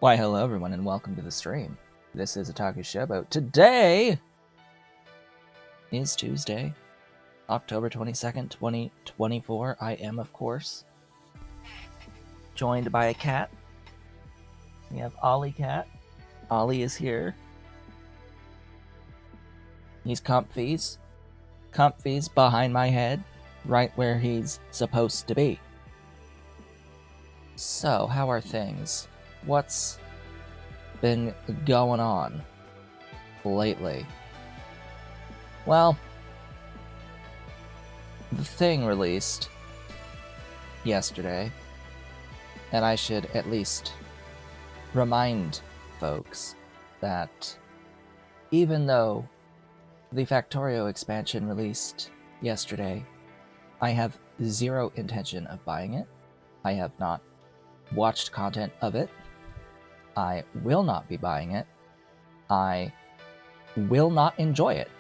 Why, hello everyone, and welcome to the stream. This is Otaku Shapez. Today is Tuesday, October 22nd, 2024. I am, of course, joined by a cat. We have Ollie Cat. Ollie is here. He's comfies behind my head, right where he's supposed to be. So, how are things? What's been going on lately? Well, The Thing released yesterday, and I should at least remind folks that even though the Factorio expansion released yesterday, I have zero intention of buying it. I have not watched content of it. I will not be buying it. I will not enjoy it.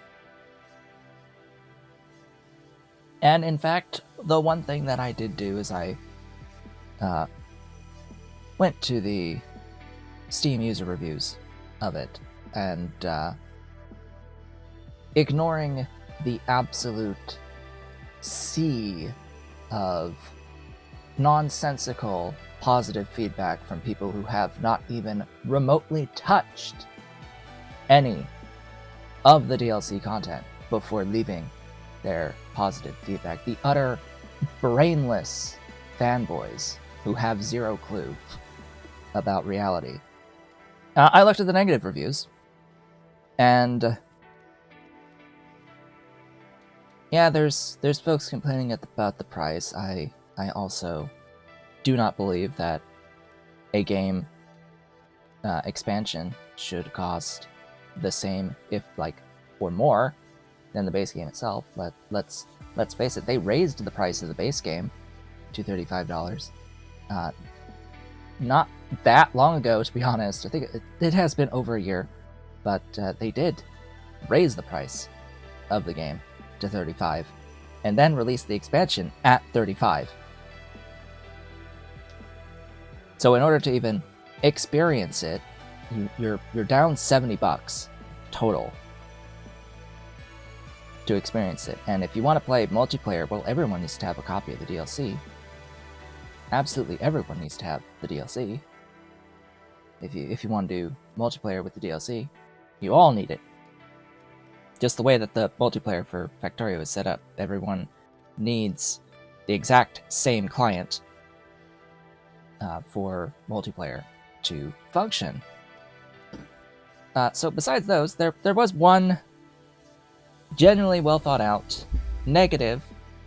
And in fact, the one thing that I did do is I went to the Steam user reviews of it, and ignoring the absolute sea of nonsensical positive feedback from people who have not even remotely touched any of the DLC content before leaving their positive feedback. The utter brainless fanboys who have zero clue about reality. I looked at the negative reviews, and yeah, there's folks complaining about the price. I also do not believe that a game expansion should cost the same, if or more, than the base game itself. But let's face it, they raised the price of the base game to $35. Not that long ago, to be honest. I think it has been over a year, but they did raise the price of the game to $35, and then release the expansion at $35. So in order to even experience it, you're down $70 total to experience it. And if you want to play multiplayer, well, everyone needs to have a copy of the DLC. Absolutely everyone needs to have the DLC. If you want to do multiplayer with the DLC, you all need it. Just the way that the multiplayer for Factorio is set up, everyone needs the exact same client for multiplayer to function. So besides those, there was one genuinely well thought out negative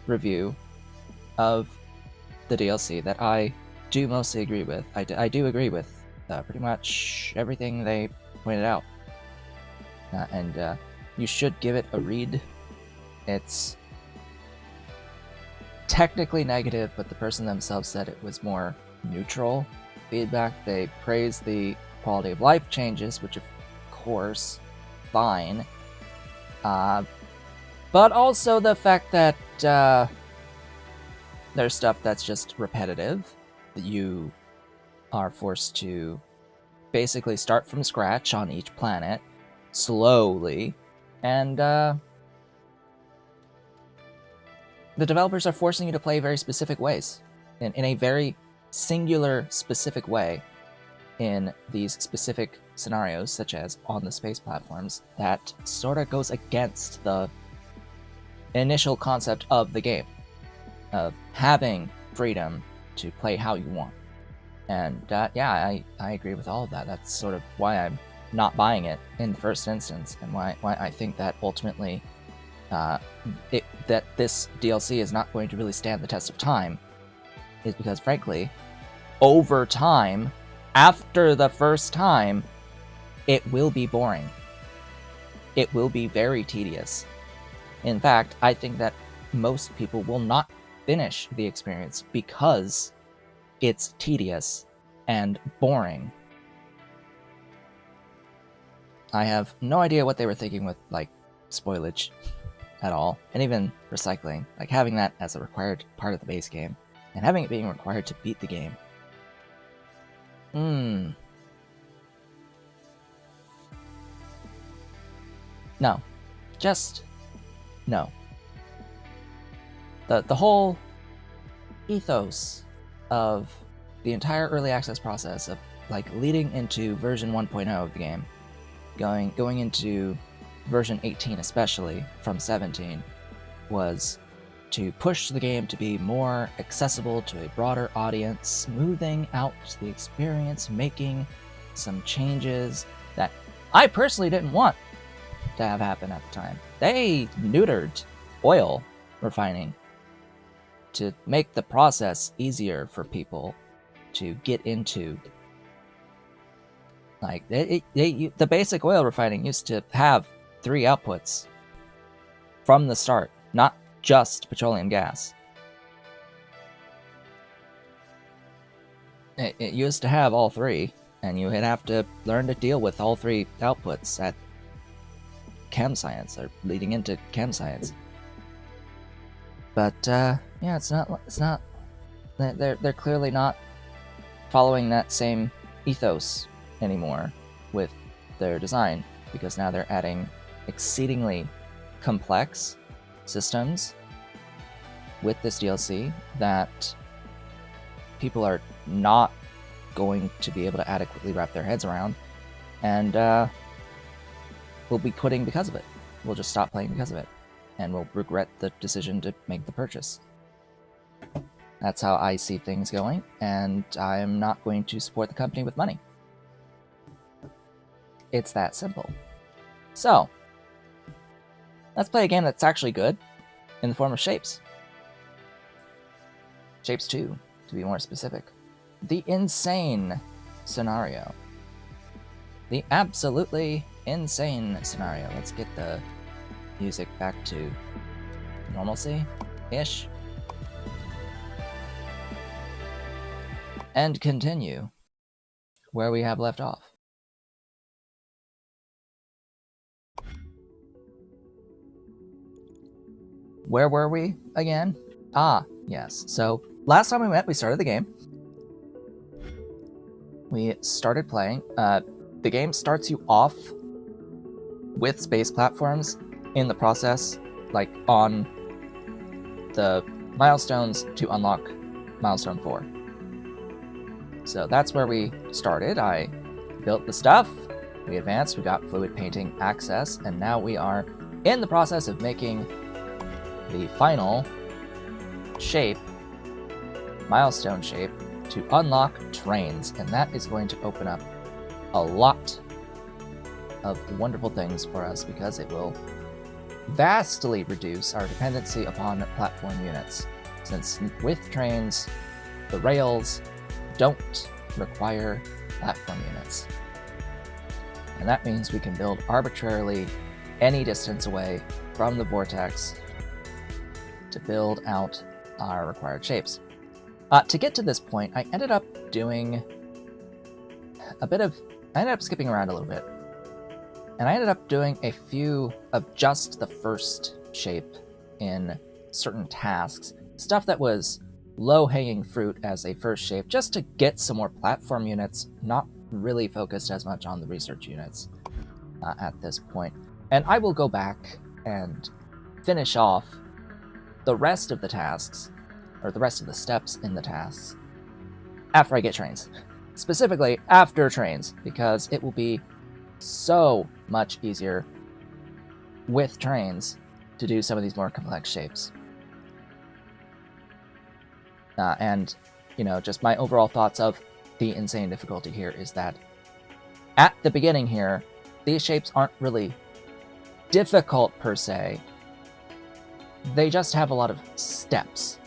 review of the DLC that I do mostly agree with. I do agree with pretty much everything they pointed out, and you should give it a read. It's technically negative, but the person themselves said it was more neutral feedback. They praised the quality of life changes, which of course, fine. But also the fact that there's stuff that's just repetitive, that you are forced to basically start from scratch on each planet, slowly, and the developers are forcing you to play very specific ways, in a very singular, specific way, in these specific scenarios, such as on the space platforms, that sort of goes against the initial concept of the game, of having freedom to play how you want. And yeah, I agree with all of that. That's sort of why I'm not buying it in the first instance, and why I think that ultimately that this DLC is not going to really stand the test of time, is because, frankly, over time, after the first time, it will be boring. It will be very tedious. In fact, I think that most people will not finish the experience because it's tedious and boring. I have no idea what they were thinking with, spoilage at all, and even recycling. Having that as a required part of the base game, and having it being required to beat the game. No. Just no. The whole ethos of the entire early access process of like leading into version 1.0 of the game, going into version 18 especially from 17, was to push the game to be more accessible to a broader audience, smoothing out the experience, making some changes that I personally didn't want to have happen at the time. They neutered oil refining to make the process easier for people to get into. Like, the basic oil refining used to have 3 outputs from the start, not just petroleum gas. It used to have all 3, and you would have to learn to deal with all 3 outputs at chem science, or leading into chem science. But yeah, it's not. They're clearly not following that same ethos anymore with their design, because now they're adding exceedingly complex systems with this DLC that people are not going to be able to adequately wrap their heads around, and will be quitting because of it. We'll just stop playing because of it, and we'll regret the decision to make the purchase. That's how I see things going, and I'm not going to support the company with money. It's that simple. So, let's play a game that's actually good, in the form of Shapez. Shapez 2, to be more specific. The insane scenario. The absolutely insane scenario. Let's get the music back to normalcy-ish. And continue where we have left off. Where were we again? Ah, yes. So, last time we met, we started the game. We started playing. The game starts you off with space platforms in the process, like on the milestones to unlock milestone 4. So that's where we started. I built the stuff, we advanced, we got fluid painting access, and now we are in the process of making the final shape, milestone shape, to unlock trains, and that is going to open up a lot of wonderful things for us, because it will vastly reduce our dependency upon platform units, since with trains, the rails don't require platform units. And that means we can build arbitrarily any distance away from the vortex to build out our required shapes. To get to this point, I ended up doing I ended up skipping around a little bit. And I ended up doing a few of just the first shape in certain tasks. Stuff that was low-hanging fruit as a first shape, just to get some more platform units, not really focused as much on the research units at this point. And I will go back and finish off the rest of the tasks, or the rest of the steps in the tasks, after I get trains. Specifically after trains, because it will be so much easier with trains to do some of these more complex shapes. And, just my overall thoughts of the insane difficulty here is that at the beginning here, these shapes aren't really difficult per se. They just have a lot of steps.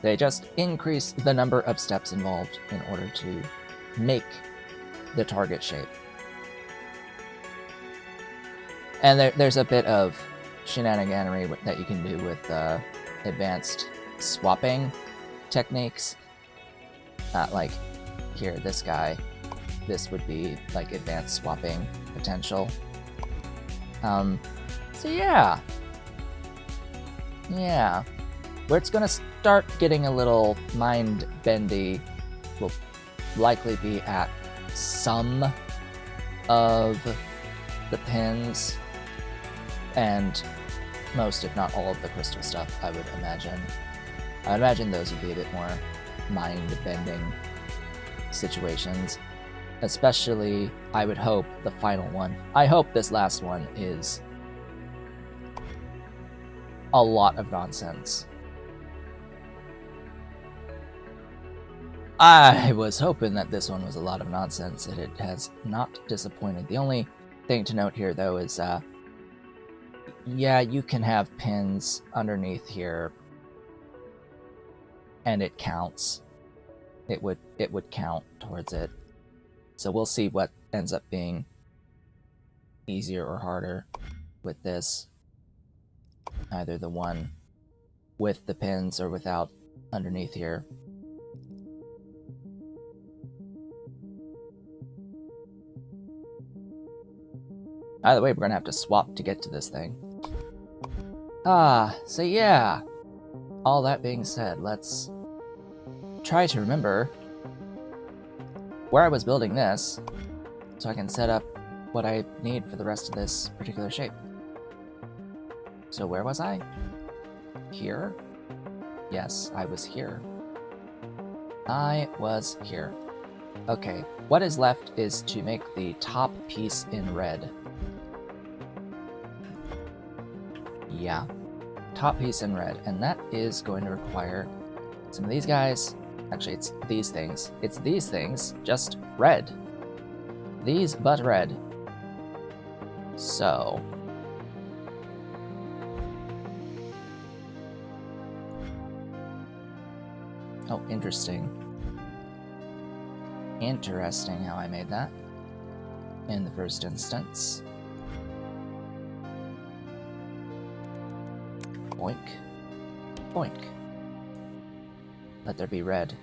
They just increase the number of steps involved in order to make the target shape. And there's a bit of shenaniganery that you can do with advanced swapping techniques. Like here, this guy, this would be like advanced swapping potential. So yeah. Where it's gonna start getting a little mind-bendy will likely be at some of the pins, and most, if not all, of the crystal stuff, I would imagine. I would imagine those would be a bit more mind-bending situations. Especially, I would hope, the final one. I hope this last one is a lot of nonsense. I was hoping that this one was a lot of nonsense, and it has not disappointed. The only thing to note here, though, is, yeah, you can have pins underneath here, and it counts. It would count towards it. So we'll see what ends up being easier or harder with this. Either the one with the pins or without underneath here. Either way, we're gonna have to swap to get to this thing. So yeah. All that being said, let's try to remember where I was building this so I can set up what I need for the rest of this particular shape. So where was I? Here? Yes, I was here. I was here. Okay, what is left is to make the top piece in red. Yeah, top piece in red, and that is going to require some of these guys. Actually, it's these things. It's these things, just red. These, but red. So... oh, interesting. Interesting how I made that in the first instance. Boink. Boink. Let there be red.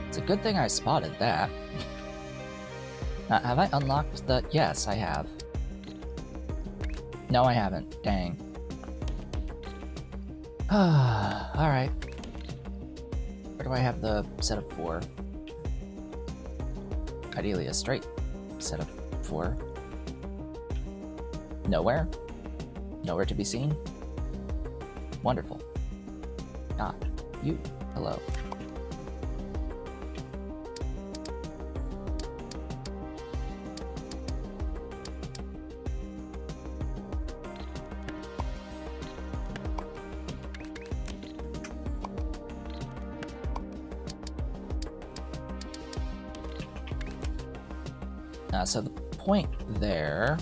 It's a good thing I spotted that. Have I unlocked the... yes, I have. No, I haven't. Dang. Alright. Where do I have the set of 4? Ideally a straight set of 4. Nowhere? Nowhere to be seen? Wonderful. Ah, you. Hello. So the point there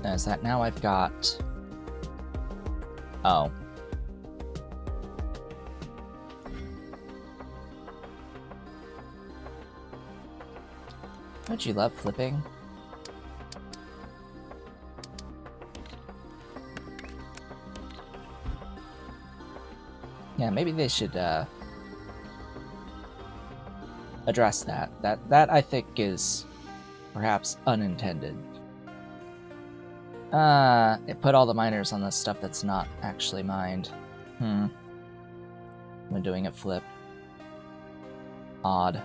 is that now I've got... oh. Don't you love flipping? Yeah, maybe they should address that. That I think is perhaps unintended. It put all the miners on the stuff that's not actually mined. When doing it flip. Odd.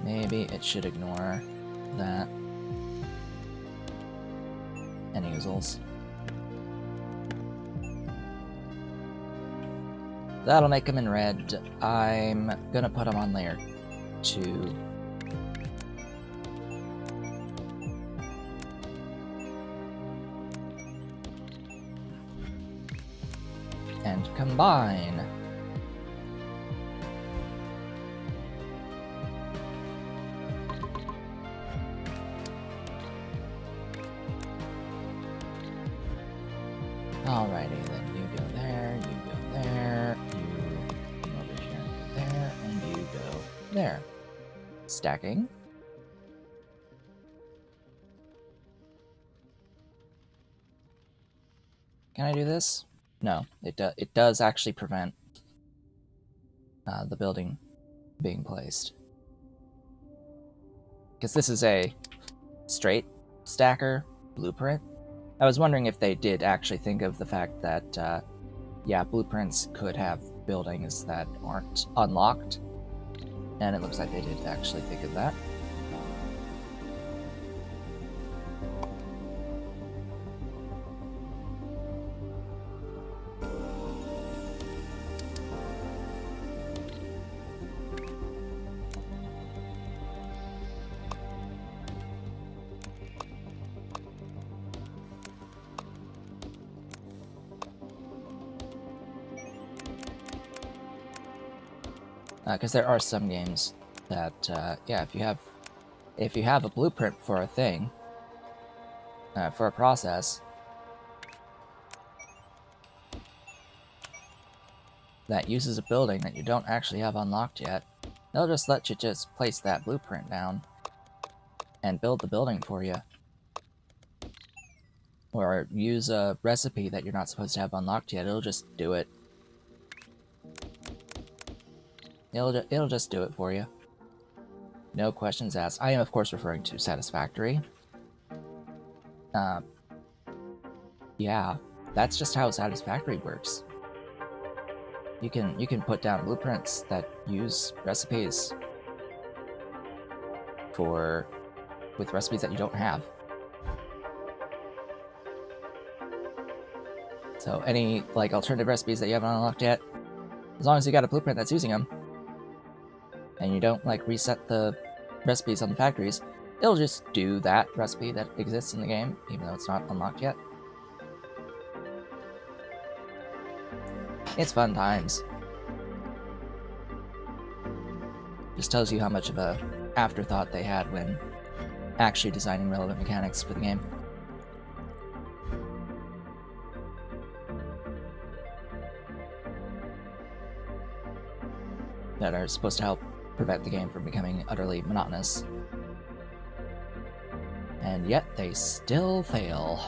Maybe it should ignore that. Any oozles. That'll make them in red. I'm gonna put them on layer 2. And combine. Alrighty, then you go there, you go there, you come over here and go there, and you go there. Stacking. Can I do this? No, it does actually prevent the building being placed. Because this is a straight stacker blueprint. I was wondering if they did actually think of the fact that, yeah, blueprints could have buildings that aren't unlocked. And it looks like they did actually think of that. Because there are some games that, yeah, if you have a blueprint for a thing, for a process that uses a building that you don't actually have unlocked yet, they'll just let you just place that blueprint down and build the building for you. Or use a recipe that you're not supposed to have unlocked yet, it'll just do it. It'll just do it for you. No questions asked. I am, of course, referring to Satisfactory. Yeah, that's just how Satisfactory works. You can put down blueprints that use recipes with recipes that you don't have. So any like alternative recipes that you haven't unlocked yet, as long as you got a blueprint that's using them, and you don't like reset the recipes on the factories, it'll just do that recipe that exists in the game, even though it's not unlocked yet. It's fun times. Just tells you how much of a afterthought they had when actually designing relevant mechanics for the game. That are supposed to help prevent the game from becoming utterly monotonous. And yet they still fail.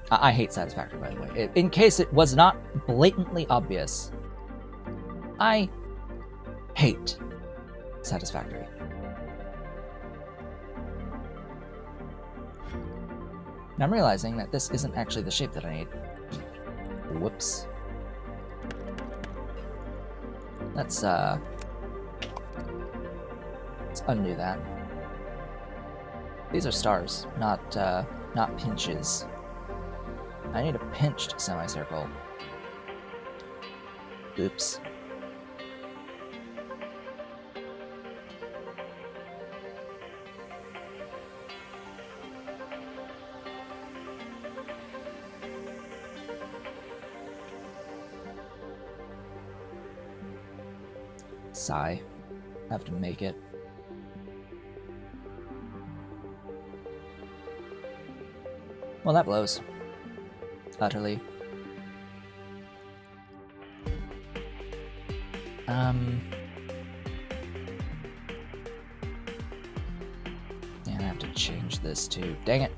I hate Satisfactory, by the way. In case it was not blatantly obvious, I hate Satisfactory. And I'm realizing that this isn't actually the shape that I need. Whoops. Let's undo that. These are stars, not pinches. I need a pinched semicircle. Oops. Sigh. Have to make it. Well, that blows. Utterly. Yeah, I have to change this too. Dang it.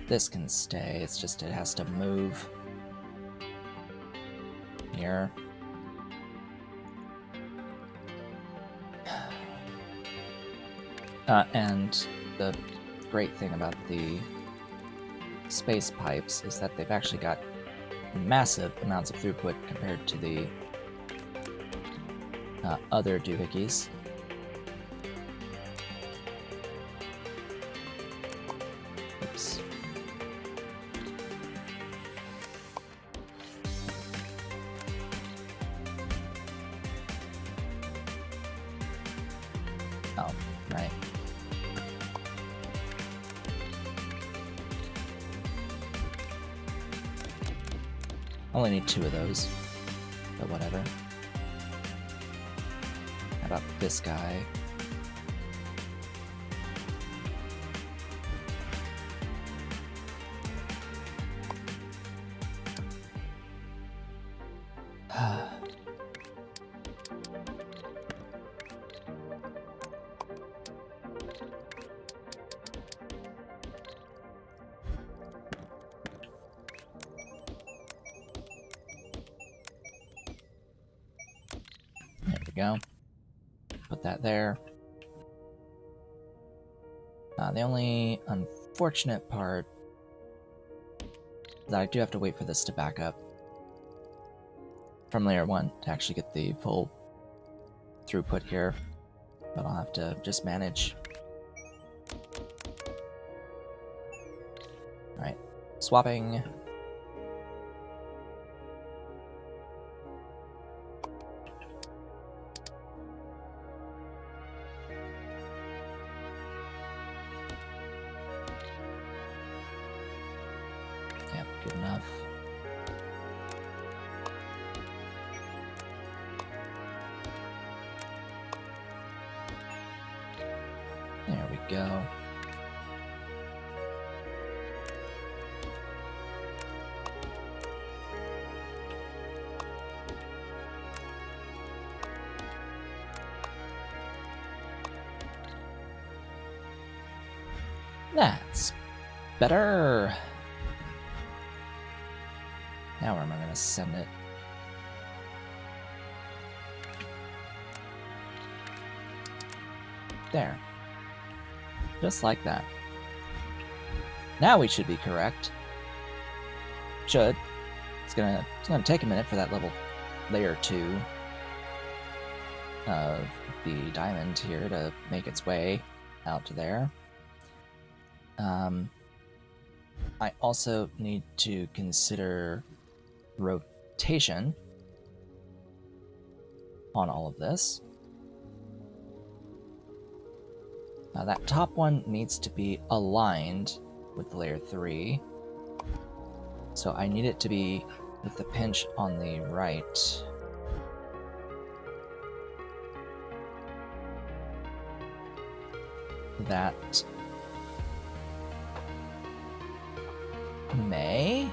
This can stay, it's just it has to move. Here. And the great thing about the space pipes is that they've actually got massive amounts of throughput compared to the other doohickeys. Oops. Oh, right. Only need 2 of those, but whatever. How about this guy? go. Put that there. The only unfortunate part is that I do have to wait for this to back up from layer 1 to actually get the full throughput here, but I'll have to just manage. Alright, swapping. Yep, good enough. There we go. That's better. Now where am I going to send it? There. Just like that. Now we should be correct. Should. It's gonna take a minute for that layer 2 of the diamond here to make its way out to there. I also need to consider rotation on all of this. That top one needs to be aligned with layer 3, so I need it to be with the pinch on the right. That may.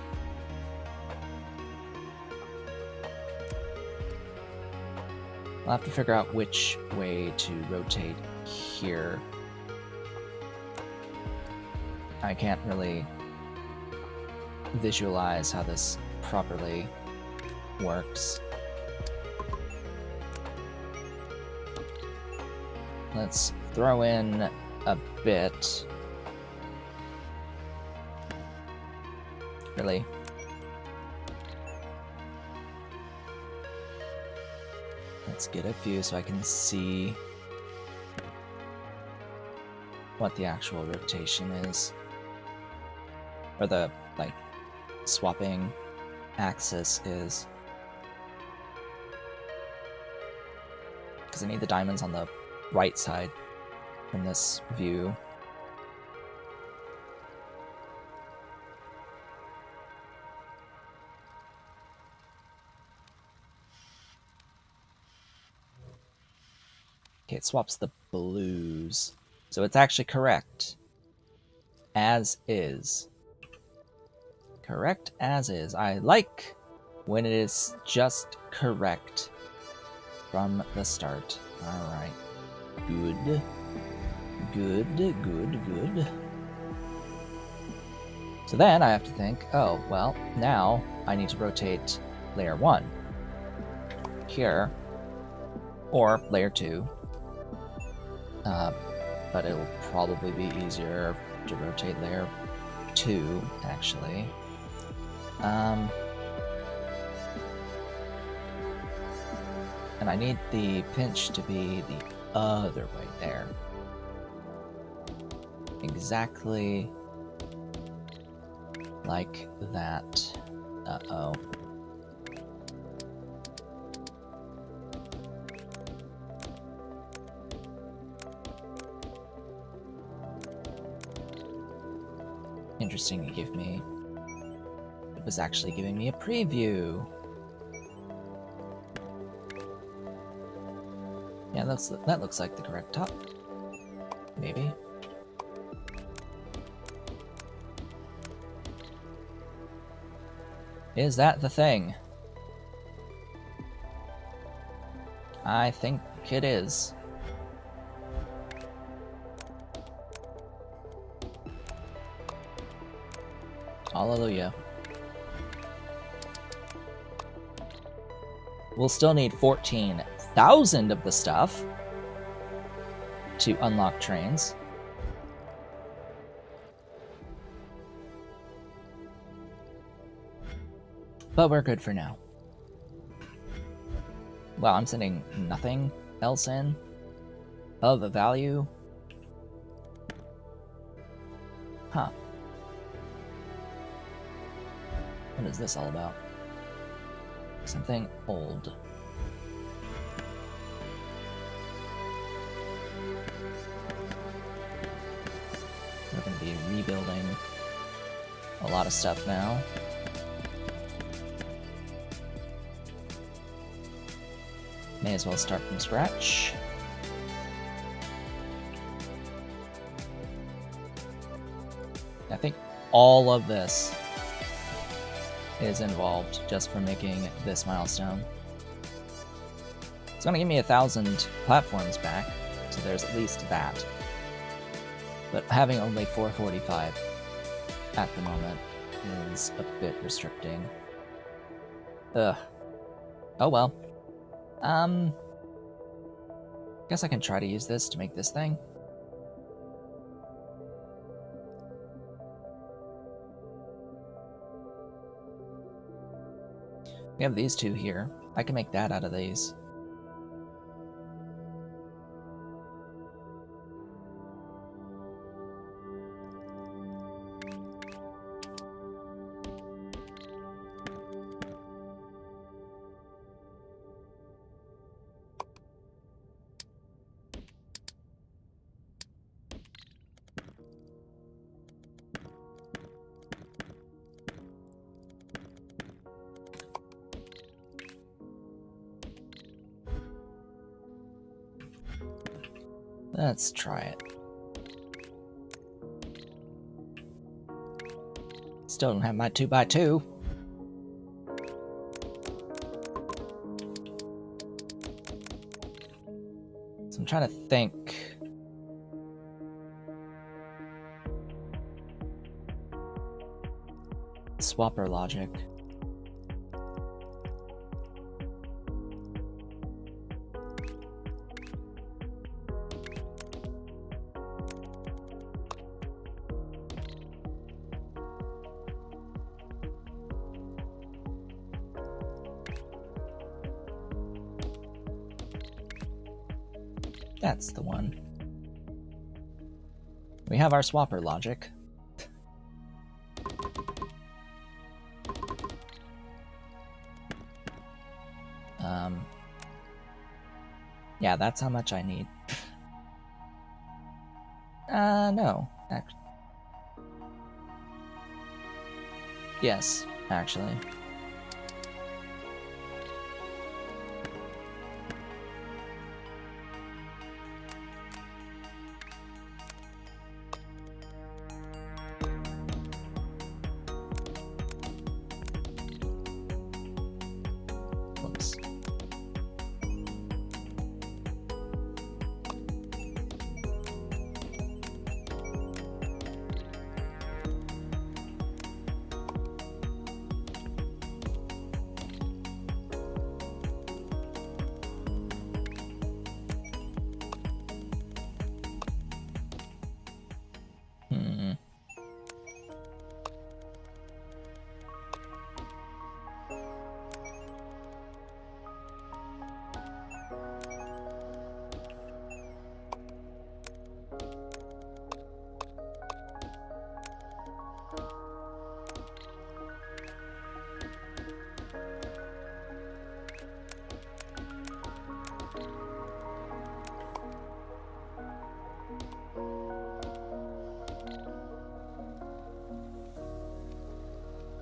I'll have to figure out which way to rotate here. I can't really visualize how this properly works. Let's throw in a bit. Really? Let's get a few so I can see what the actual rotation is. Or the, like, swapping axis is. Because I need the diamonds on the right side from this view. Okay, it swaps the blues. So it's actually correct. As is. Correct as is. I like when it is just correct from the start. Alright. Good. Good, good, good. So then I have to think, oh, well, now I need to rotate layer 1 here, or layer 2. But it'll probably be easier to rotate layer 2, actually. And I need the pinch to be the other way there. Exactly like that. Uh-oh. Interesting, it was actually giving me a preview. Yeah, that looks like the correct top. Maybe. Is that the thing? I think it is. Hallelujah. We'll still need 14 1,000 of the stuff to unlock trains. But we're good for now. Wow, I'm sending nothing else in of value. Huh. What is this all about? Something old. We're going to be rebuilding a lot of stuff now. May as well start from scratch. I think all of this is involved just for making this milestone. It's gonna give me 1,000 platforms back, so there's at least that. But having only 445 at the moment is a bit restricting. Ugh. Oh well. Guess I can try to use this to make this thing. We have these two here. I can make that out of these. Let's try it. Still don't have my 2x2. So I'm trying to think. Swapper logic. That's the one. We have our swapper logic. Yeah, that's how much I need. No. Yes, actually.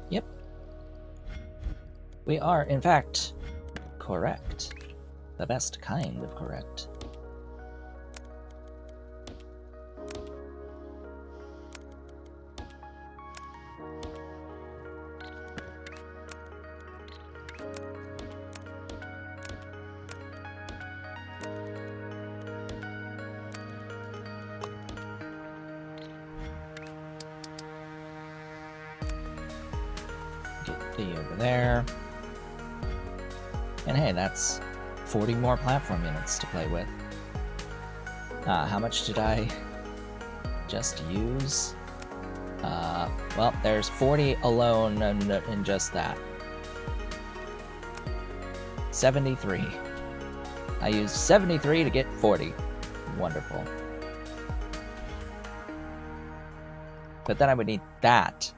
Yep. We are, in fact, correct. The best kind of correct. Get D over there. And hey, that's 40 more platform units to play with. How much did I just use? Well, there's 40 alone in just that. 73. I used 73 to get 40. Wonderful. But then I would need that.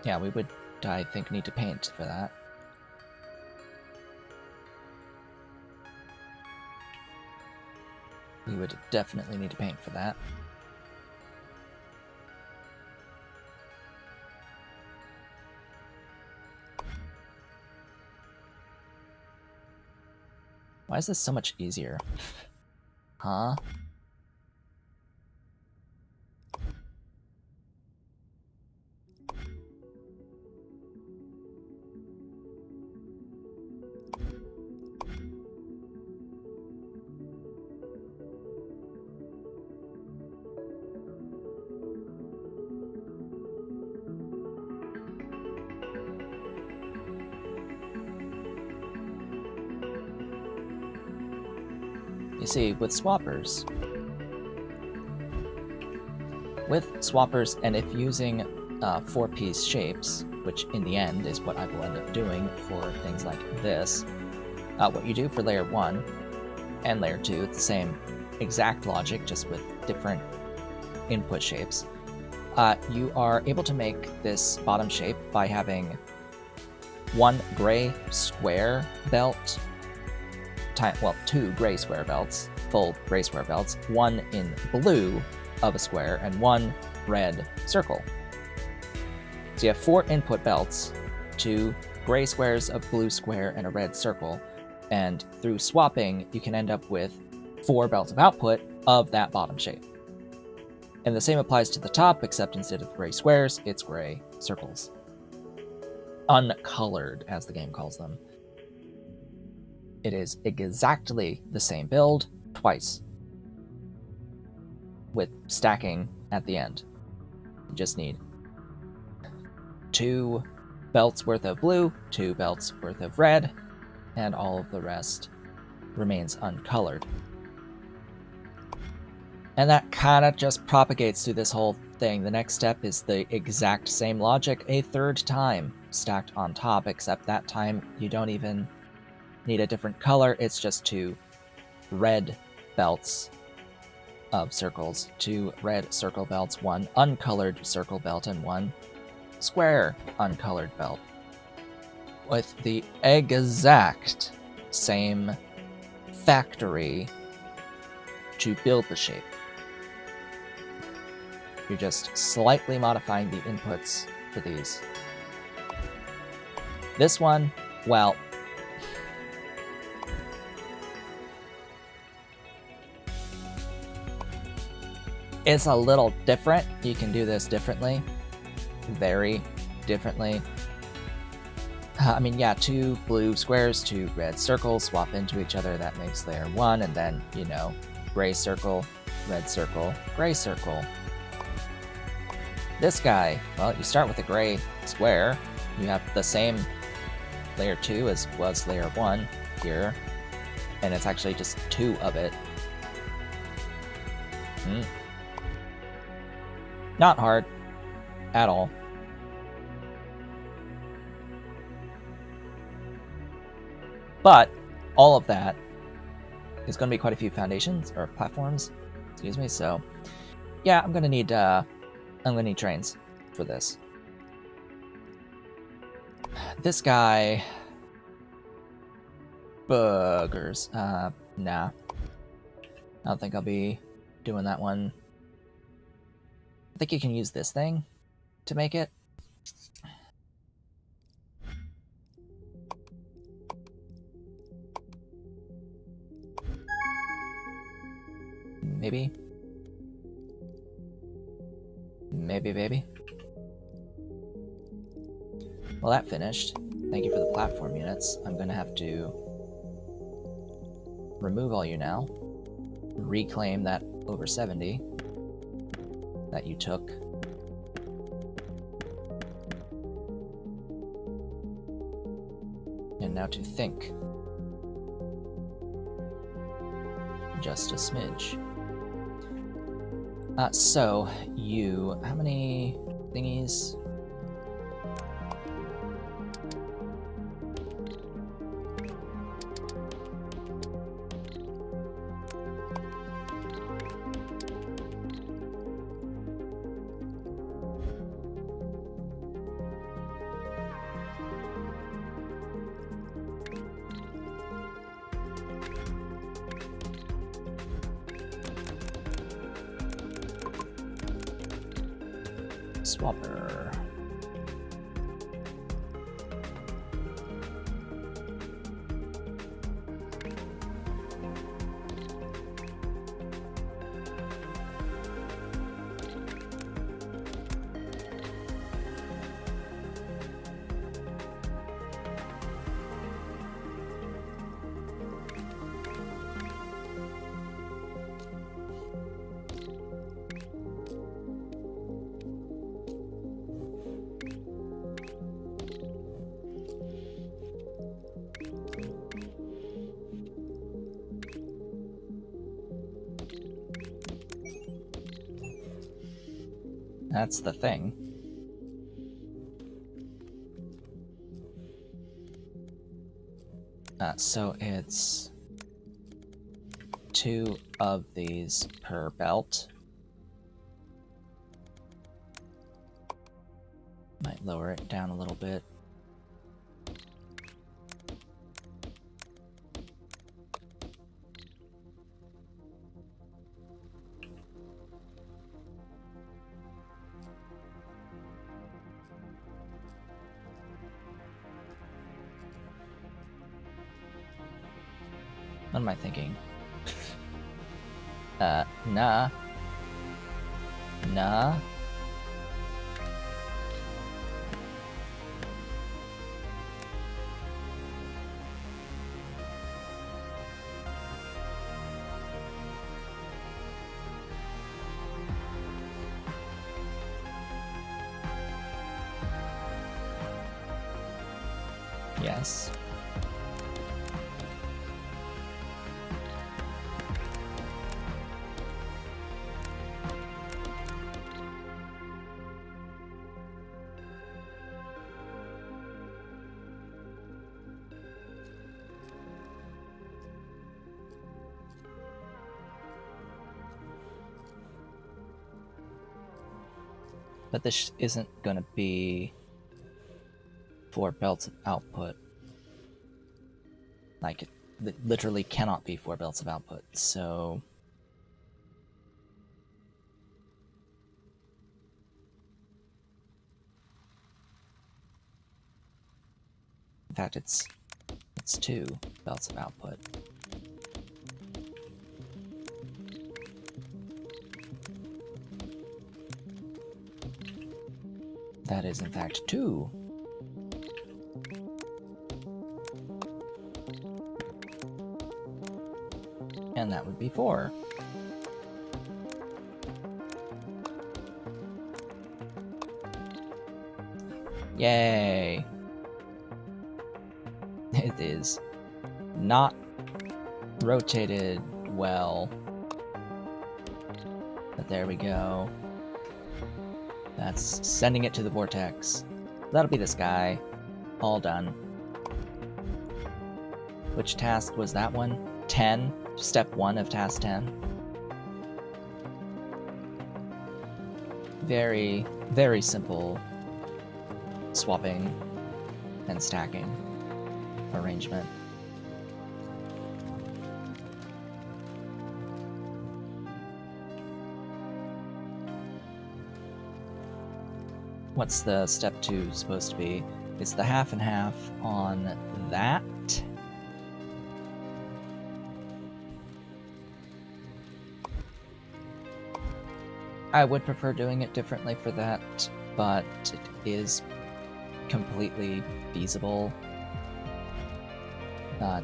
Yeah, we would, I think, need to paint for that. We would definitely need to paint for that. Why is this so much easier? Huh? You see, with swappers, and if using 4-piece shapes, which in the end is what I will end up doing for things like this, what you do for layer 1 and layer 2, it's the same exact logic, just with different input shapes. You are able to make this bottom shape by having one gray square belt, well, 2 gray square belts, full gray square belts, 1 in blue of a square, and 1 red circle. So you have 4 input belts, 2 gray squares, a blue square, and a red circle, and through swapping, you can end up with 4 belts of output of that bottom shape. And the same applies to the top, except instead of gray squares, it's gray circles. Uncolored, as the game calls them. It is exactly the same build, twice, with stacking at the end. You just need 2 belts worth of blue, 2 belts worth of red, and all of the rest remains uncolored. And that kind of just propagates through this whole thing. The next step is the exact same logic a 3rd time, stacked on top, except that time you don't even need a different color. It's just 2 red belts of circles, 2 red circle belts, 1 uncolored circle belt, and 1 square uncolored belt, with the exact same factory to build the shape. You're just slightly modifying the inputs for these. This one, well, it's a little different. You can do this differently. Very differently. I mean, yeah, 2 blue squares, 2 red circles swap into each other. That makes layer 1, and then, you know, gray circle, gray circle. This guy, well, you start with a gray square. You have the same layer 2 as was layer 1 here, and it's actually just 2 of it. Not hard at all. But all of that is going to be quite a few foundations or platforms, excuse me. So yeah, I'm gonna need trains for this. This guy, buggers. Nah, I don't think I'll be doing that one. I think you can use this thing to make it. Maybe. Maybe, baby. Well, that finished. Thank you for the platform units. I'm gonna have to remove all you now. Reclaim that over 70 that you took And now to think. Just a smidge. So, you... How many thingies? Swapper. That's the thing. So it's 2 of these per belt. Might lower it down a little bit. What am I thinking? Nah. Nah. Yes. But this isn't going to be 4 belts of output. Like, it literally cannot be 4 belts of output, so... In fact, it's 2 belts of output. That is, in fact, 2. And that would be 4. Yay! It is not rotated well. But there we go. That's sending it to the vortex. That'll be this guy. All done. Which task was that one? 10? Step 1 of task 10. Very, very simple swapping and stacking arrangement. What's the step 2 supposed to be? It's the half and half on that. I would prefer doing it differently for that, but it is completely feasible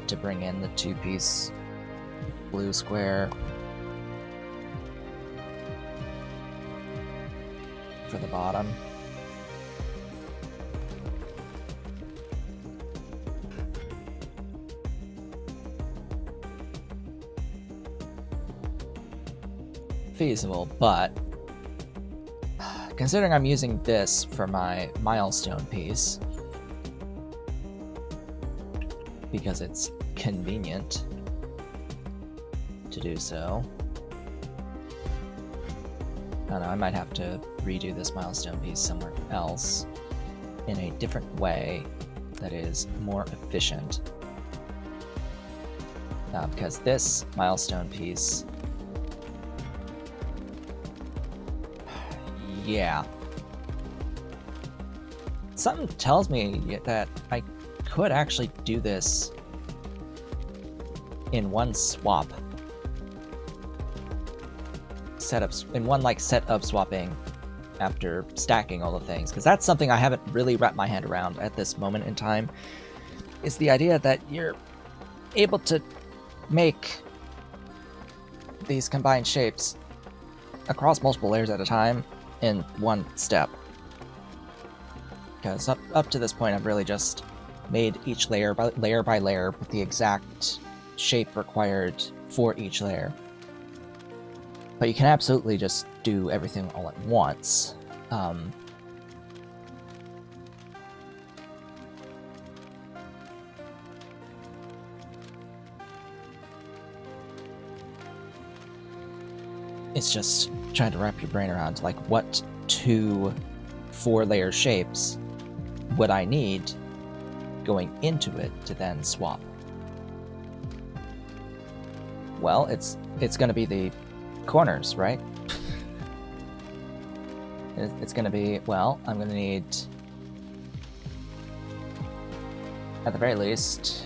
to bring in the 2-piece blue square for the bottom. feasible, but considering I'm using this for my milestone piece, because it's convenient to do so, I don't know, I might have to redo this milestone piece somewhere else in a different way that is more efficient. Because this milestone piece, yeah, something tells me that I could actually do this in one swap. In one set of swapping after stacking all the things, because that's something I haven't really wrapped my head around at this moment in time, is the idea that you're able to make these combined shapes across multiple layers at a time in one step. Because up to this point I've really just made each layer by layer with the exact shape required for each layer. But you can absolutely just do everything all at once. It's just trying to wrap your brain around, like, what 2 4-layer shapes would I need going into it to then swap? Well, it's going to be the corners, right? It's going to be, well, I'm going to need, at the very least,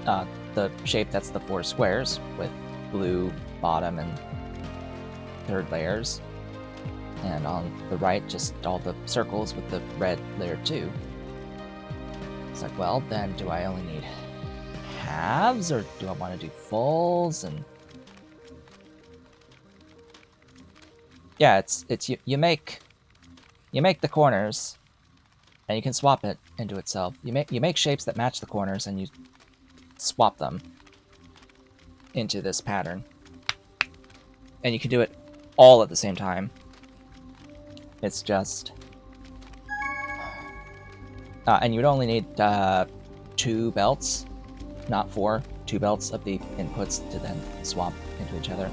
the shape that's the 4 squares with blue bottom and 3rd layers, and on the right just all the circles with the red layer 2. It's like, well, then do I only need halves, or do I want to do fulls? And yeah, it's you make the corners, and you can swap it into itself. You make shapes that match the corners, and you swap them into this pattern, and you can do it all at the same time. It's just, and you'd only need 2 belts, not 4. 2 belts of the inputs to then swap into each other.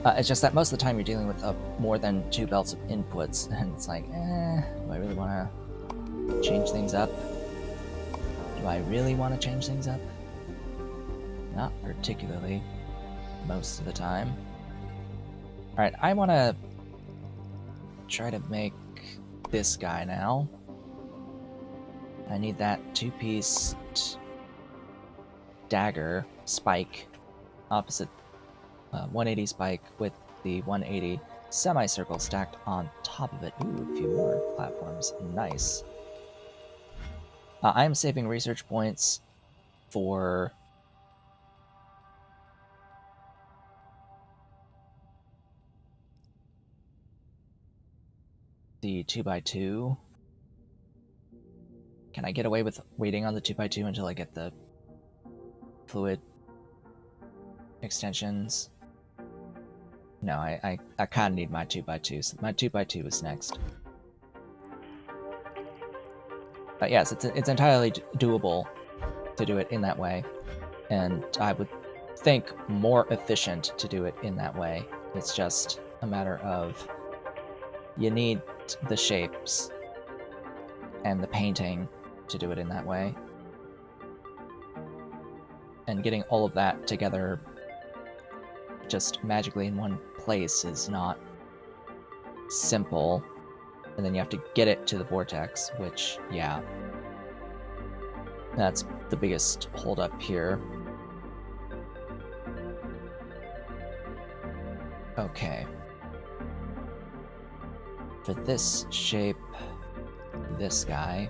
It's just that most of the time you're dealing with more than 2 belts of inputs, and it's like, do I really want to change things up? Do I really want to change things up? Not particularly, most of the time. Alright, I want to try to make this guy now. I need that 2-piece dagger spike opposite 180 spike with the 180 semicircle stacked on top of it. Ooh, a few more platforms. Nice. I am saving research points for the 2x2. Can I get away with waiting on the 2x2 until I get the fluid extensions? No, I kind of need my 2x2, so my 2x2 is next. But yes, it's entirely doable to do it in that way, and I would think more efficient to do it in that way. It's just a matter of you need the shapes and the painting to do it in that way. And getting all of that together just magically in one place is not simple. And then you have to get it to the vortex, which, yeah, that's the biggest holdup here. Okay. For this shape, this guy,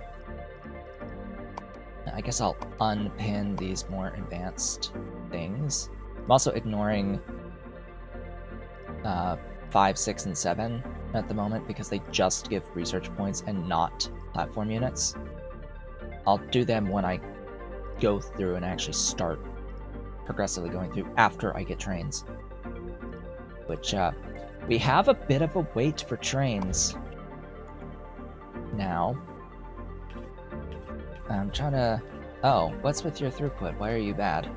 I guess I'll unpin these more advanced things. I'm also ignoring 5, 6, and 7 at the moment because they just give research points and not platform units. I'll do them when I go through and actually start progressively going through after I get trains. which we have a bit of a wait for trains now. I'm trying to... Oh, what's with your throughput? Why are you bad?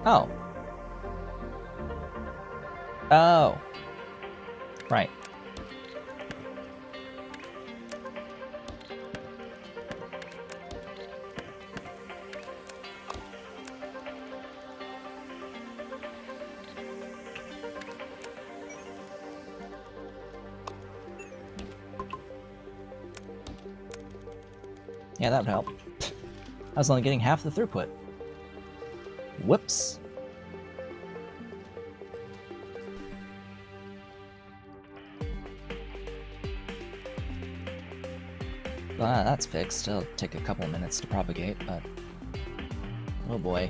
Oh. Oh. Right. Yeah, that would help. I was only getting half the throughput. Whoops. That's fixed. It'll take a couple minutes to propagate, but... Oh boy.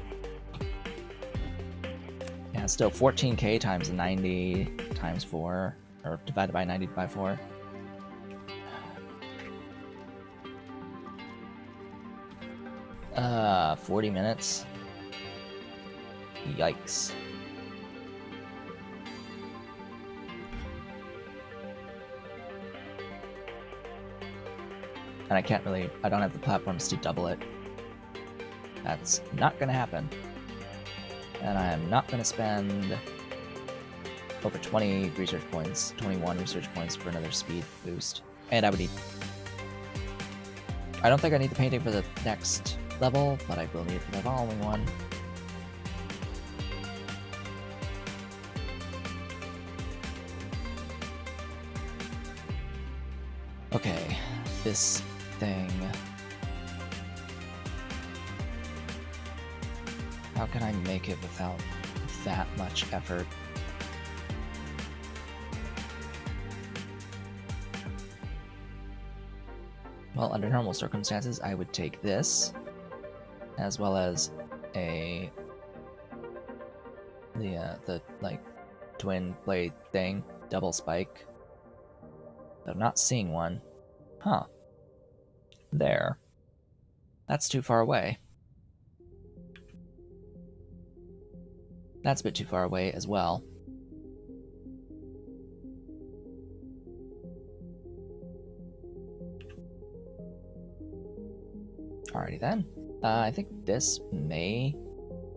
Yeah, still 14k times 90 times 4, or divided by 90 by 4. Uh, 40 minutes. Yikes. And I don't have the platforms to double it. That's not gonna happen. And I am not gonna spend over 20 research points, 21 research points for another speed boost. And I don't think I need the painting for the next level, but I will need it for the following one. Okay, this thing. How can I make it without that much effort? Well, under normal circumstances, I would take this, as well as the like twin blade thing, double spike. But I'm not seeing one. Huh. There. That's too far away. That's a bit too far away as well. Alrighty then. I think this may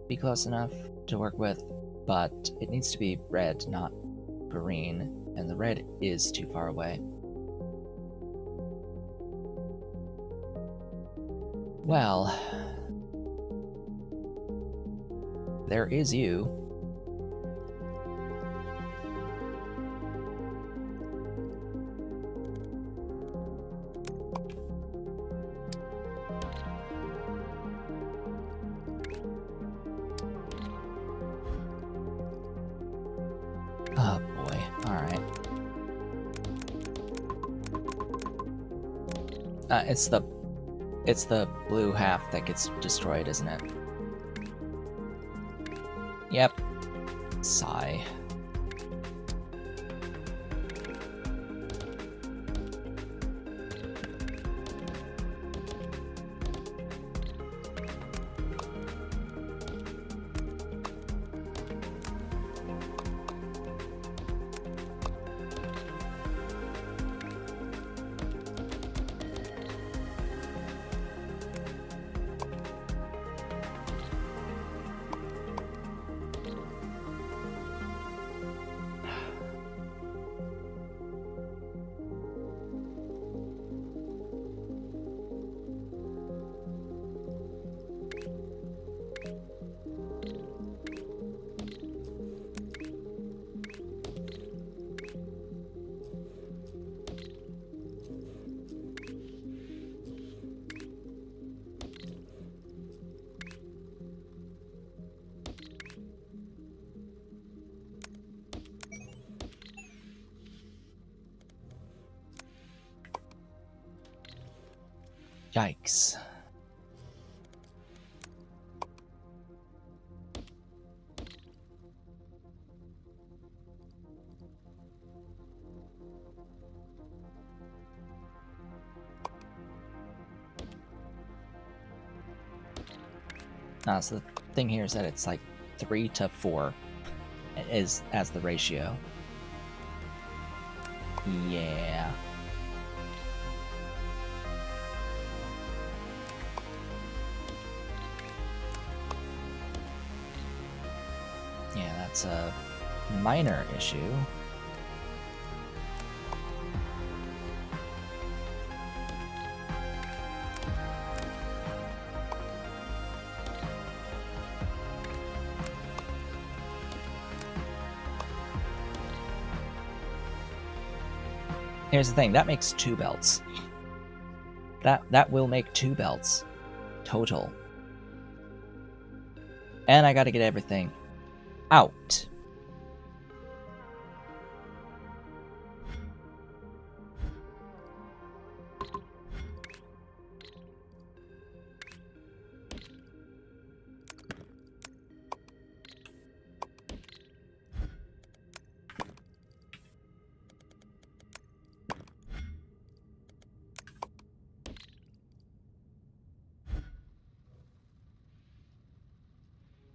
be close enough to work with, but it needs to be red, not green, and the red is too far away. Well, there is you. Oh boy, alright. It's the blue half that gets destroyed, isn't it? Yep. Sigh. Yikes. So the thing here is that it's like 3 to 4 is as the ratio. Yeah. Yeah, that's a minor issue. Here's the thing, that makes 2 belts. That will make 2 belts total. And I gotta get everything out.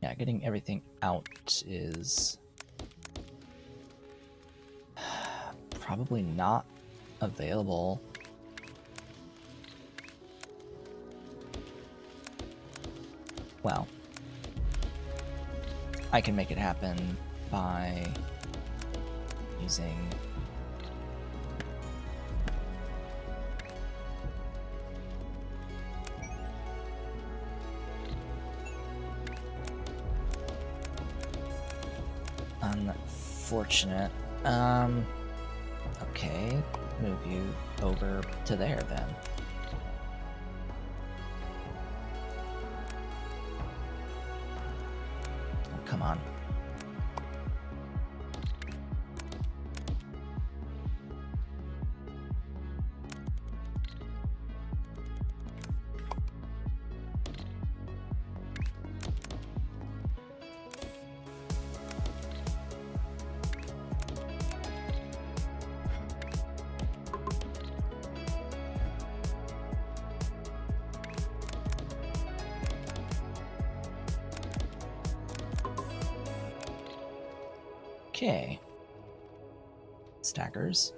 Yeah, getting everything out is probably not available. Well, I can make it happen by using unfortunate. Okay, move you over to there then. Oh, come on. Okay. Stackers.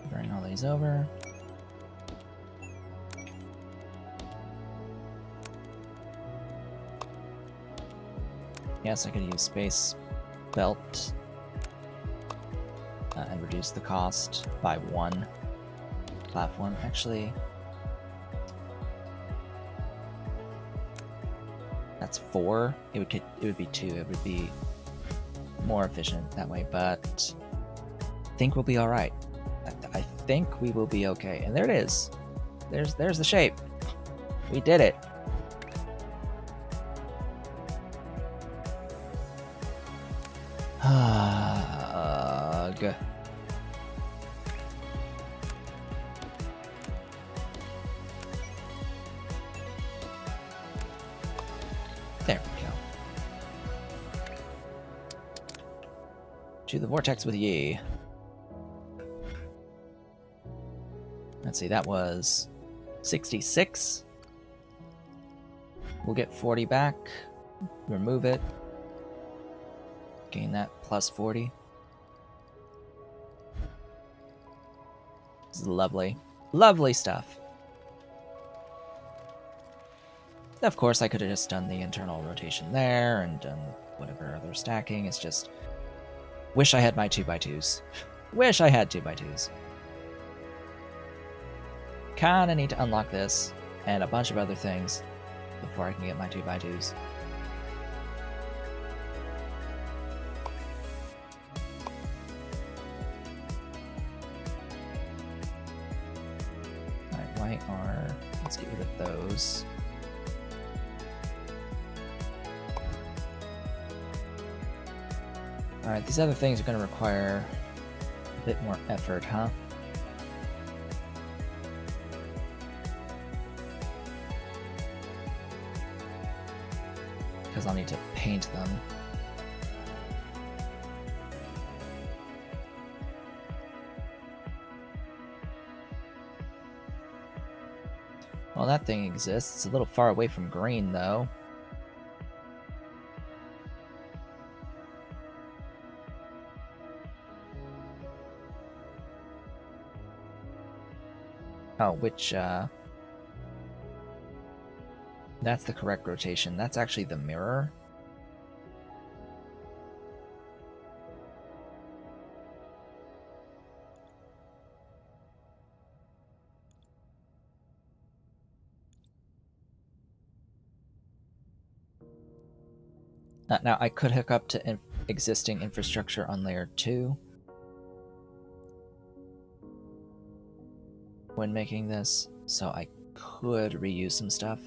Bring all these over. Yes, I could use space belt and reduce the cost by 1 platform. Actually, that's 4. It would be 2. It would be more efficient that way, but I think we'll be all right. I think we will be okay. And there it is. There's the shape. We did it. Ugh. There we go. To the vortex with ye. Let's see, that was 66. We'll get 40 back. Remove it. Gain that plus 40. This is lovely. Lovely stuff. Of course, I could have just done the internal rotation there and done whatever other stacking. It's just... wish I had my 2x2s. Wish I had 2x2s. Kinda need to unlock this and a bunch of other things before I can get my 2x2s. Alright, why are... let's get rid of with those. Alright, these other things are going to require a bit more effort, huh? Because I'll need to paint them. Well, that thing exists. It's a little far away from green, though. Oh, which, that's the correct rotation. That's actually the mirror. Now, I could hook up to existing infrastructure on layer 2 when making this, so I could reuse some stuff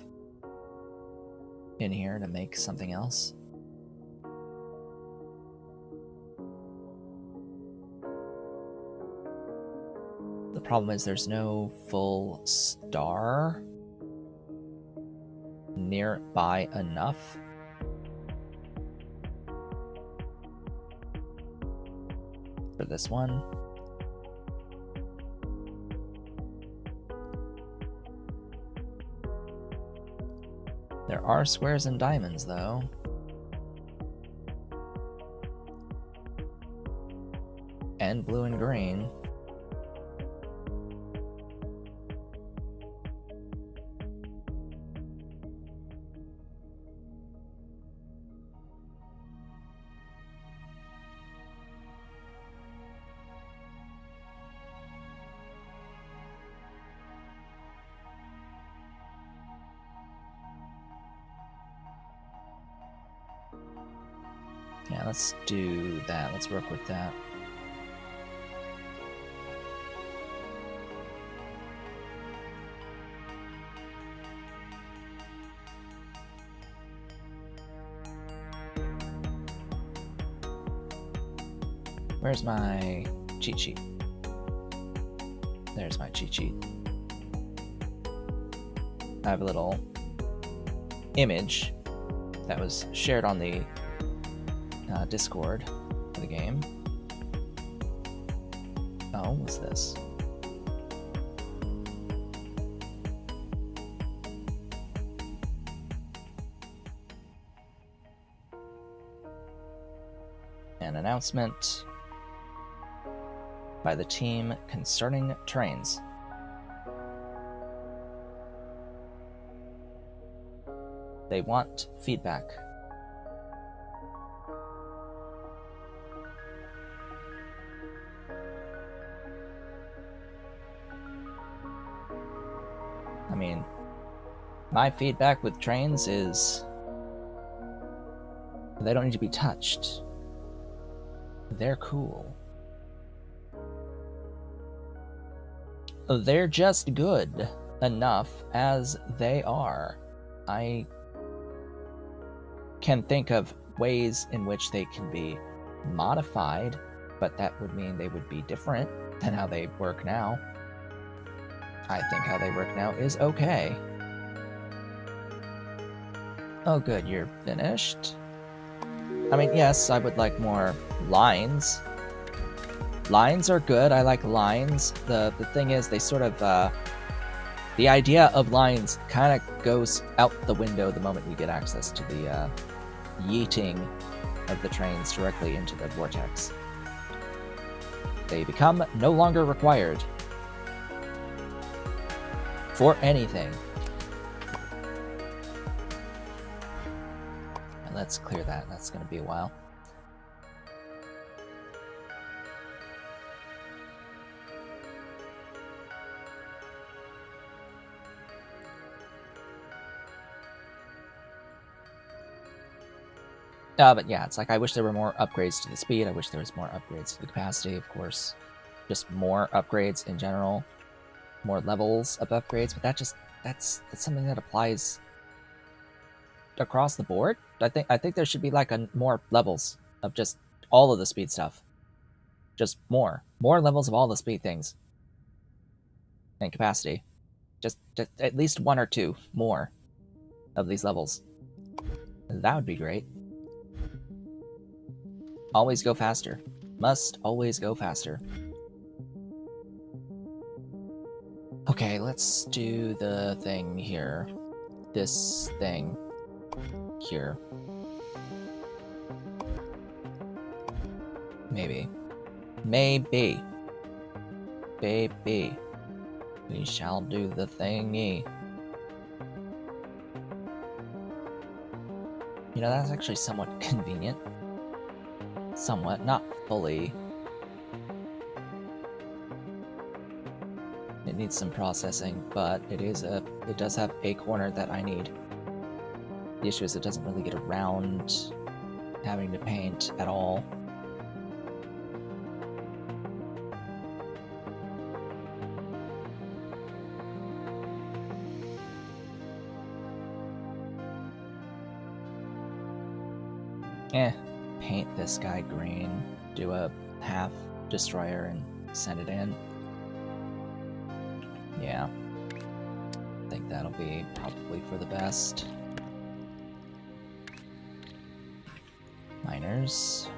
in here to make something else. The problem is there's no full star nearby enough. For this one. There are squares and diamonds, though. And blue and green. Yeah, let's do that. Let's work with that. Where's my cheat sheet? There's my cheat sheet. I have a little image that was shared on the Discord for the game. Oh, what's this? An announcement by the team concerning trains. They want feedback. I mean, my feedback with trains is they don't need to be touched. They're cool. They're just good enough as they are. I can think of ways in which they can be modified, but that would mean they would be different than how they work now. I think how they work now is okay. Oh good, you're finished? I mean, yes, I would like more lines. Lines are good, I like lines. The thing is, they sort of, the idea of lines kind of goes out the window the moment you get access to the yeeting of the trains directly into the vortex. They become no longer required for anything. And let's clear that. That's going to be a while. But yeah, it's like I wish there were more upgrades to the speed. I wish there was more upgrades to the capacity, of course. Just more upgrades in general. More levels of upgrades, but that just that's something that applies across the board. I think there should be like more levels of just all of the speed stuff. Just more levels of all the speed things and capacity. Just at least one or two more of these levels. That would be great. Always go faster. Must always go faster. Okay, let's do the thing here. This thing here. Maybe. Maybe. Baby. We shall do the thingy. You know, that's actually somewhat convenient. Somewhat, not fully. It needs some processing, but it does have a corner that I need. The issue is it doesn't really get around having to paint at all. Paint this guy green, do a half destroyer and send it in. Yeah. I think that'll be probably for the best. Miners.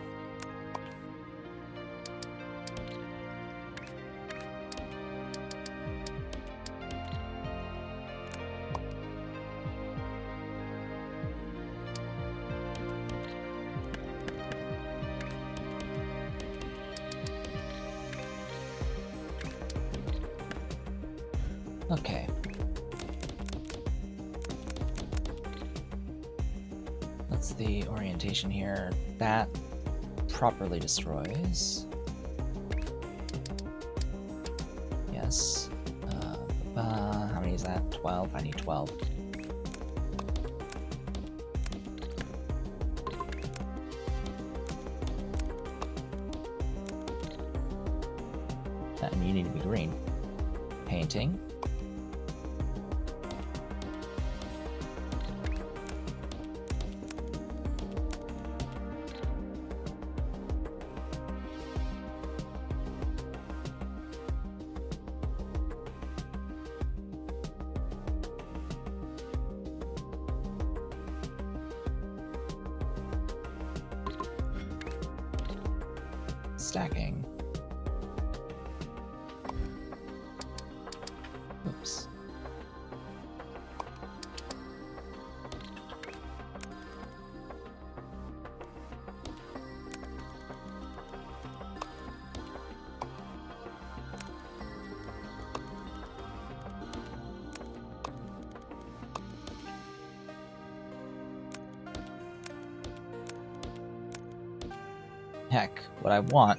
Okay. That's the orientation here. That properly destroys. Yes. How many is that? 12? I need 12. And you need to be green. Painting. Stacking. Oops. Heck, what I want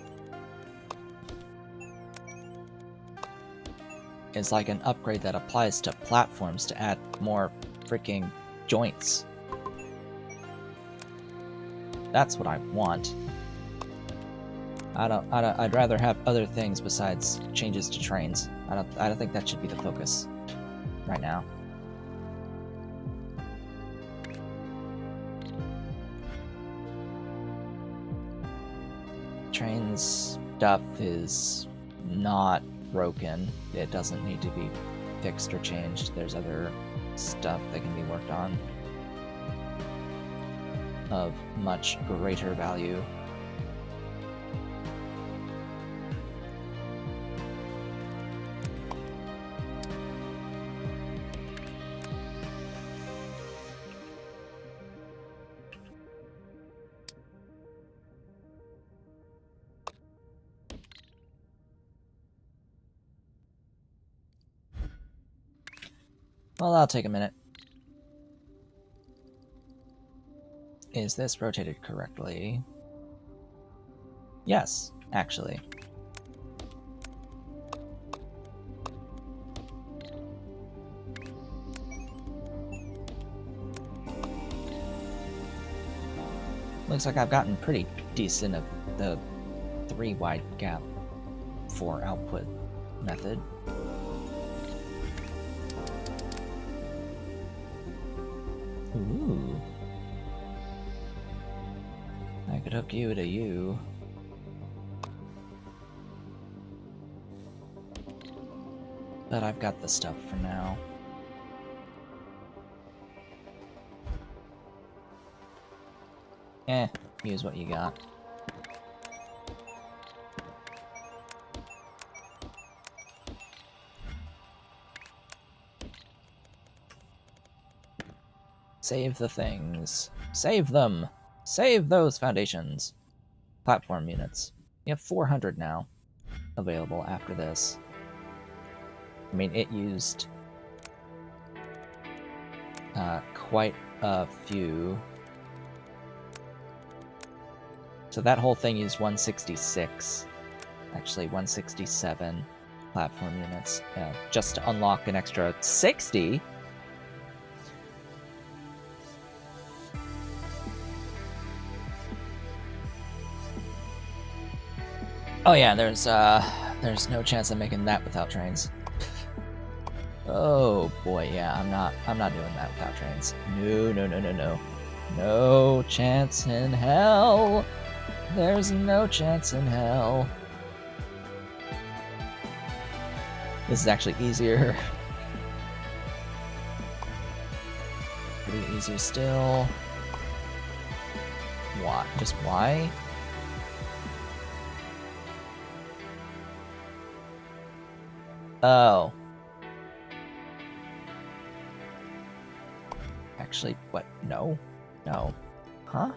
is like an upgrade that applies to platforms to add more freaking joints. That's what I want. I'd rather have other things besides changes to trains. I don't think that should be the focus right now. Trains stuff is not broken. It doesn't need to be fixed or changed. There's other stuff that can be worked on of much greater value. Well, that'll take a minute. Is this rotated correctly? Yes, actually. Looks like I've gotten pretty decent of the 3 wide gap for output method. Ooh. I could hook you to you. But I've got the stuff for now. Use what you got. Save the things. Save them! Save those foundations! Platform units. You have 400 now available after this. I mean, it used quite a few. So that whole thing used 166. Actually, 167 platform units. Just to unlock an extra 60? Oh yeah, there's no chance I'm making that without trains. Oh boy, yeah, I'm not doing that without trains. No. No chance in hell. There's no chance in hell. This is actually easier. Pretty easier still. Why? Just why? Oh. Actually, what? No? No. Huh?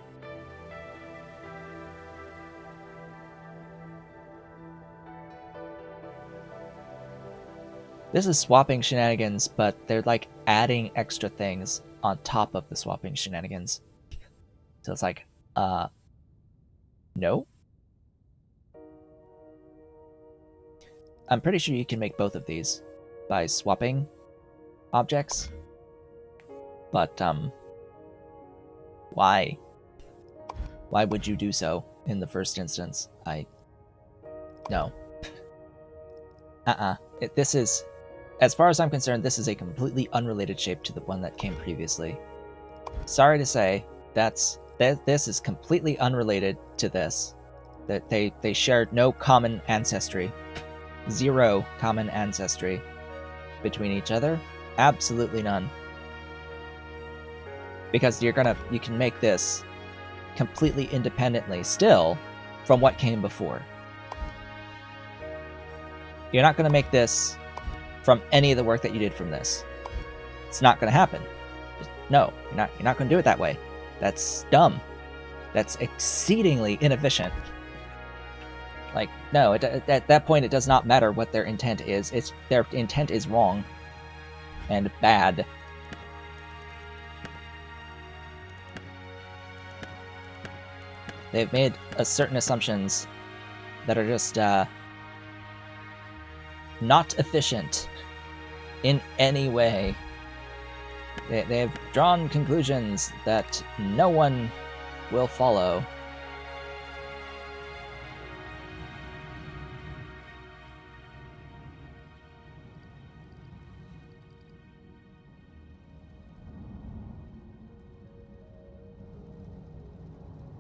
This is swapping shenanigans, but they're like adding extra things on top of the swapping shenanigans. So it's like, no? I'm pretty sure you can make both of these by swapping objects. But, why? Why would you do so in the first instance? No. This is, as far as I'm concerned, this is a completely unrelated shape to the one that came previously. Sorry to say, this is completely unrelated to this. That they shared no common ancestry. Zero common ancestry between each other. Absolutely none. Because you can make this completely independently still from what came before. You're not going to make this from any of the work that you did from this. It's not going to happen. No, you're not going to do it that way. That's dumb. That's exceedingly inefficient. Like, no, at that point it does not matter what their intent is. Their intent is wrong and bad. They've made certain assumptions that are just not efficient in any way. They've drawn conclusions that no one will follow.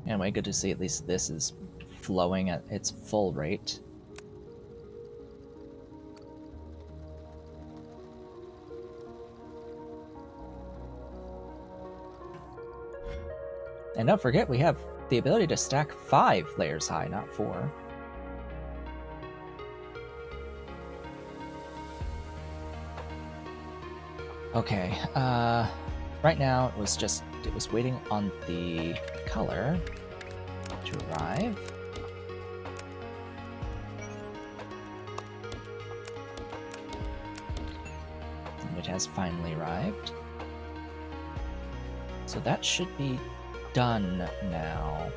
Anyway, good to see at least this is flowing at its full rate. And don't forget, we have the ability to stack 5 layers high, not 4. Okay, right now it was waiting on the color to arrive. It has finally arrived. So that should be done now.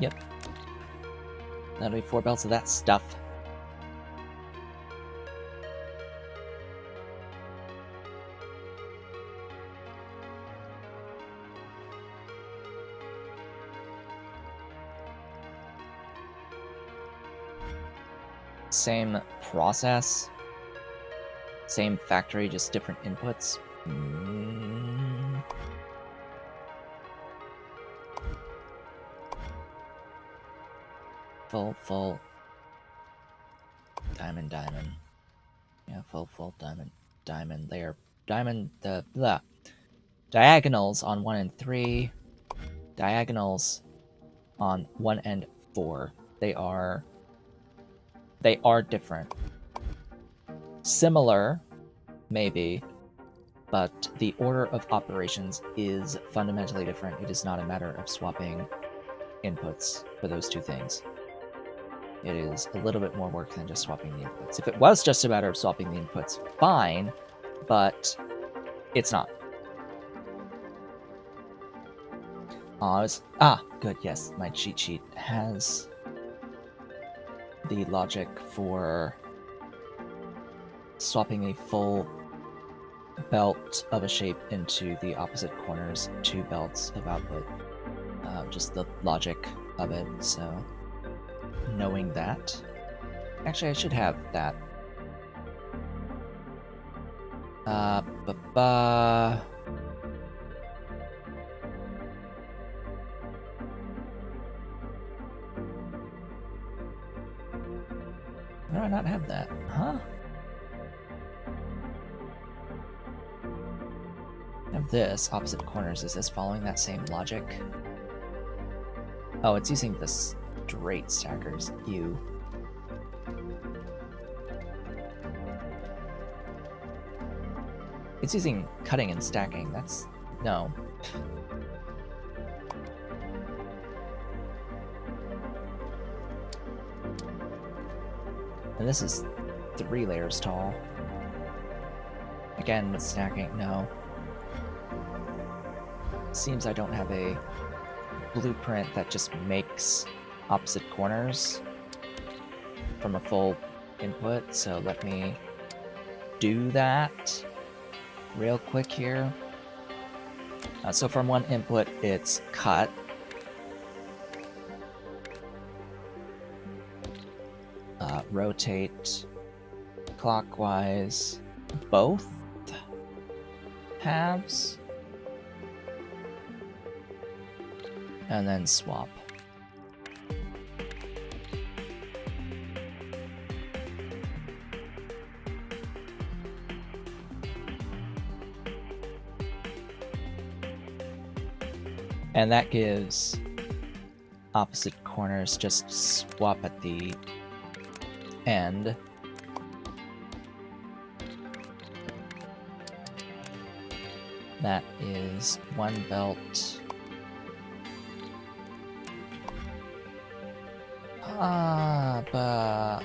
Yep. That'll be 4 belts of that stuff. same process, same factory, just different inputs. Full diamond. Yeah, full diamond. They are diamond. The diagonals on 1 and 3, diagonals on 1 and 4. They are different. Similar, maybe, but the order of operations is fundamentally different. It is not a matter of swapping inputs for those two things. It is a little bit more work than just swapping the inputs. If it was just a matter of swapping the inputs, fine, but it's not. Good, yes, my cheat sheet has the logic for swapping a full belt of a shape into the opposite corners, 2 belts of output. Just the logic of it, so knowing that. Actually, I should have that. Why do I not have that? Huh? I have this, opposite corners. Is this following that same logic? Oh, it's using the straight stackers. Ew. It's using cutting and stacking. That's... no. And this is 3 layers tall. Again, with stacking, no. Seems I don't have a blueprint that just makes opposite corners from a full input, so let me do that real quick here. So from one input, it's cut. Rotate clockwise both halves, and then swap. And that gives opposite corners, just swap at the end. That is 1 belt. But...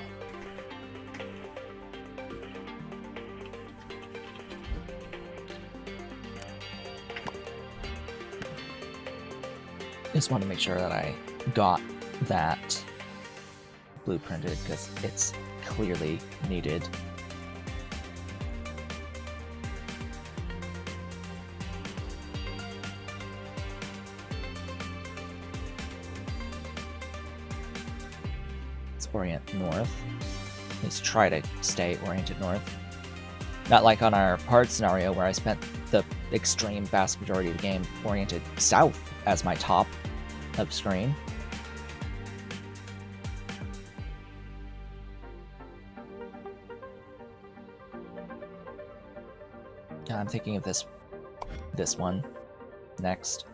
just want to make sure that I got that blueprinted, because it's clearly needed. Let's orient north. Let's try to stay oriented north. Not like on our hard scenario where I spent the extreme vast majority of the game oriented south as my top of screen. I'm thinking of this one next.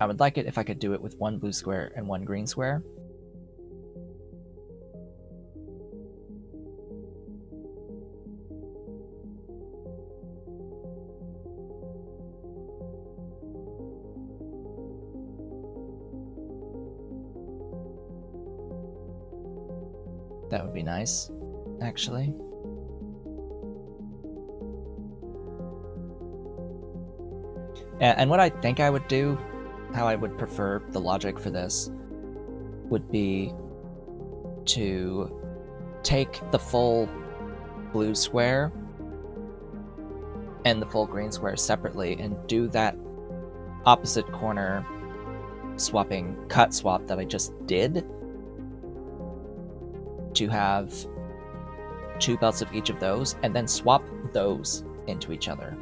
I would like it if I could do it with 1 blue square and 1 green square. That would be nice, actually. And what I think I would do, how I would prefer the logic for this, would be to take the full blue square and the full green square separately and do that opposite corner swapping cut swap that I just did to have 2 belts of each of those, and then swap those into each other.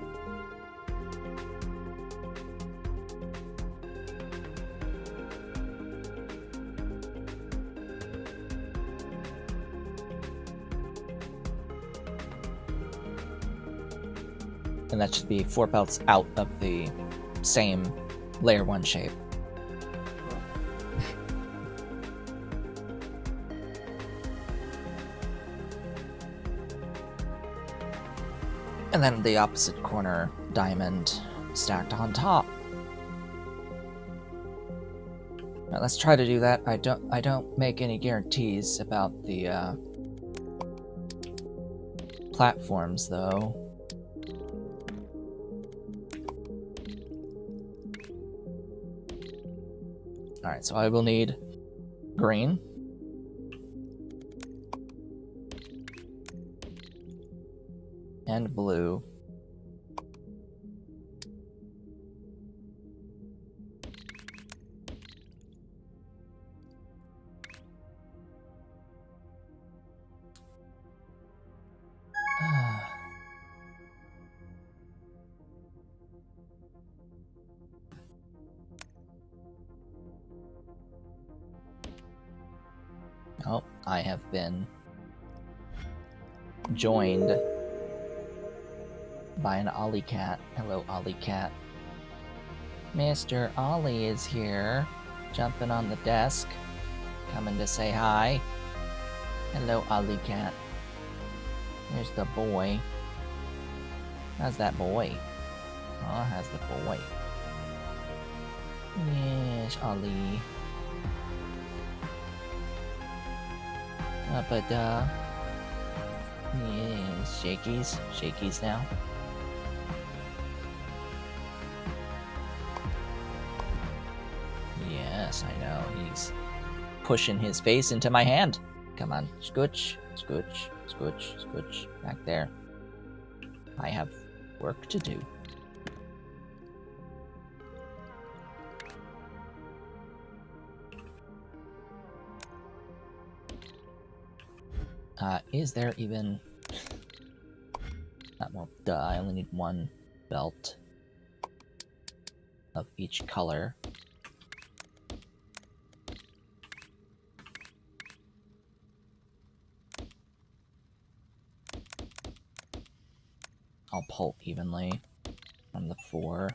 And that should be 4 belts out of the same layer 1 shape. And then the opposite corner diamond stacked on top. Now let's try to do that. I don't make any guarantees about the platforms though. Alright, so I will need green. And blue. Oh, I have been joined by an Ollie cat. Hello, Ollie cat. Mr. Ollie is here, jumping on the desk, coming to say hi. Hello, Ollie cat. Here's the boy. How's that boy? Oh, how's the boy? Yes, Ollie. But, yeah, shakies now. Yes, I know, he's pushing his face into my hand. Come on, scooch, scooch, scooch, scooch, back there. I have work to do. Is there even... well, duh, I only need 1 belt of each color. I'll pull evenly from the 4.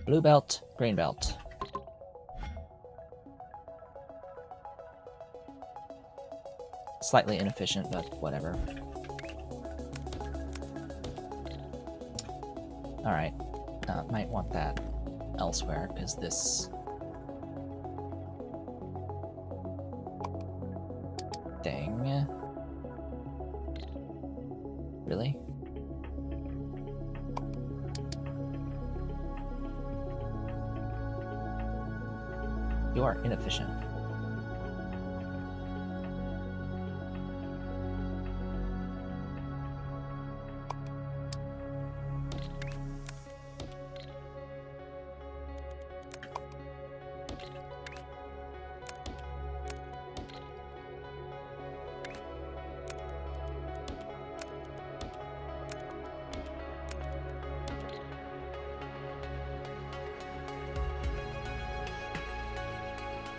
Blue belt, green belt. Slightly inefficient, but whatever. Alright. Might want that elsewhere, because this thing... Really? You are inefficient.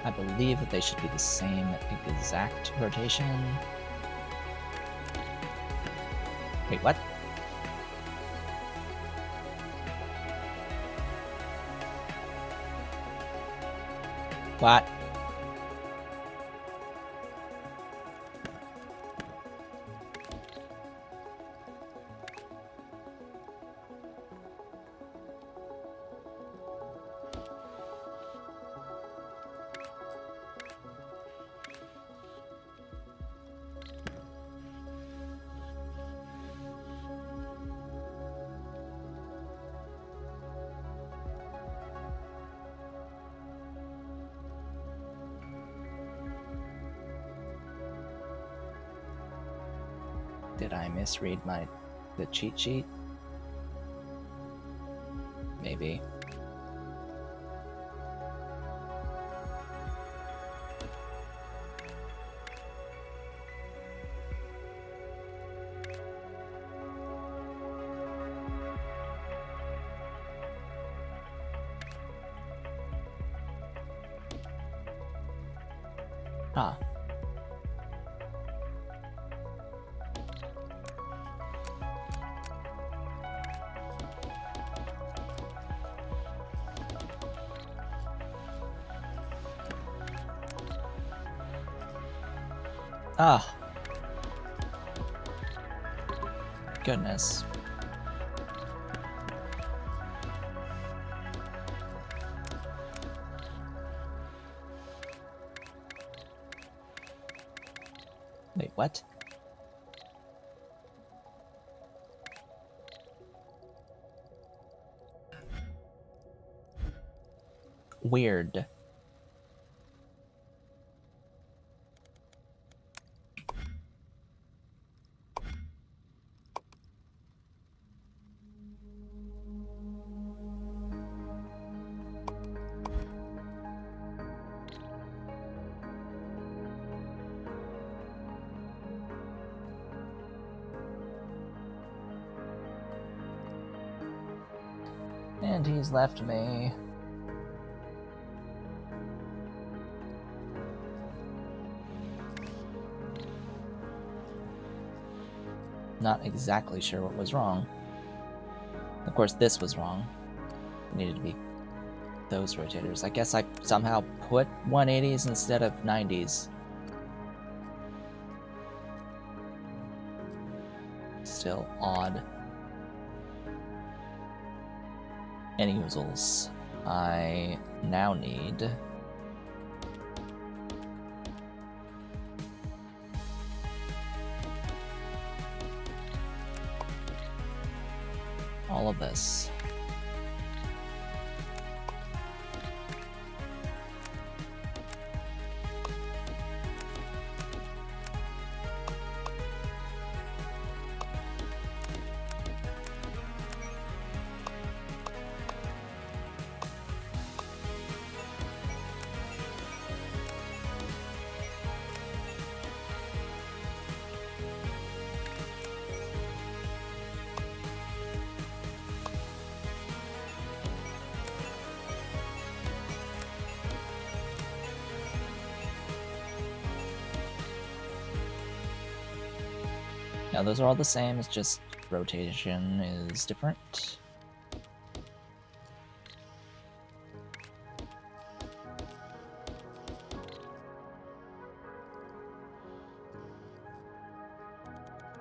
I believe that they should be the same exact rotation. Wait, what? What? Did I misread the cheat sheet? Maybe. Ah. Ah. Goodness. Wait, what? Weird. And he's left me. Not exactly sure what was wrong. Of course, this was wrong. It needed to be those rotators. I guess I somehow put 180s instead of 90s. Still odd. Any oozles. I now need all of this. Now those are all the same, it's just rotation is different.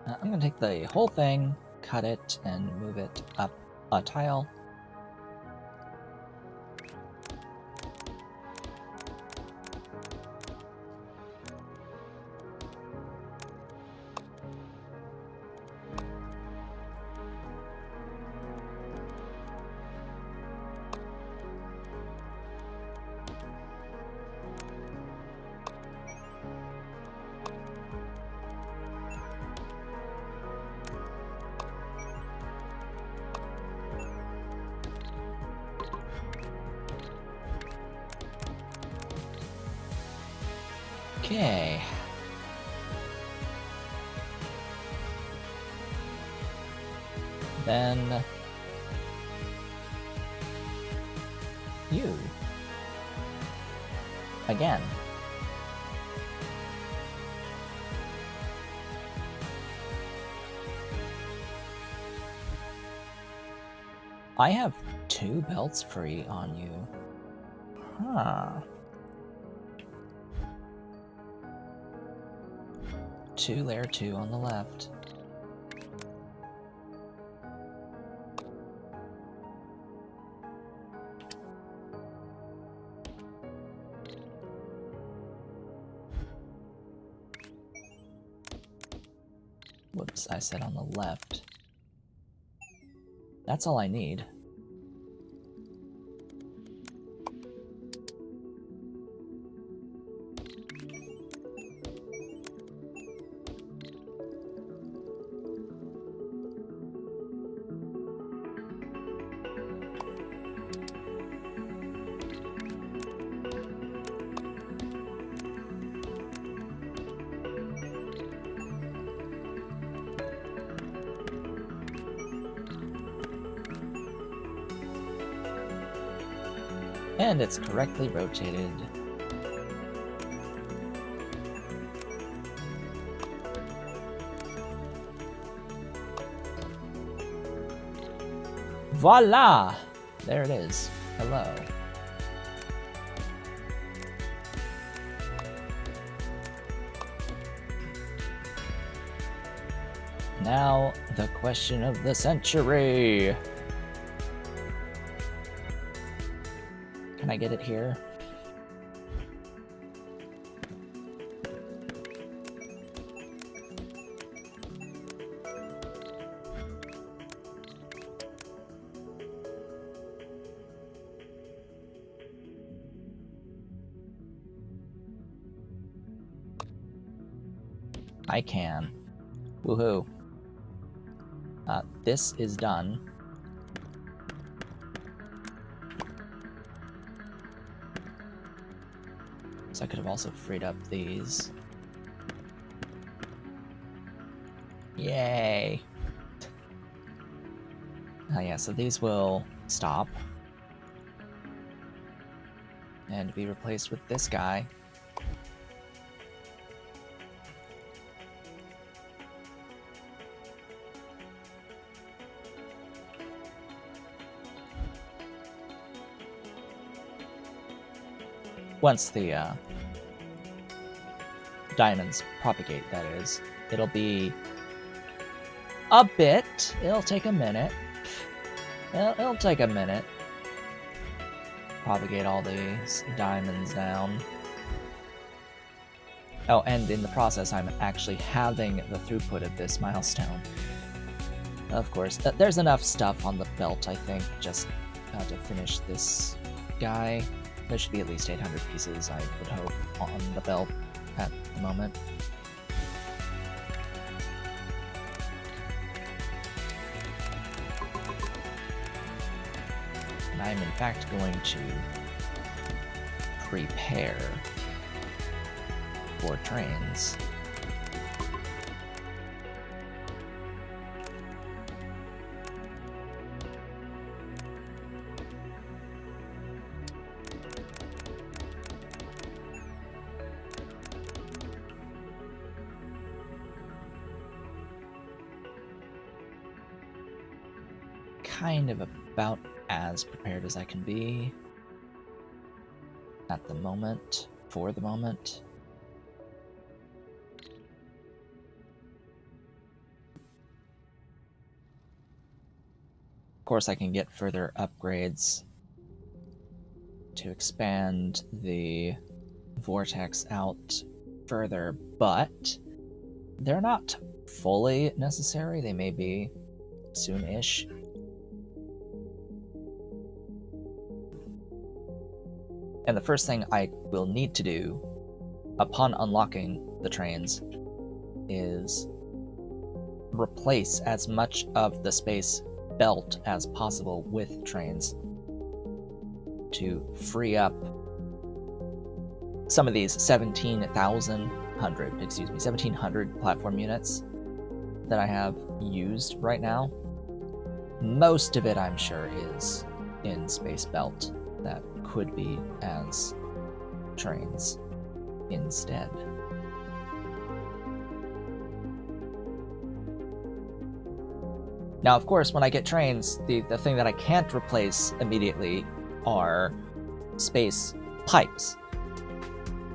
I'm gonna take the whole thing, cut it, and move it up a tile. Okay. Then you again. I have 2 belts free on you. Huh. 2 layer 2 on the left. Whoops, I said on the left. That's all I need. And it's correctly rotated. Voila! There it is. Hello. Now, the question of the century. Can I get it here? I can. Woohoo. This is done. So I could have also freed up these. Yay! Oh yeah, so these will stop. And be replaced with this guy. Once the diamonds propagate, that is, it'll be a bit. It'll take a minute. It'll take a minute. Propagate all these diamonds down. Oh, and in the process, I'm actually halving the throughput of this milestone. Of course, there's enough stuff on the belt, I think, just to finish this guy. There should be at least 800 pieces, I would hope, on the belt at the moment. And I'm in fact going to prepare for trains. Kind of about as prepared as I can be at the moment, for the moment. Of course, I can get further upgrades to expand the vortex out further, but they're not fully necessary. They may be soon-ish. And the first thing I will need to do upon unlocking the trains is replace as much of the space belt as possible with trains to free up some of these 1700 platform units that I have used right now. Most of it, I'm sure, is in space belt that could be as trains instead. Now, of course, when I get trains, the thing that I can't replace immediately are space pipes,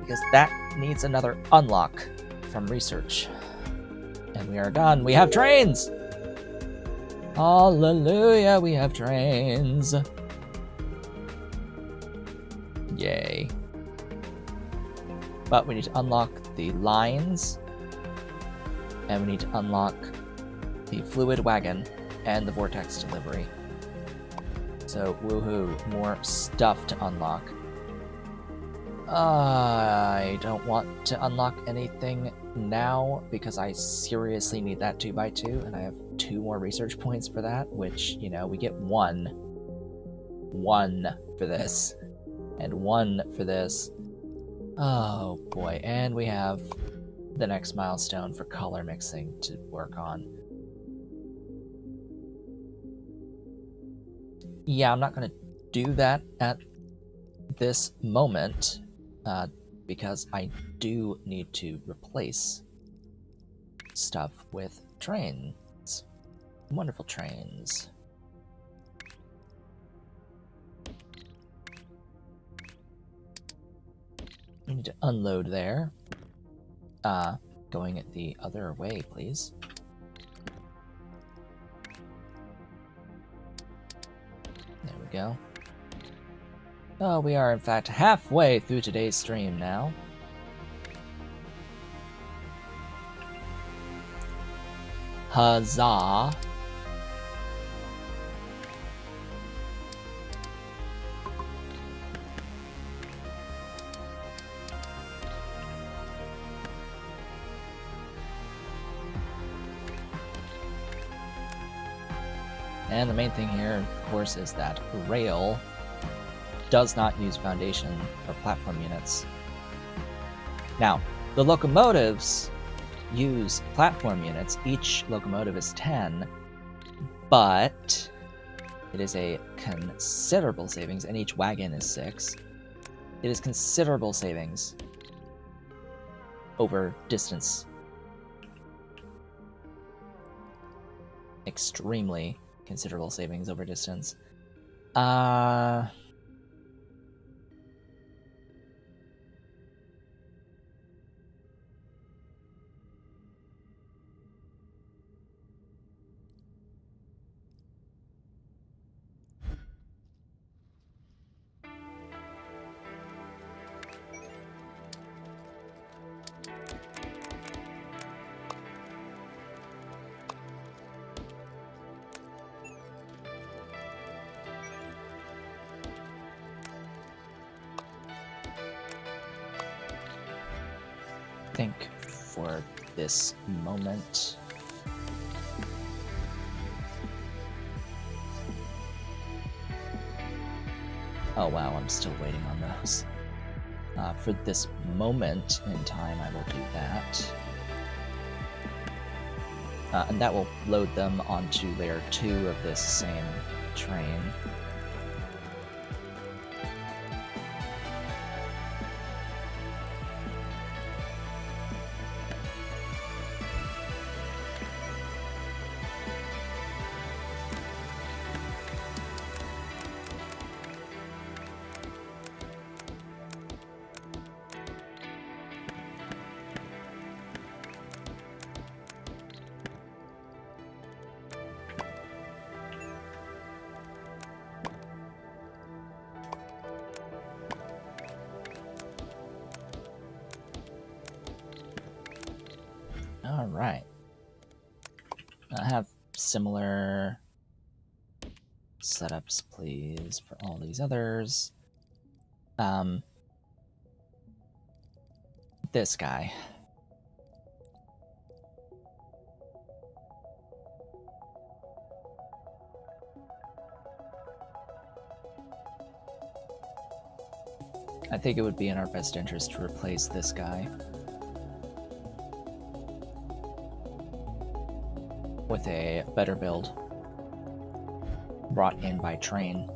because that needs another unlock from research. And we are done. We have trains! Hallelujah, we have trains! Yay. But we need to unlock the lines, and we need to unlock the fluid wagon and the vortex delivery. So, woohoo, more stuff to unlock. I don't want to unlock anything now because I seriously need that 2x2, and I have 2 more research points for that, which, you know, we get 1 for this. And 1 for this. Oh boy, and we have the next milestone for color mixing to work on. Yeah, I'm not going to do that at this moment, because I do need to replace stuff with trains. Wonderful trains. We need to unload there. Going the other way, please. There we go. Oh, we are in fact halfway through today's stream now. Huzzah! And the main thing here, of course, is that rail does not use foundation or platform units. Now, the locomotives use platform units. Each locomotive is 10, but it is a considerable savings, and each wagon is 6. It is considerable savings over distance. Extremely considerable savings over distance. Think for this moment. Oh wow, I'm still waiting on those. For this moment in time, I will do that. And that will load them onto layer 2 of this same train. All right. I have similar setups, please, for all these others. This guy. I think it would be in our best interest to replace this guy with a better build brought in by train.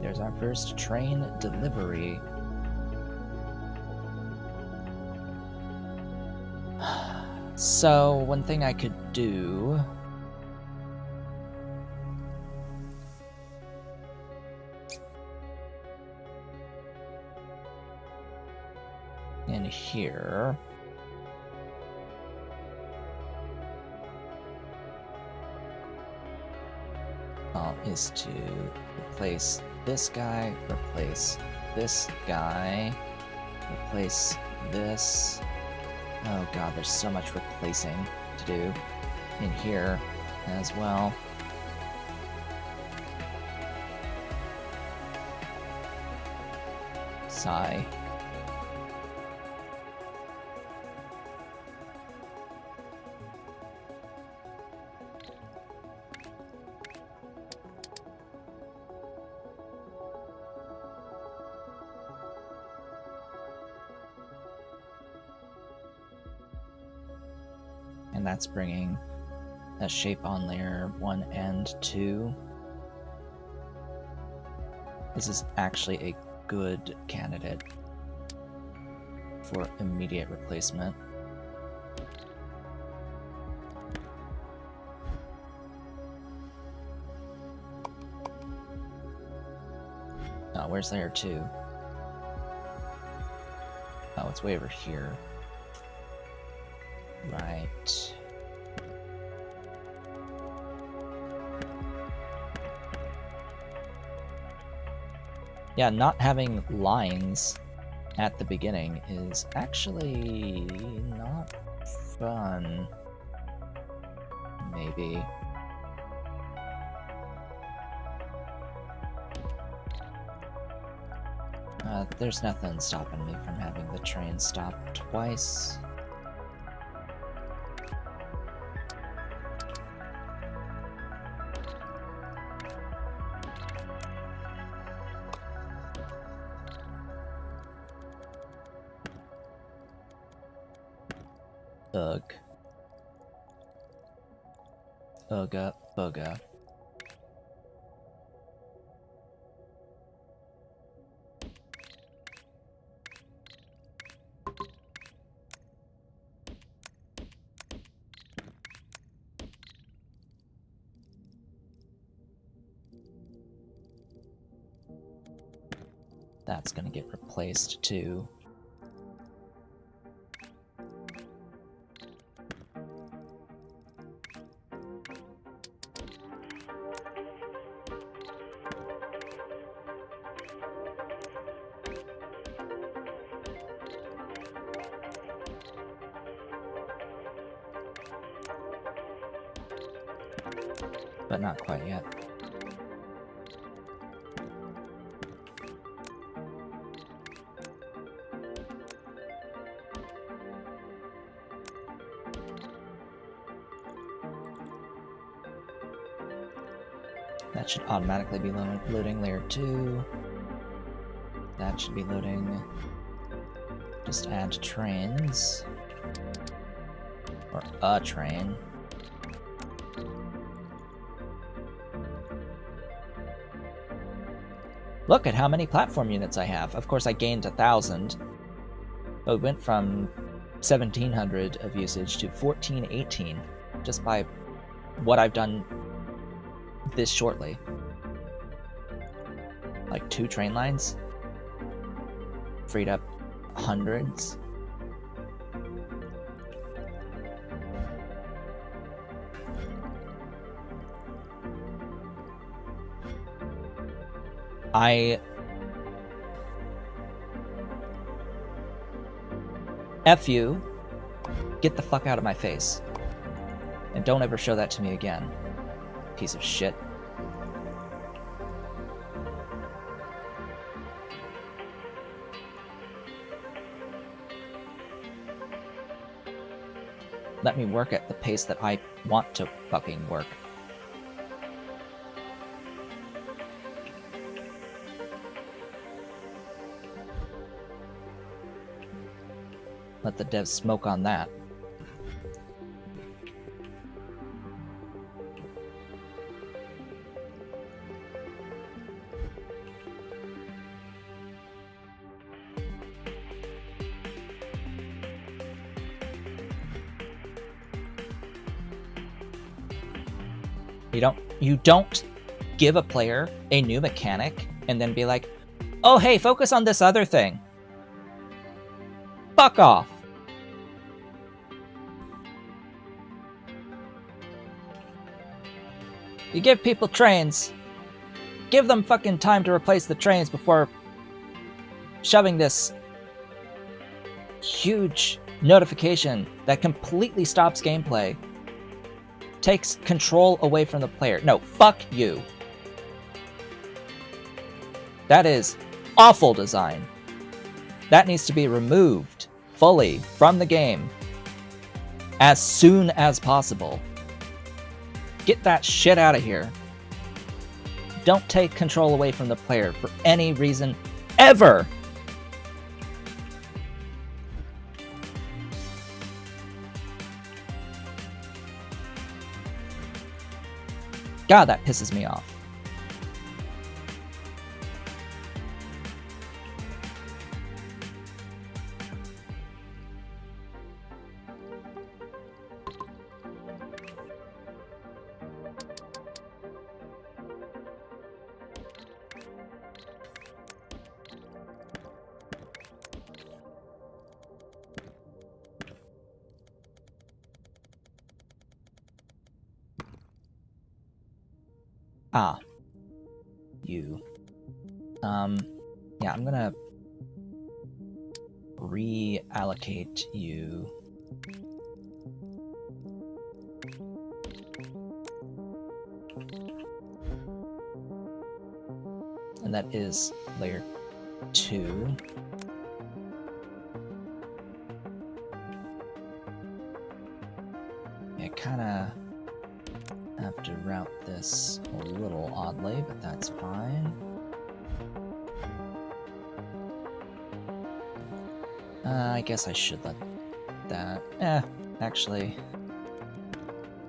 There's our first train delivery. So, one thing I could do... in here... is to replace this guy, replace this guy, replace this... Oh god, there's so much replacing to do in here as well. Sigh. and that's bringing a shape on layer 1 and 2. This is actually a good candidate for immediate replacement. Oh, where's layer 2? Oh, it's way over here. Right. Yeah, not having lines at the beginning is actually not fun. Maybe. There's nothing stopping me from having the train stop twice. Ugh. Ugga bugga. That's gonna get replaced too. But not quite yet. That should automatically be loading layer 2. That should be loading. Just add trains. Or a train. Look at how many platform units I have. Of course, I gained 1,000. So it went from 1,700 of usage to 1,418 just by what I've done this shortly. Like 2 train lines. Freed up hundreds. F you. Get the fuck out of my face. And don't ever show that to me again. Piece of shit. Let me work at the pace that I want to fucking work. Let the devs smoke on that. You don't give a player a new mechanic and then be like, oh hey, focus on this other thing. Fuck off. You give people trains. Give them fucking time to replace the trains before shoving this huge notification that completely stops gameplay. Takes control away from the player. No, fuck you. That is awful design. That needs to be removed fully from the game as soon as possible. Get that shit out of here. Don't take control away from the player for any reason ever. God, that pisses me off. Ah. You. Yeah, I'm gonna reallocate you. And that is layer 2. I kinda have to route this a little oddly, but that's fine. I guess I should let that... actually,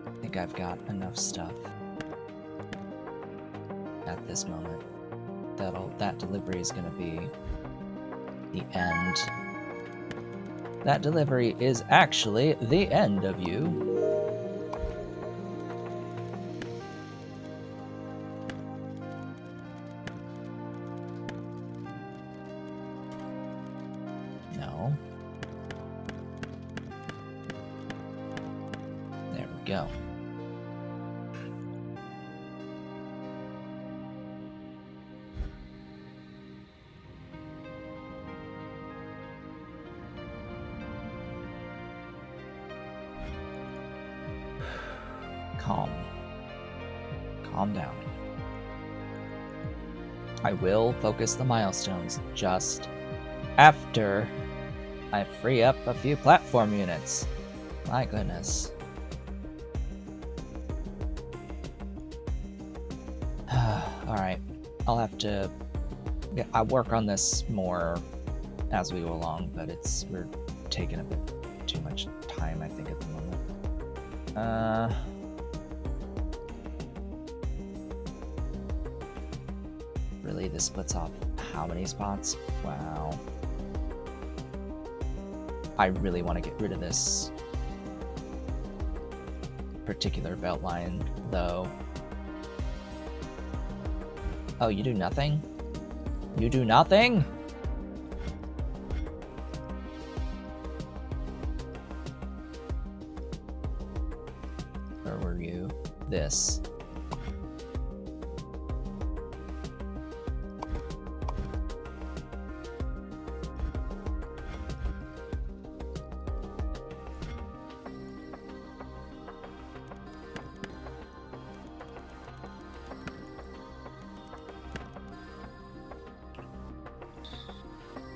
I think I've got enough stuff at this moment. That delivery is gonna be the end. That delivery is actually the end of you. No. There we go. Calm down. I will focus the milestones just after I free up a few platform units. My goodness. Alright, I'll have to... Yeah, I'll work on this more as we go along, but we're taking a bit too much time, I think, at the moment. Really, this splits off how many spots? Wow. I really want to get rid of this particular belt line, though. Oh, you do nothing? You do nothing? Where were you? This.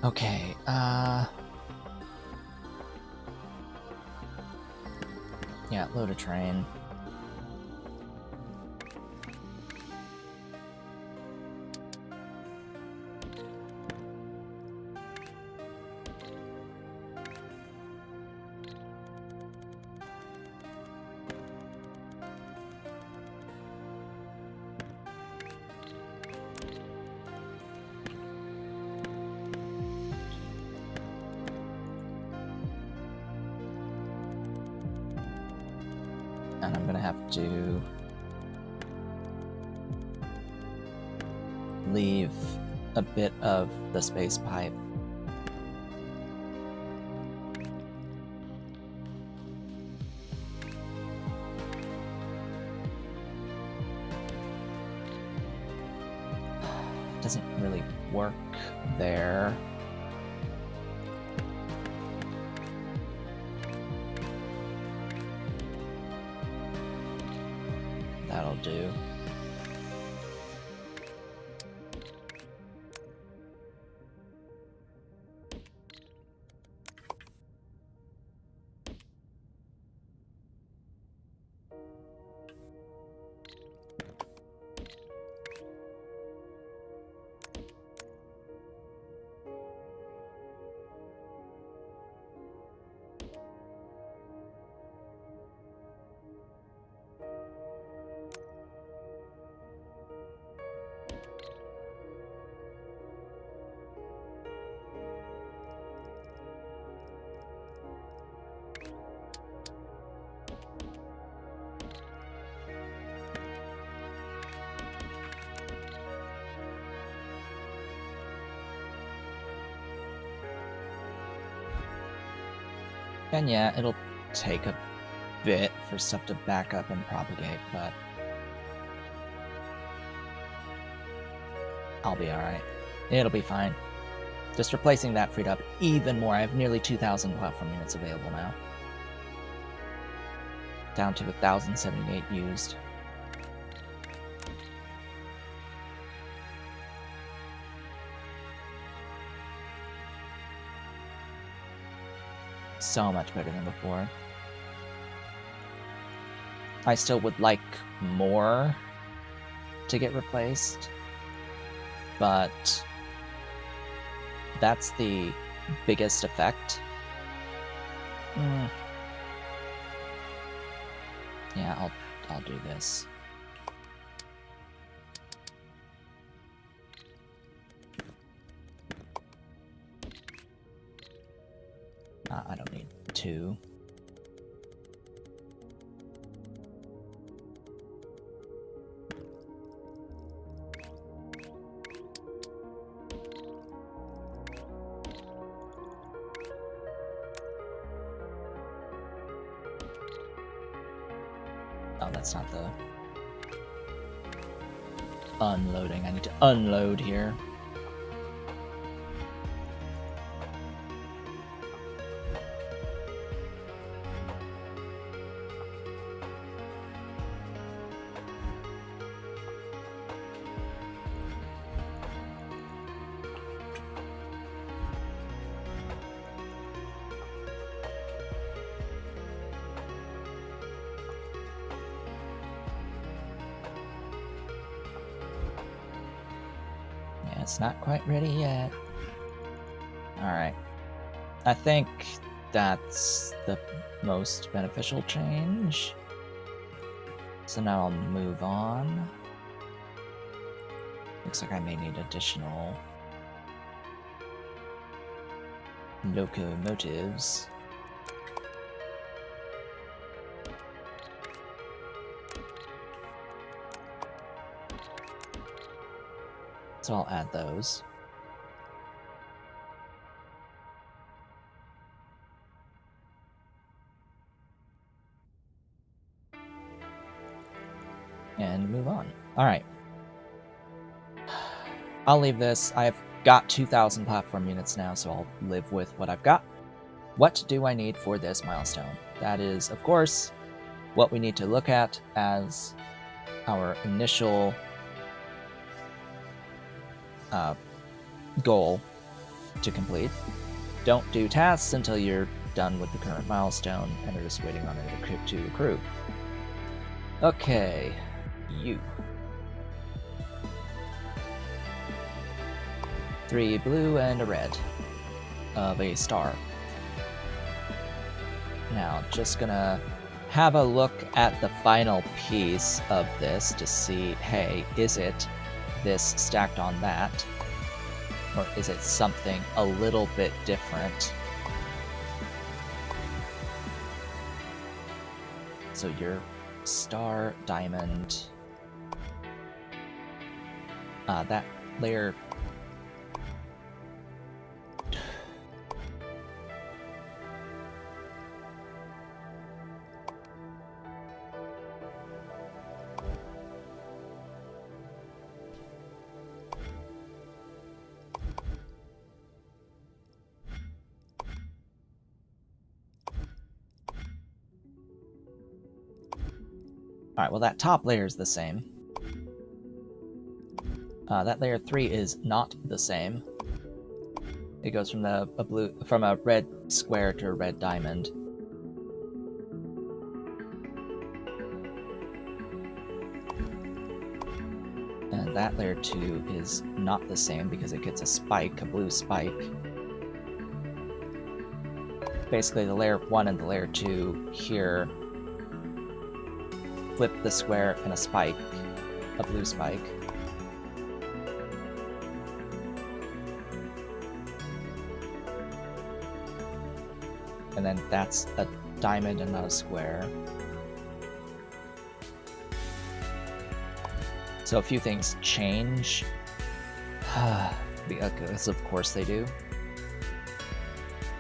Okay, yeah, load a train. And I'm gonna have to leave a bit of the space pipe. Doesn't really work there. That'll do. And yeah, it'll take a bit for stuff to back up and propagate, but I'll be alright. It'll be fine. Just replacing that freed up even more. I have nearly 2,000 platform units available now. Down to 1,078 used. So much better than before. I still would like more to get replaced, but that's the biggest effect. Yeah, I'll do this. I don't need 2. Oh, that's not the unloading. I need to unload here. It's not quite ready yet. Alright. I think that's the most beneficial change. So now I'll move on. Looks like I may need additional locomotives. So I'll add those. And move on. Alright. I'll leave this. I've got 2,000 platform units now, so I'll live with what I've got. What do I need for this milestone? That is, of course, what we need to look at as our initial goal to complete. Don't do tasks until you're done with the current milestone and are just waiting on it to accrue. Okay, you. 3 blue and a red of a star. Now, just gonna have a look at the final piece of this to see, hey, is it this stacked on that? Or is it something a little bit different? So your star, diamond, that layer. Alright, well that top layer is the same. That layer 3 is not the same. It goes from a red square to a red diamond. And that layer 2 is not the same because it gets a spike, a blue spike. Basically, the layer 1 and the layer 2 here flip the square and a spike, a blue spike. And then that's a diamond and not a square. So a few things change. Because of course they do.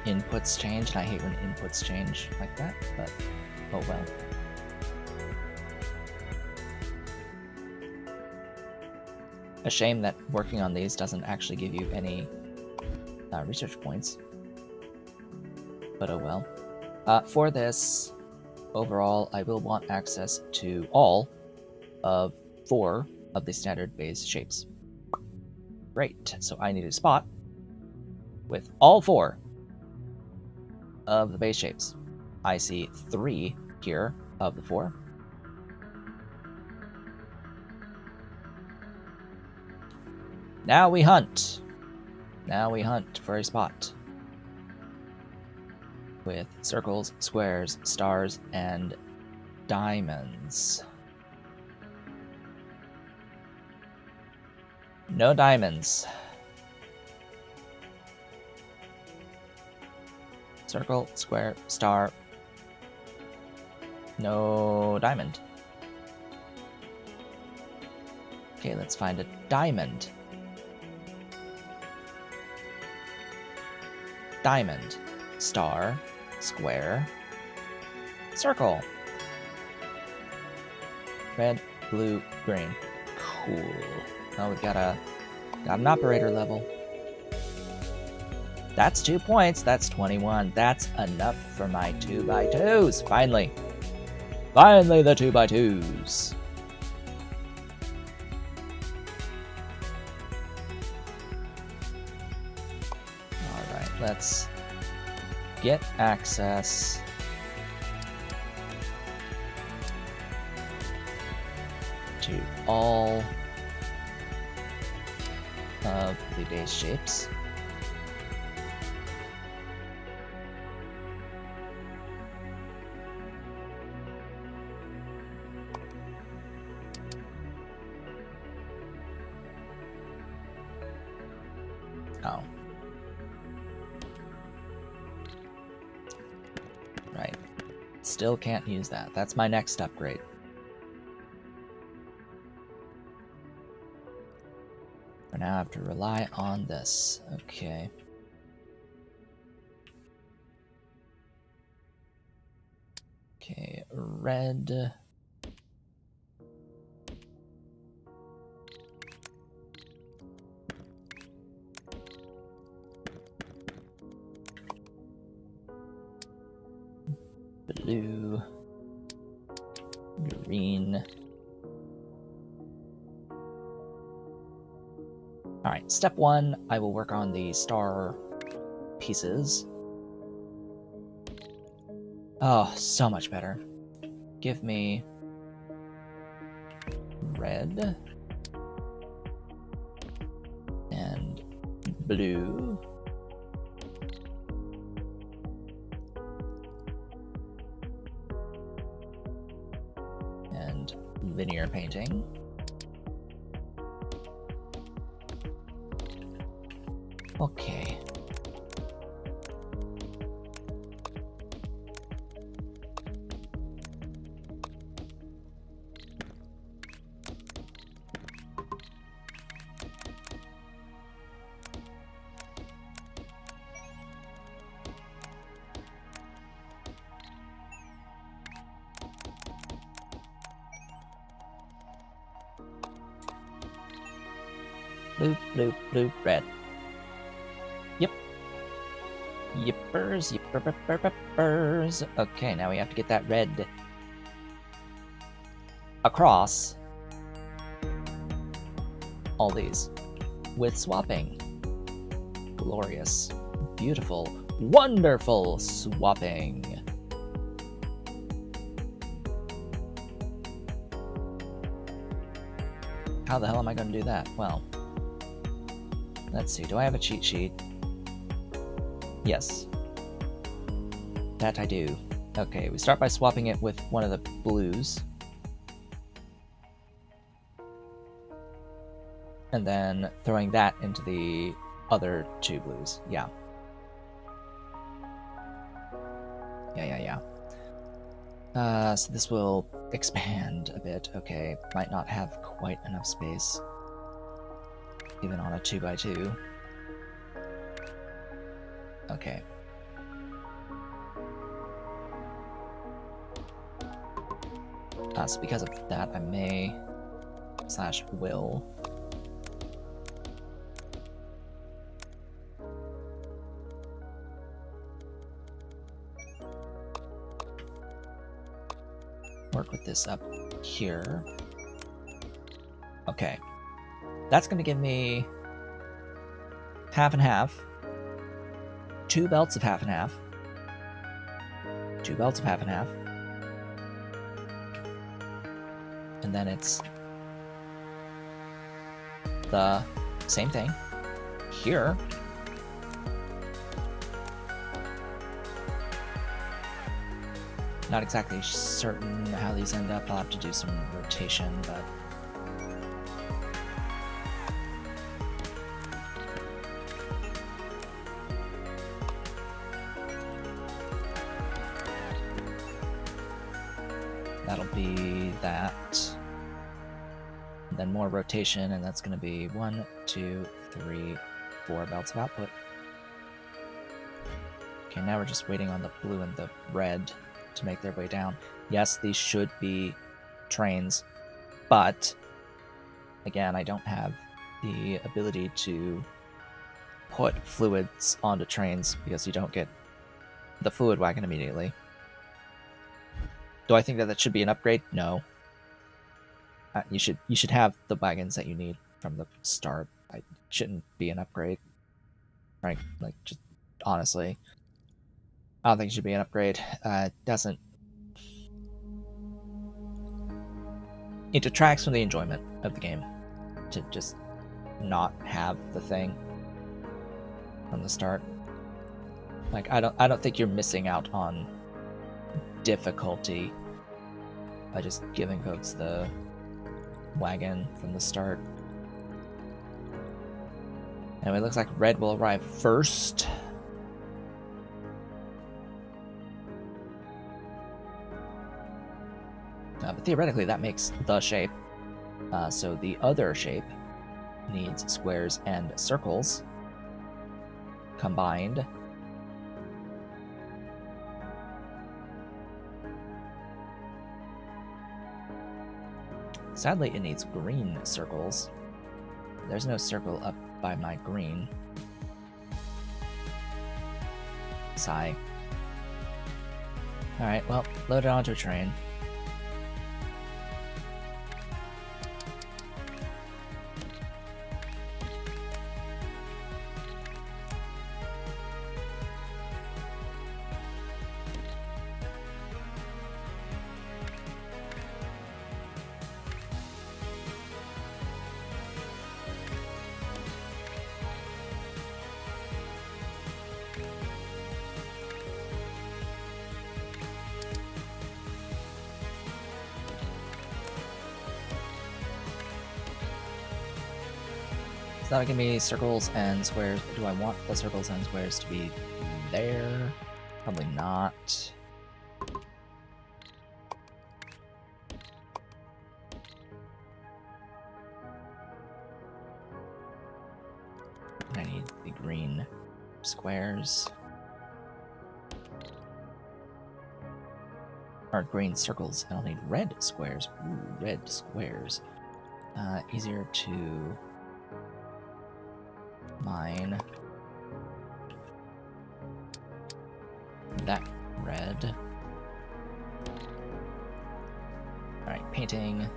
inputs change, and I hate when inputs change like that, but oh well. A shame that working on these doesn't actually give you any research points, but oh well. For this, overall, I will want access to all of 4 of the standard base shapes. Great, so I need a spot with all 4 of the base shapes. I see 3 here of the 4. Now we hunt. Now we hunt for a spot with circles, squares, stars, and diamonds. No diamonds. Circle, square, star. No diamond. Okay, let's find a diamond. Diamond, star, square, circle. Red, blue, green. Cool. Oh, we've got an operator level. That's 2 points. That's 21. That's enough for my 2x2s. Finally. Finally, the 2x2s. Alright, let's get access to all of the base shapes. Oh. Right. Still can't use that. That's my next upgrade. For now, I have to rely on this. Okay. Okay, red. Blue. Green. Alright, step 1, I will work on the star pieces. Oh, so much better. Give me red and blue. And linear painting. Okay. Blue, blue, blue, red. Yep. Yippers, yippers. Okay, now we have to get that red across all these with swapping. Glorious, beautiful, wonderful swapping. How the hell am I going to do that? Well, let's see. Do I have a cheat sheet? Yes. That I do. Okay, we start by swapping it with one of the blues. And then throwing that into the other 2 blues. Yeah. Yeah. So this will expand a bit. Okay, might not have quite enough space. Even on a 2x2. Okay. So because of that, I may / will work with this up here. Okay. That's going to give me half and half. 2 belts of half and half. 2 belts of half and half. And then it's the same thing here. Not exactly certain how these end up. I'll have to do some rotation, but that'll be that. And then more rotation, and that's going to be 1, 2, 3, 4 belts of output. Okay, now we're just waiting on the blue and the red to make their way down. Yes, these should be trains, but again, I don't have the ability to put fluids onto trains because you don't get the fluid wagon immediately. Do I think that that should be an upgrade? No. You should have the wagons that you need from the start. It shouldn't be an upgrade, right? Like, just honestly, I don't think it should be an upgrade. It doesn't. It detracts from the enjoyment of the game to just not have the thing from the start. Like, I don't think you're missing out on difficulty by just giving folks the wagon from the start. Anyway, it looks like red will arrive first. But theoretically, that makes the shape. So the other shape needs squares and circles combined. Sadly, it needs green circles. There's no circle up by my green. Sigh. Alright, well, load it onto a train. It's not giving me circles and squares. Do I want the circles and squares to be there? Probably not. I need the green squares. Or green circles, and I'll need red squares. Ooh, red squares. Easier to mine that red. Alright, painting.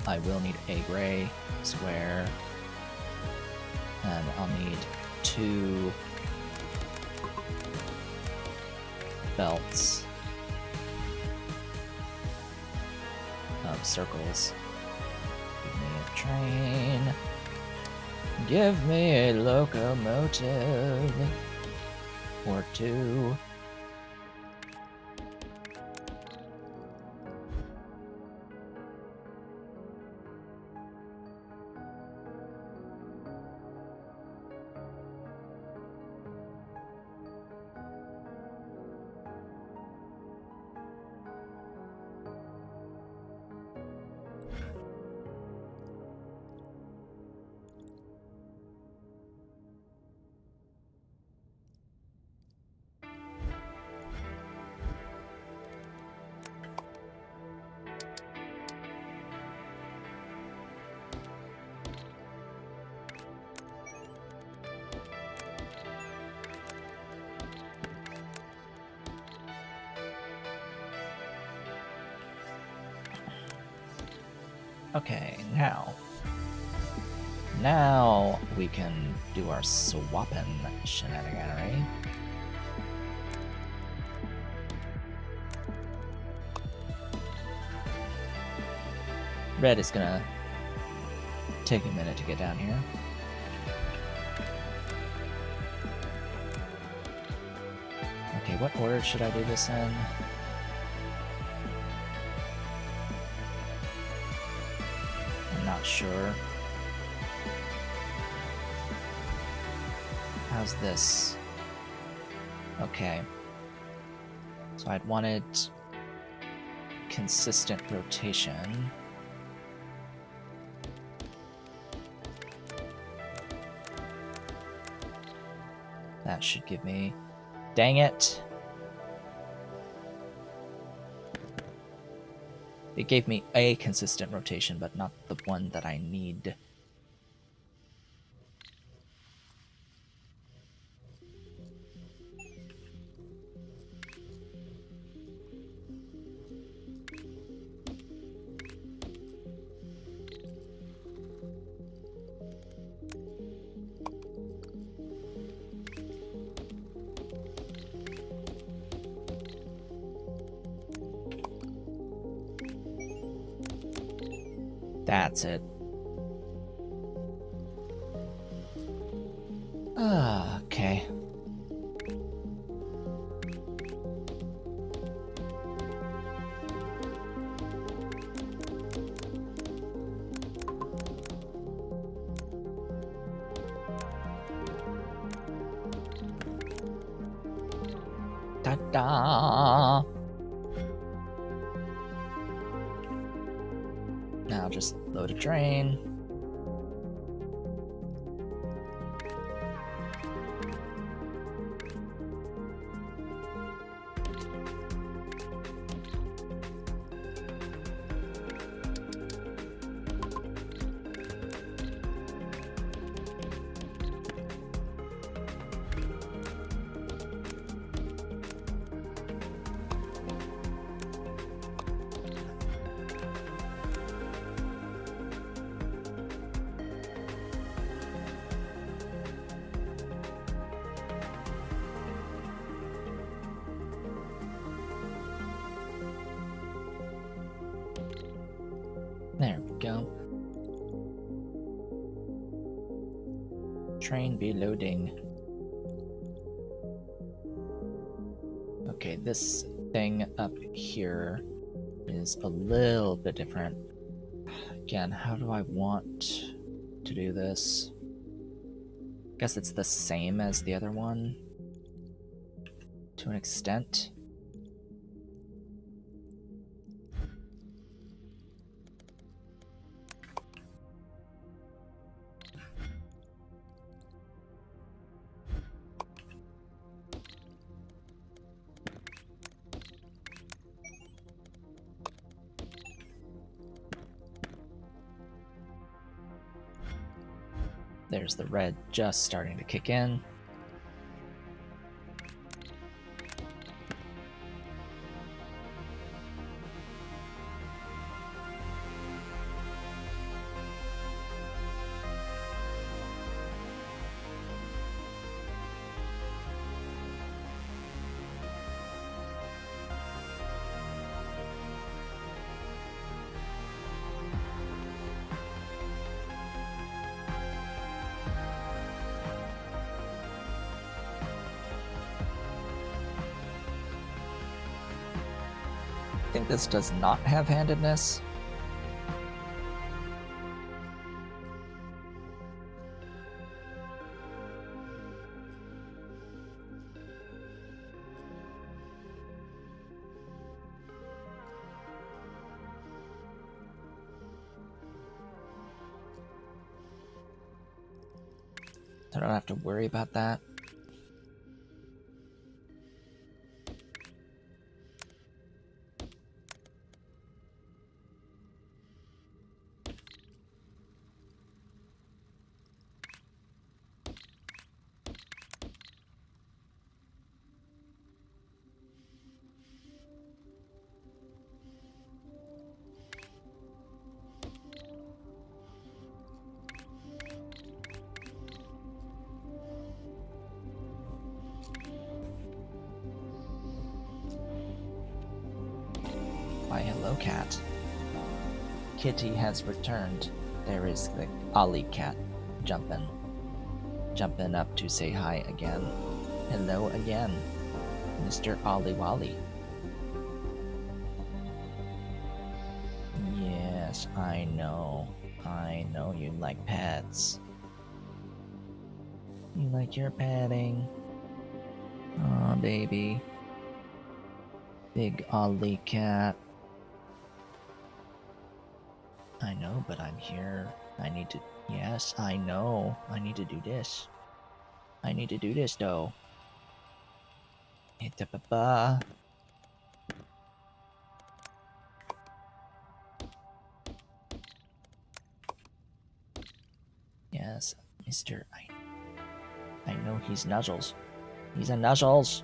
I will need a gray square, and I'll need 2 belts of circles. Give me a train. Give me a locomotive or 2. Okay, now we can do our swapping shenaniganery. Red is gonna take a minute to get down here. Okay, what order should I do this in? I'm not sure. How's this? Okay. So I'd wanted consistent rotation. That should give me... Dang it! It gave me a consistent rotation, but not the one that I need. That's it. Okay. Ta-da! Now just load a drain. There we go. Train be loading. Okay, this thing up here is a little bit different. Again, how do I want to do this? Guess it's the same as the other one to an extent. There's the red just starting to kick in. I think this does not have handedness. I don't have to worry about that. Why, hello, cat. Kitty has returned. There is the Ollie cat jumping up to say hi again. Hello again, Mr. Ollie Wally. Yes, I know you like pets. You like your petting. Aw, baby. Big Ollie cat. I know, but I'm here. Yes, I know. I need to do this. Though. Ba. Yes, Mr. I know he's Nuzzles. He's a Nuzzles.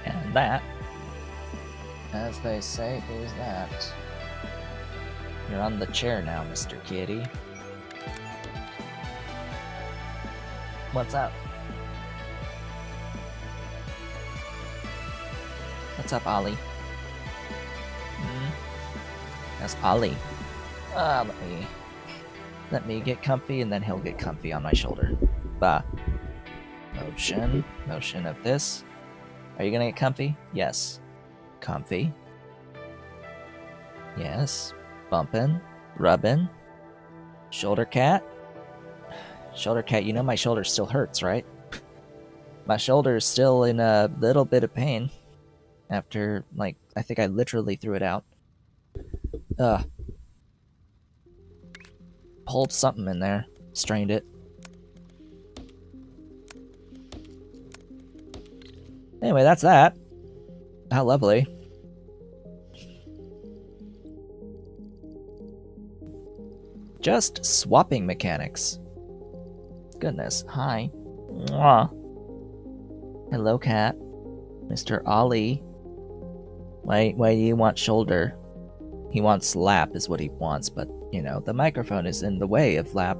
And that, as they say, is that. You're on the chair now, Mr. Kitty. What's up? What's up, Ollie? That's Ollie. Let me get comfy, and then he'll get comfy on my shoulder. Bah. Motion of this. Are you gonna get comfy? Yes. Comfy. Yes. Bumping. Rubbing. Shoulder cat. Shoulder cat, you know my shoulder still hurts, right? My shoulder is still in a little bit of pain. After, like, I think I literally threw it out. Pulled something in there. Strained it. Anyway, that's that. How lovely. Just swapping mechanics. Goodness. Hi. Mwah. Hello, cat. Mr. Ollie. Why do you want shoulder? He wants lap is what he wants, but, you know, the microphone is in the way of lap.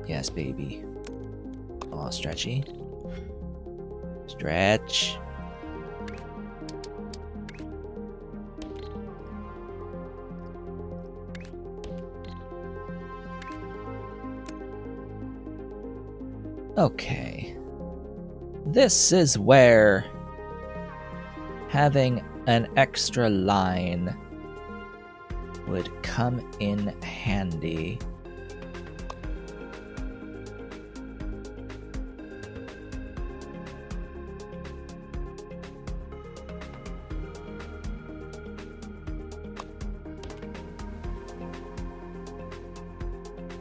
Yes, baby. Oh, stretchy. Stretch. Okay. This is where having an extra line would come in handy.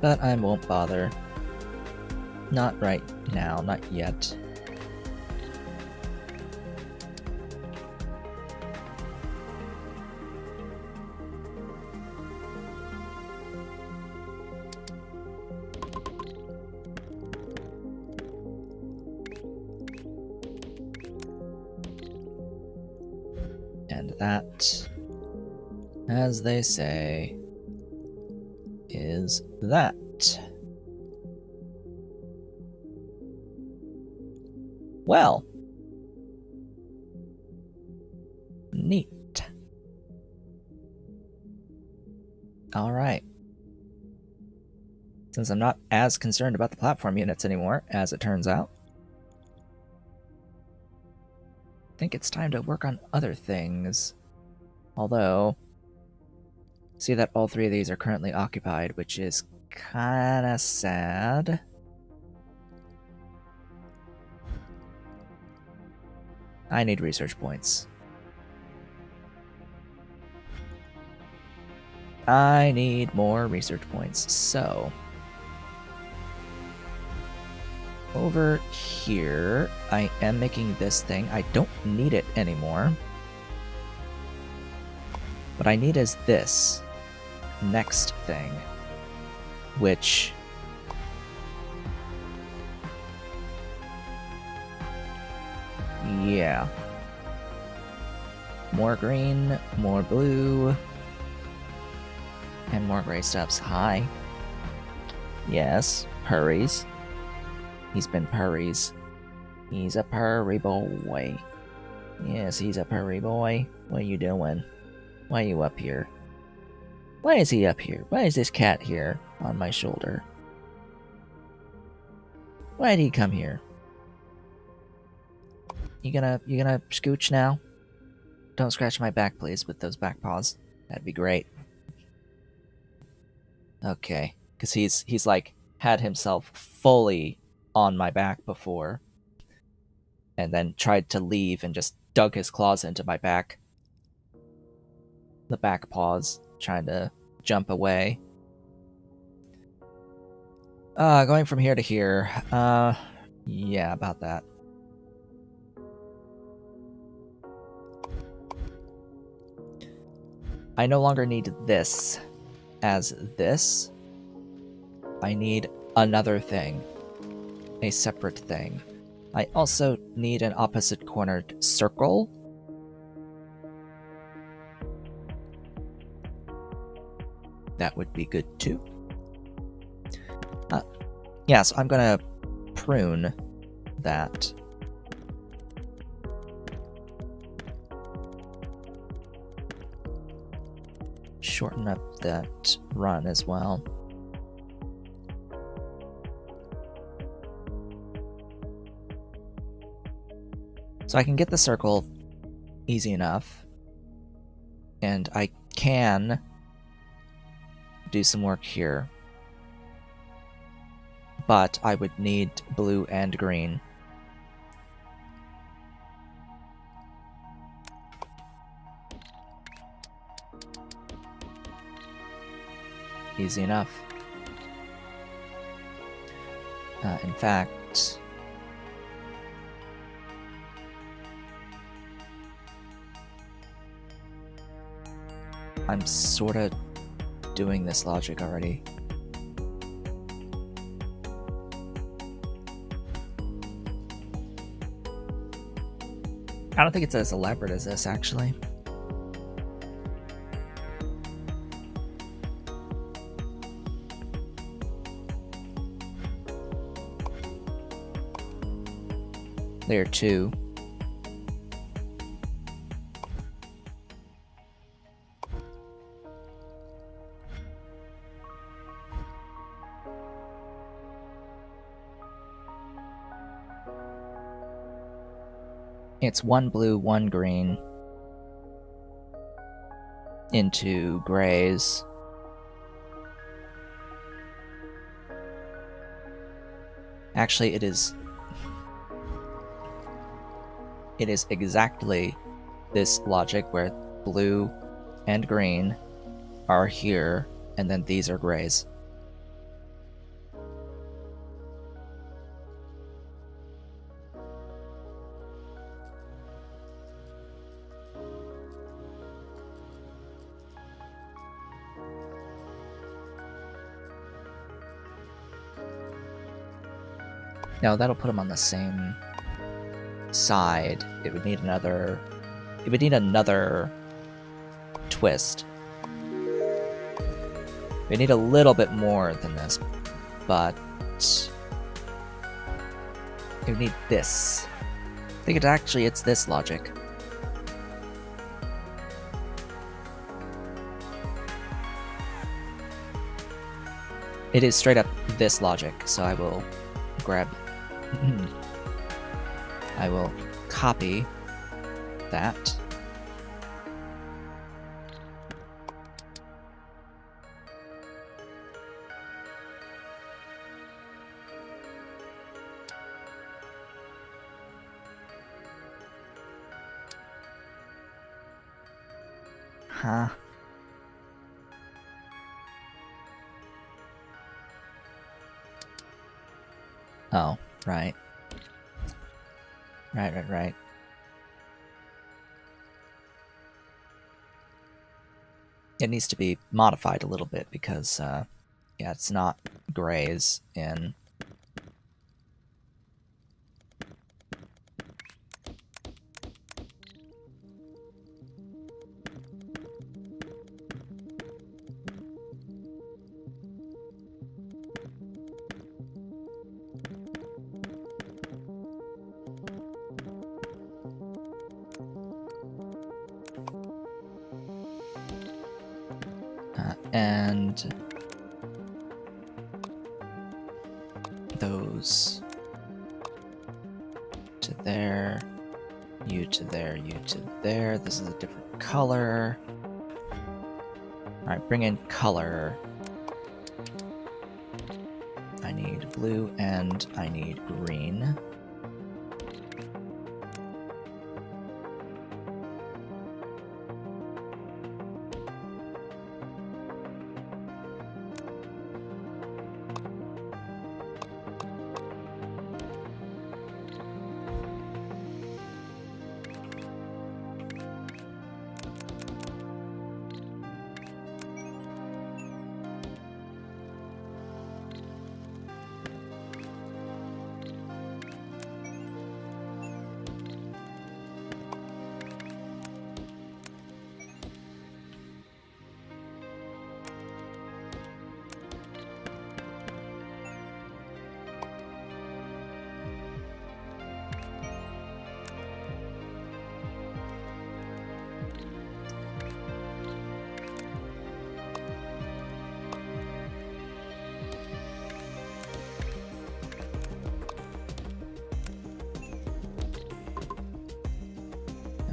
But I won't bother. Not right now, not yet. And that, as they say, is that. Well, neat. All right. Since I'm not as concerned about the platform units anymore, as it turns out, I think it's time to work on other things. Although, see that all three of these are currently occupied, which is kinda sad. I need research points. I need more research points, so over here, I am making this thing. I don't need it anymore. What I need is this next thing, which yeah. More green, more blue, and more gray steps. Hi. Yes, purries. He's been purries. He's a purry boy. Yes, he's a purry boy. What are you doing? Why are you up here? Why is he up here? Why is this cat here on my shoulder? Why did he come here? You gonna scooch now? Don't scratch my back, please, with those back paws. That'd be great. Okay, because he's like had himself fully on my back before, and then tried to leave and just dug his claws into my back. The back paws, trying to jump away. Going from here to here. Yeah, about that. I no longer need this as this. I need another thing. A separate thing. I also need an opposite cornered circle. That would be good too. Yeah, so I'm gonna prune that. Shorten up that run as well. So I can get the circle easy enough, and I can do some work here. But I would need blue and green. Easy enough. In fact, I'm sorta doing this logic already. I don't think it's as elaborate as this, actually. Layer 2. It's 1 blue, 1 green into grays. Actually, it is exactly this logic where blue and green are here, and then these are grays. Now that'll put them on the same side. It would need another twist. We need a little bit more than this, but it would need this. I think it's this logic. It is straight up this logic, so I will grab I will copy that. Huh. Oh, Right. Right. It needs to be modified a little bit because, yeah, it's not grays in... and those to there, you to there, you to there. This is a different color. Alright, bring in color. I need blue and I need green.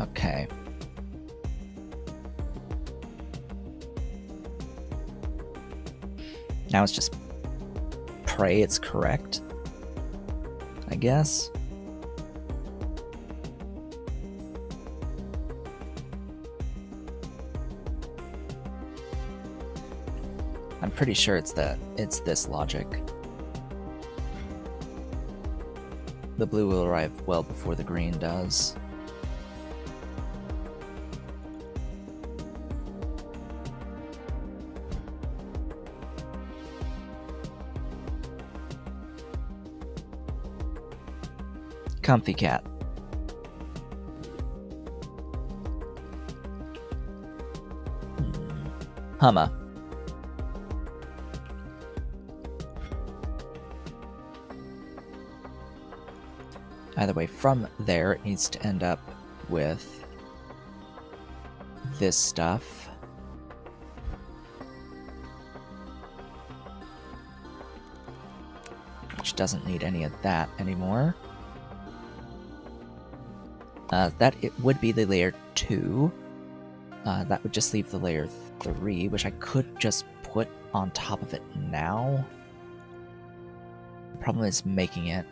Okay. Now it's just pray it's correct, I guess. I'm pretty sure it's this logic. The blue will arrive well before the green does. Comfy cat. Humma. Either way, from there it needs to end up with this stuff. Which doesn't need any of that anymore. That it would be the layer 2. That would just leave the layer 3, which I could just put on top of it now. The problem is making it.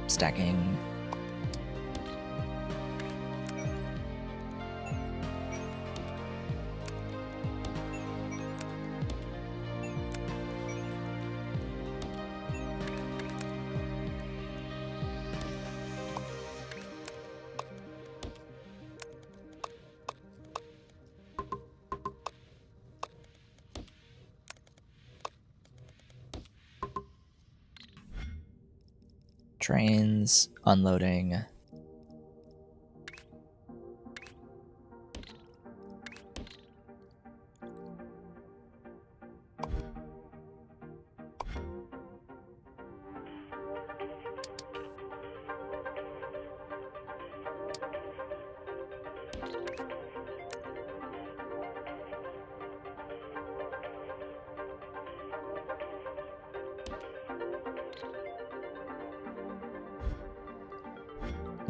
Stacking. Trains, unloading.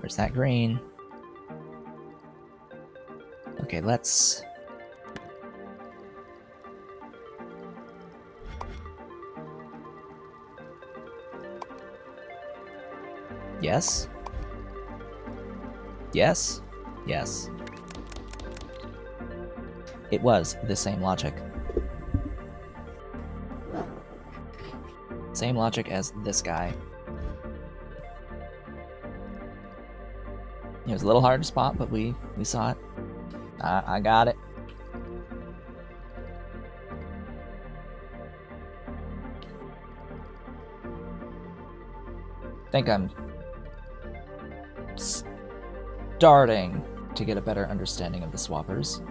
Where's that green? Okay, let's... Yes? Yes? Yes. It was the same logic. Same logic as this guy. It was a little hard to spot, but we saw it. I got it. I think I'm starting to get a better understanding of the swappers.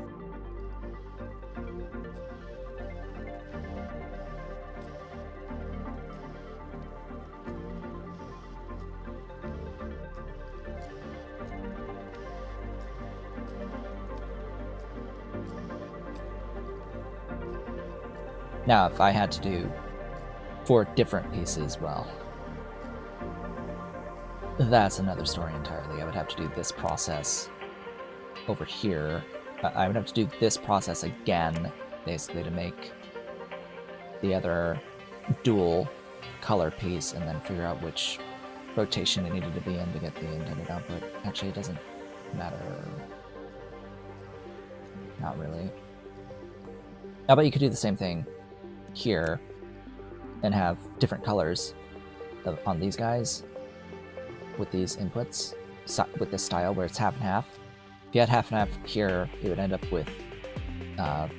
Now, if I had to do 4 different pieces, well, that's another story entirely. I would have to do this process over here. I would have to do this process again, basically, to make the other dual color piece, and then figure out which rotation it needed to be in to get the intended output. Actually, it doesn't matter. Not really. How about you could do the same thing here and have different colors on these guys with these inputs, with this style where it's half and half. If you had half and half here, it would end up with a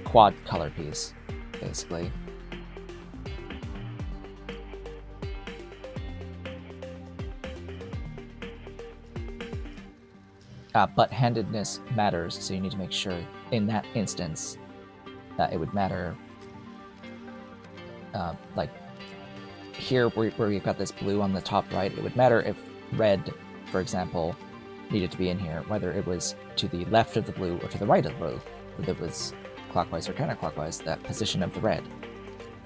quad color piece, basically. But handedness matters, so you need to make sure in that instance that it would matter. Like here, where we've got this blue on the top right, it would matter if red, for example, needed to be in here, whether it was to the left of the blue or to the right of the blue, whether it was clockwise or counterclockwise, that position of the red.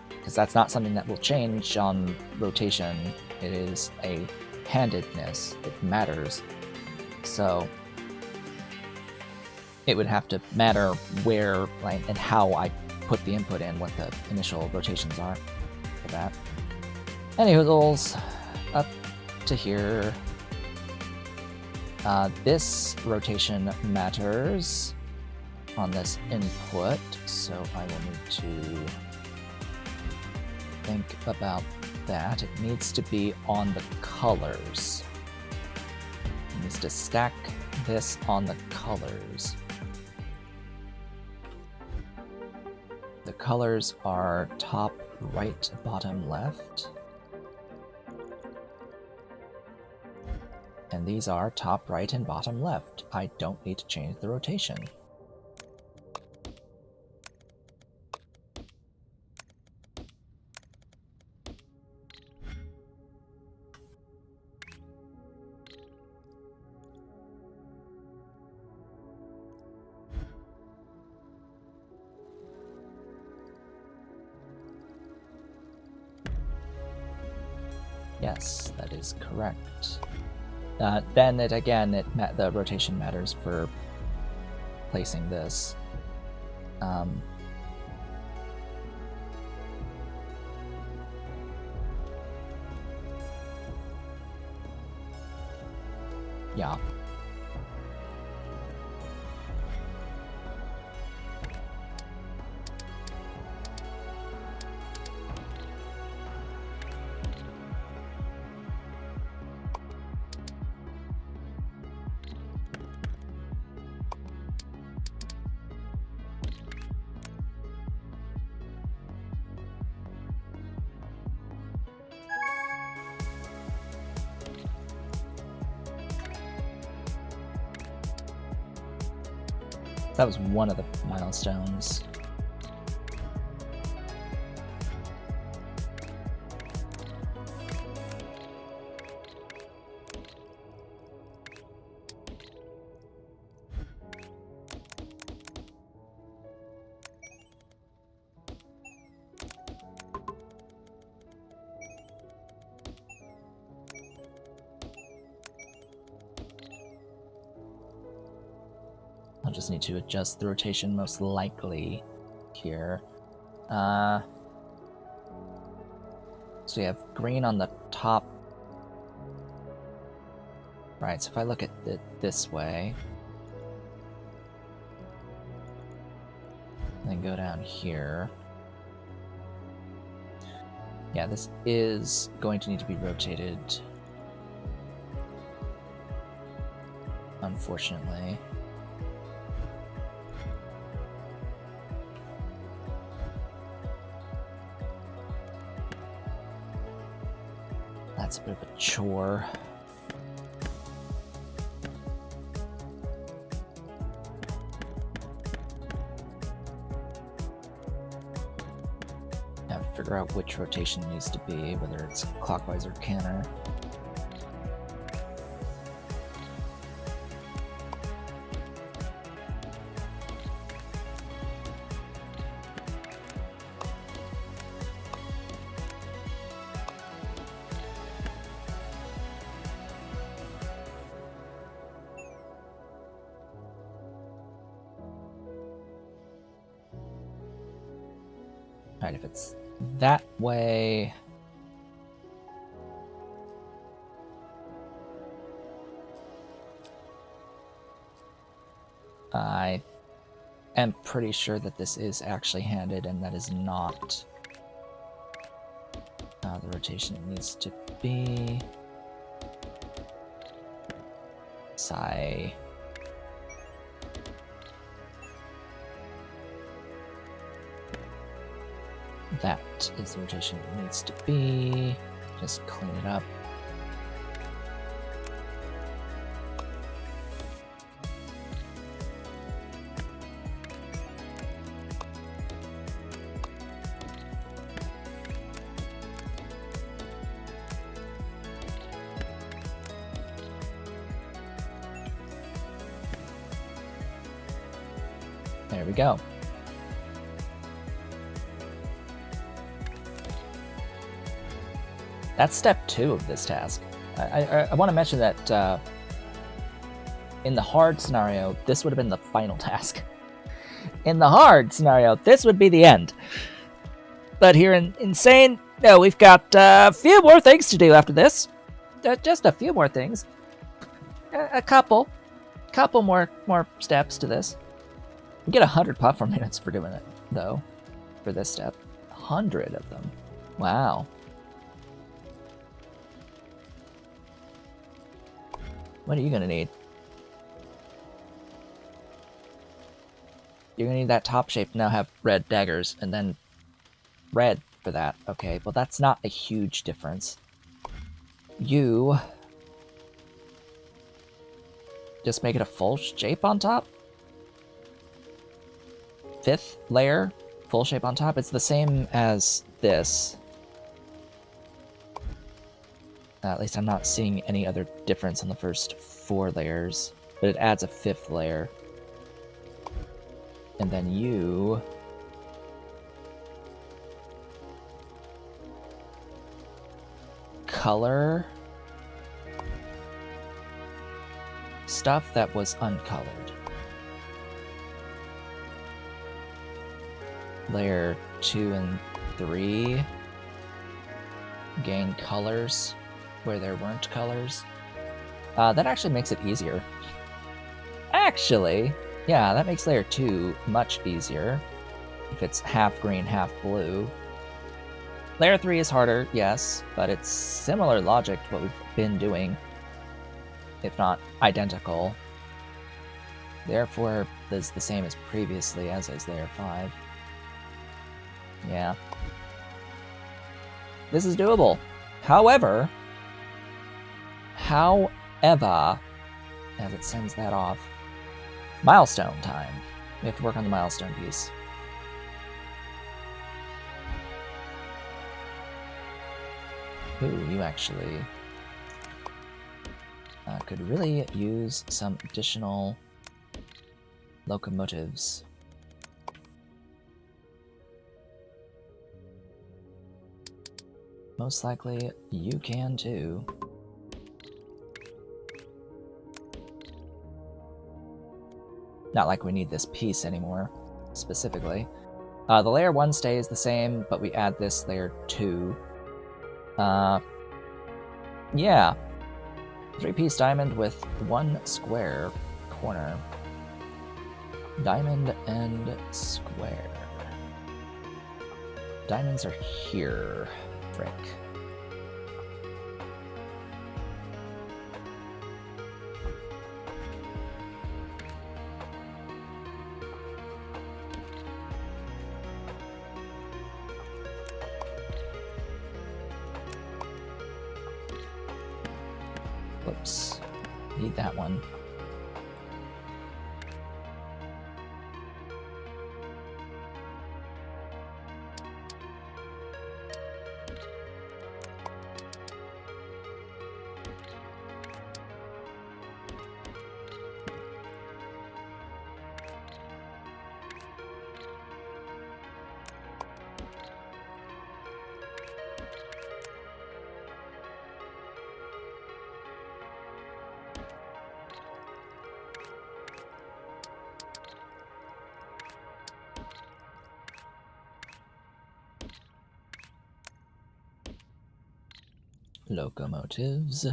Because that's not something that will change on rotation. It is a handedness. It matters. So it would have to matter where and how I put the input in, what the initial rotations are for that. Anyways, up to here. This rotation matters on this input, so I will need to think about that. It needs to be on the colors. It needs to stack this on the colors. The colors are top right, bottom left. And these are top right and bottom left. I don't need to change the rotation. Yes, that is correct. Then the rotation matters for placing this. Yeah. That was one of the milestones. just need to adjust the rotation most likely here. So we have green on the top. Right, so if I look at it this way, and then go down here. Yeah, this is going to need to be rotated, unfortunately. That's a bit of a chore. Figure out which rotation needs to be, whether it's clockwise or counter. Alright, if it's that way, I am pretty sure that this is actually handed, and that is not the rotation it needs to be. Sigh. That is the rotation it needs to be. Just clean it up. There we go. That's step 2 of this task. I want to mention that in the hard scenario, this would have been the final task. In the hard scenario, this would be the end. But here in Insane, no, we've got a few more things to do after this. Just a few more things. A couple more steps to this. We get 100 platform units for doing it, though, for this step. 100 of them. Wow. What are you gonna need? You're gonna need that top shape to now have red daggers, and then red for that. Okay, well that's not a huge difference. You just make it a full shape on top? 5th layer, full shape on top? It's the same as this. At least I'm not seeing any other difference on the first 4 layers, but it adds a 5th layer. And then you color stuff that was uncolored. Layer 2 and 3 gain colors where there weren't colors. That actually makes it easier. Actually, yeah, that makes layer 2 much easier if it's half green, half blue. Layer 3 is harder, yes, but it's similar logic to what we've been doing, if not identical. Therefore, is the same as previously, as is layer 5. Yeah. This is doable. However, as it sends that off, milestone time. We have to work on the milestone piece. Ooh, you actually could really use some additional locomotives. Most likely, you can too. Not like we need this piece anymore, specifically. The layer 1 stays the same, but we add this layer 2. Yeah. 3-piece diamond with 1 square corner. Diamond and square. Diamonds are here. Frick. Whoops. Need that one. Locomotives.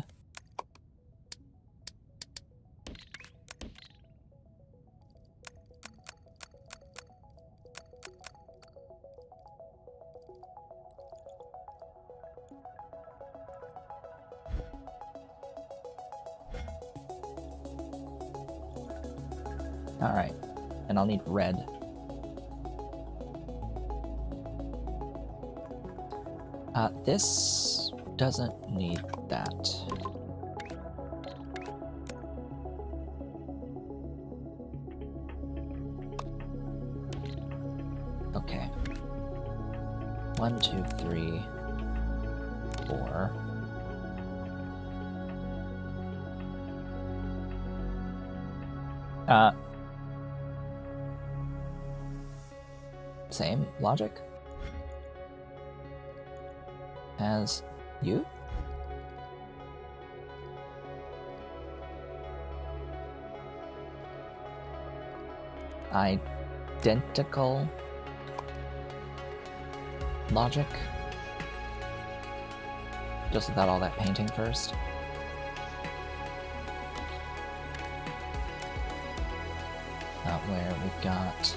Alright, and I'll need red. This doesn't need that. Okay. 1, 2, 3, 4. Same logic as you? Identical logic? Just without all that painting first. Where we've got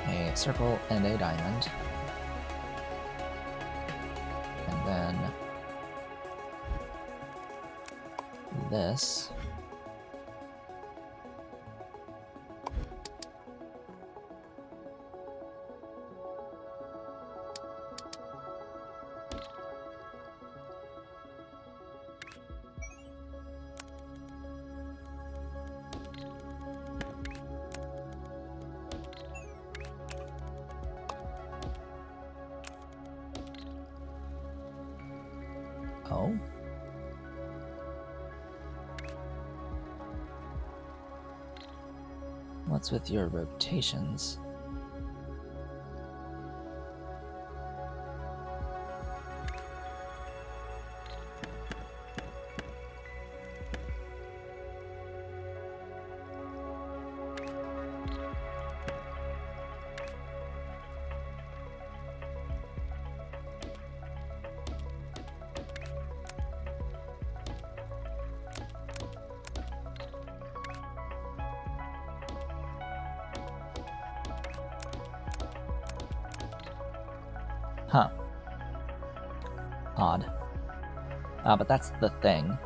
a circle and a diamond. And then this. Oh. What's with your rotations? Huh. Odd. But that's the thing.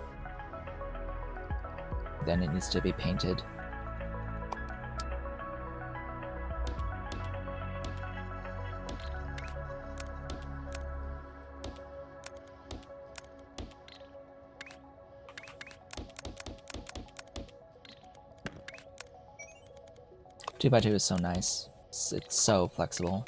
Then it needs to be painted. Two by two is so nice. It's so flexible.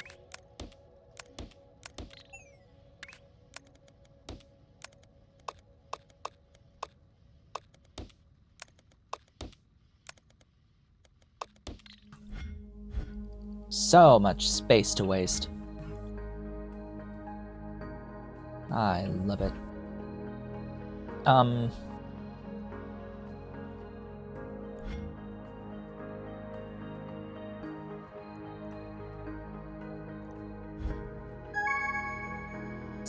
So much space to waste. I love it.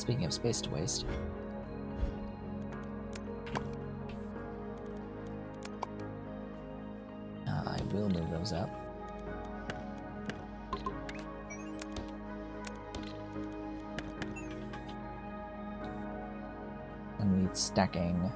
Speaking of space to waste. I will move those up. And need stacking.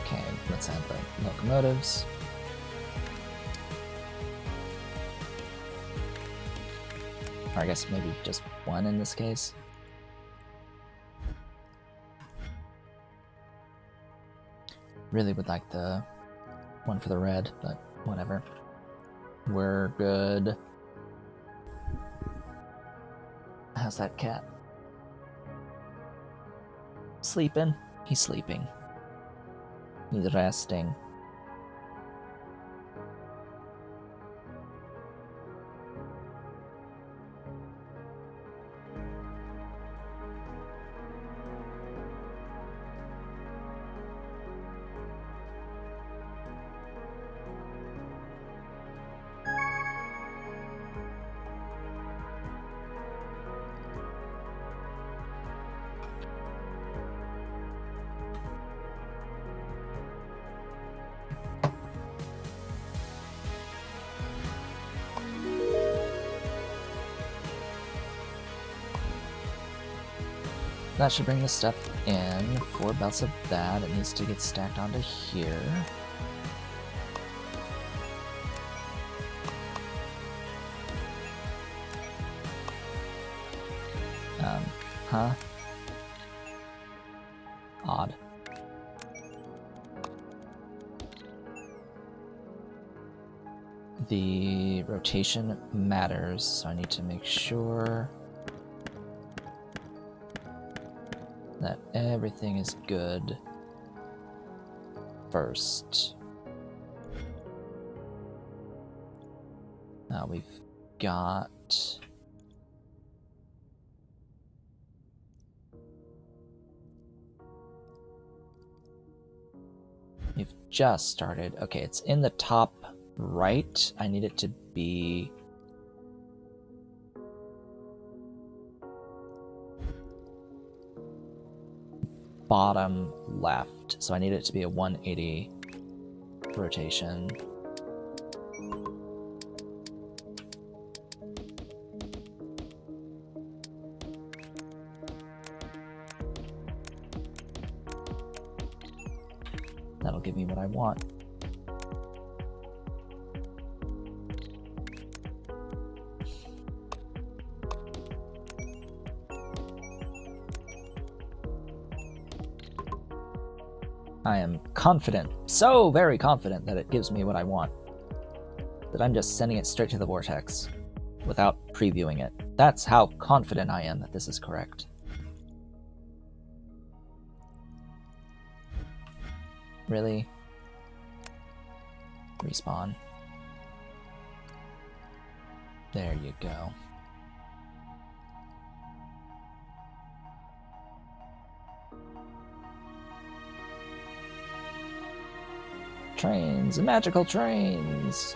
Okay, let's add the locomotives. Or I guess maybe just one in this case. Really would like the one for the red, but whatever. We're good. How's that cat? Sleeping? He's sleeping. He's resting. That should bring this stuff in. 4 belts of that. It needs to get stacked onto here. Huh? Odd. The rotation matters, so I need to make sure that everything is good first. Now we've got we've just started. Okay, it's in the top right. I need it to be bottom left, so I need it to be a 180 rotation. That'll give me what I want. I am confident, so very confident that it gives me what I want, that I'm just sending it straight to the vortex without previewing it. That's how confident I am that this is correct. Really? Respawn. There you go. Trains, magical trains!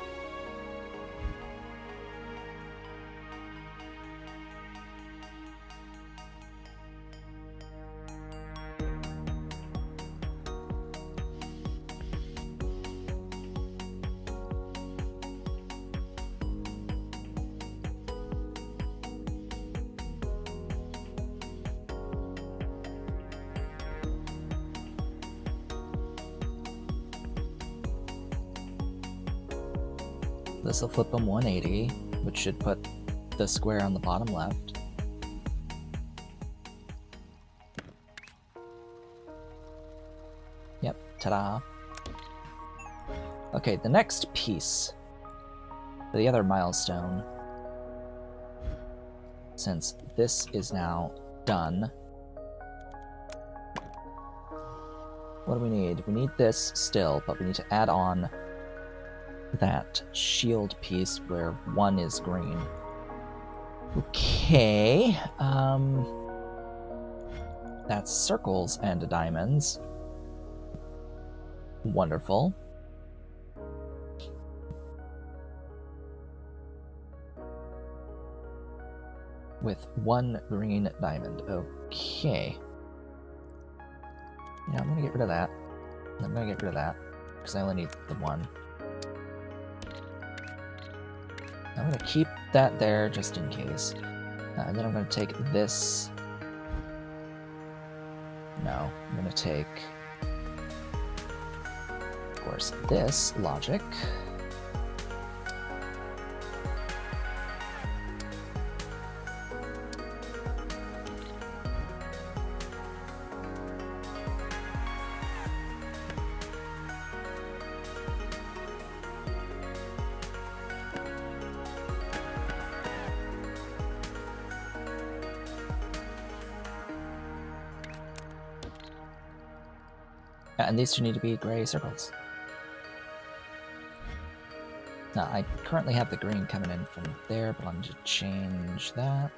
this will flip them 180, which should put the square on the bottom left. Yep, ta-da. Okay, the next piece, the other milestone, since this is now done, what do we need? We need this still, but we need to add on that shield piece where one is green. Okay, that's circles and diamonds. Wonderful. With one green diamond. Okay. Yeah, I'm gonna get rid of that. I'm gonna get rid of that, because I only need the one. I'm gonna keep that there just in case. And then I'm gonna take this. No, I'm gonna take, of course, this logic. And these two need to be gray circles. Now, I currently have the green coming in from there, but I'm going to change that.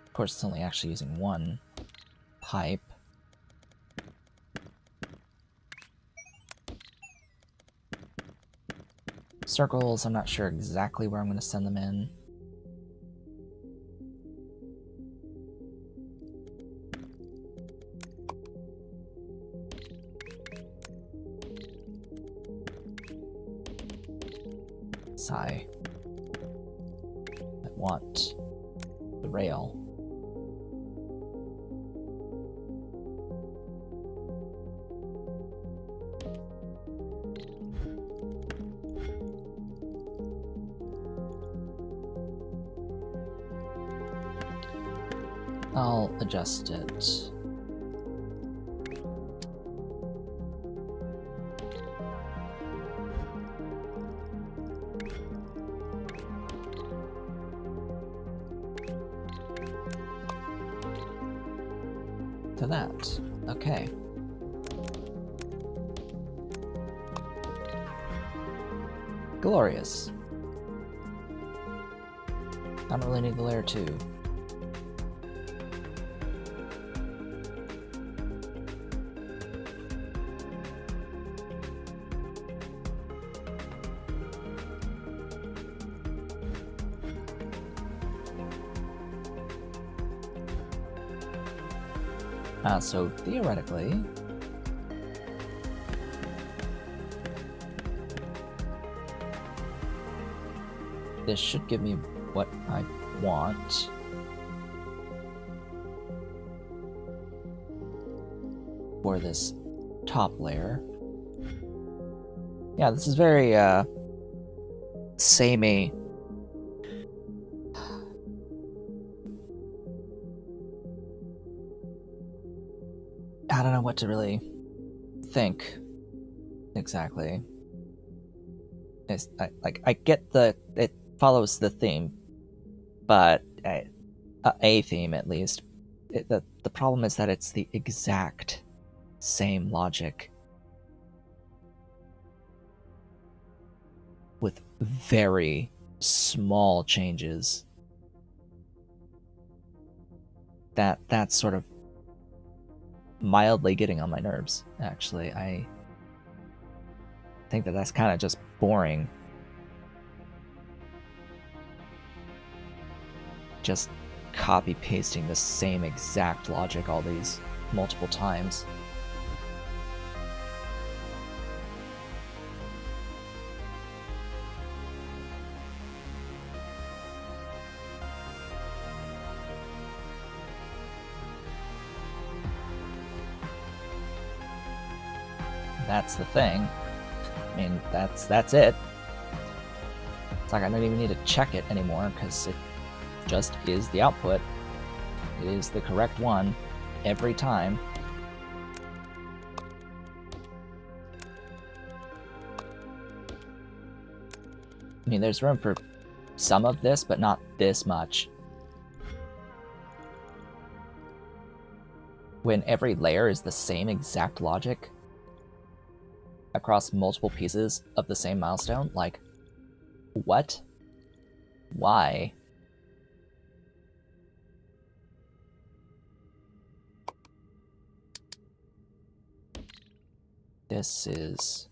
Of course, it's only actually using one pipe. Circles, I'm not sure exactly where I'm going to send them in. Sigh. I want the rail. I'll adjust it. To that. Okay. Glorious. I don't really need the layer 2. So theoretically, this should give me what I want. For this top layer. Yeah, this is very, samey. I don't know what to really think exactly. I get it follows the theme, but a theme at least. The problem is that it's the exact same logic with very small changes. That's sort of mildly getting on my nerves, actually. I think that's kind of just boring. Just copy-pasting the same exact logic all these multiple times. That's the thing. I mean, that's it. It's like I don't even need to check it anymore, because it just is the output. It is the correct one every time. I mean, there's room for some of this, but not this much. When every layer is the same exact logic across multiple pieces of the same milestone, like, what? Why? This needs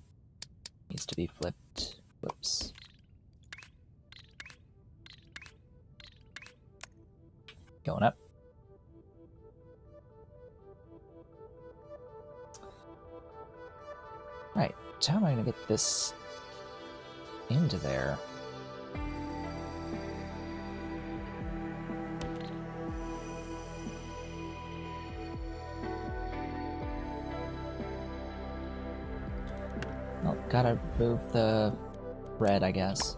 to be flipped. Whoops. Going up. Right, so how am I gonna get this into there? Well, gotta move the red, I guess.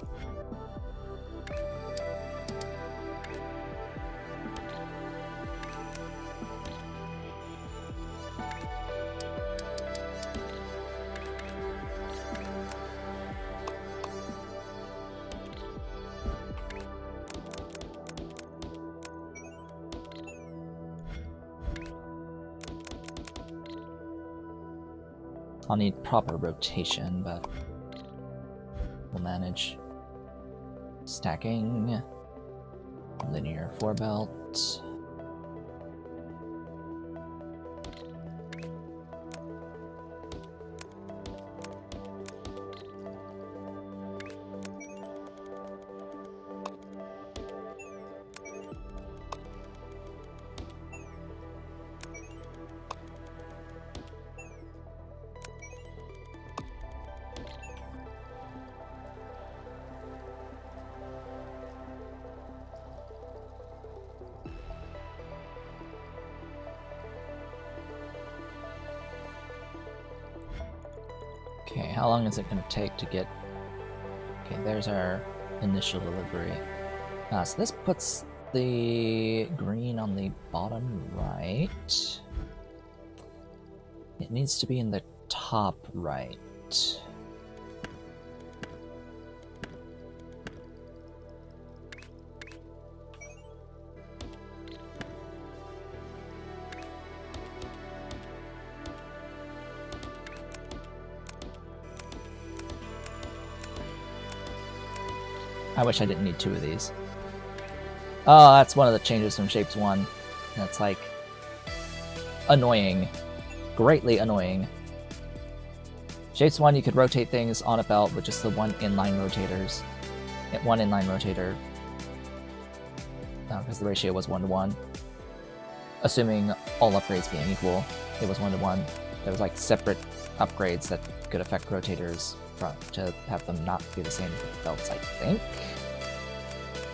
I'll need proper rotation, but we'll manage. Stacking, linear 4-belt. Okay, how long is it going to take to get... Okay, there's our initial delivery. So this puts the green on the bottom right. It needs to be in the top right. I wish I didn't need 2 of these. Oh, that's one of the changes from Shapes 1. That's like annoying. Greatly annoying. Shapes 1, you could rotate things on a belt with just the one inline rotators. One inline rotator. Because the ratio was 1-to-1. Assuming all upgrades being equal, it was 1-to-1. There was like separate upgrades that could affect rotators to have them not be the same belts, I think.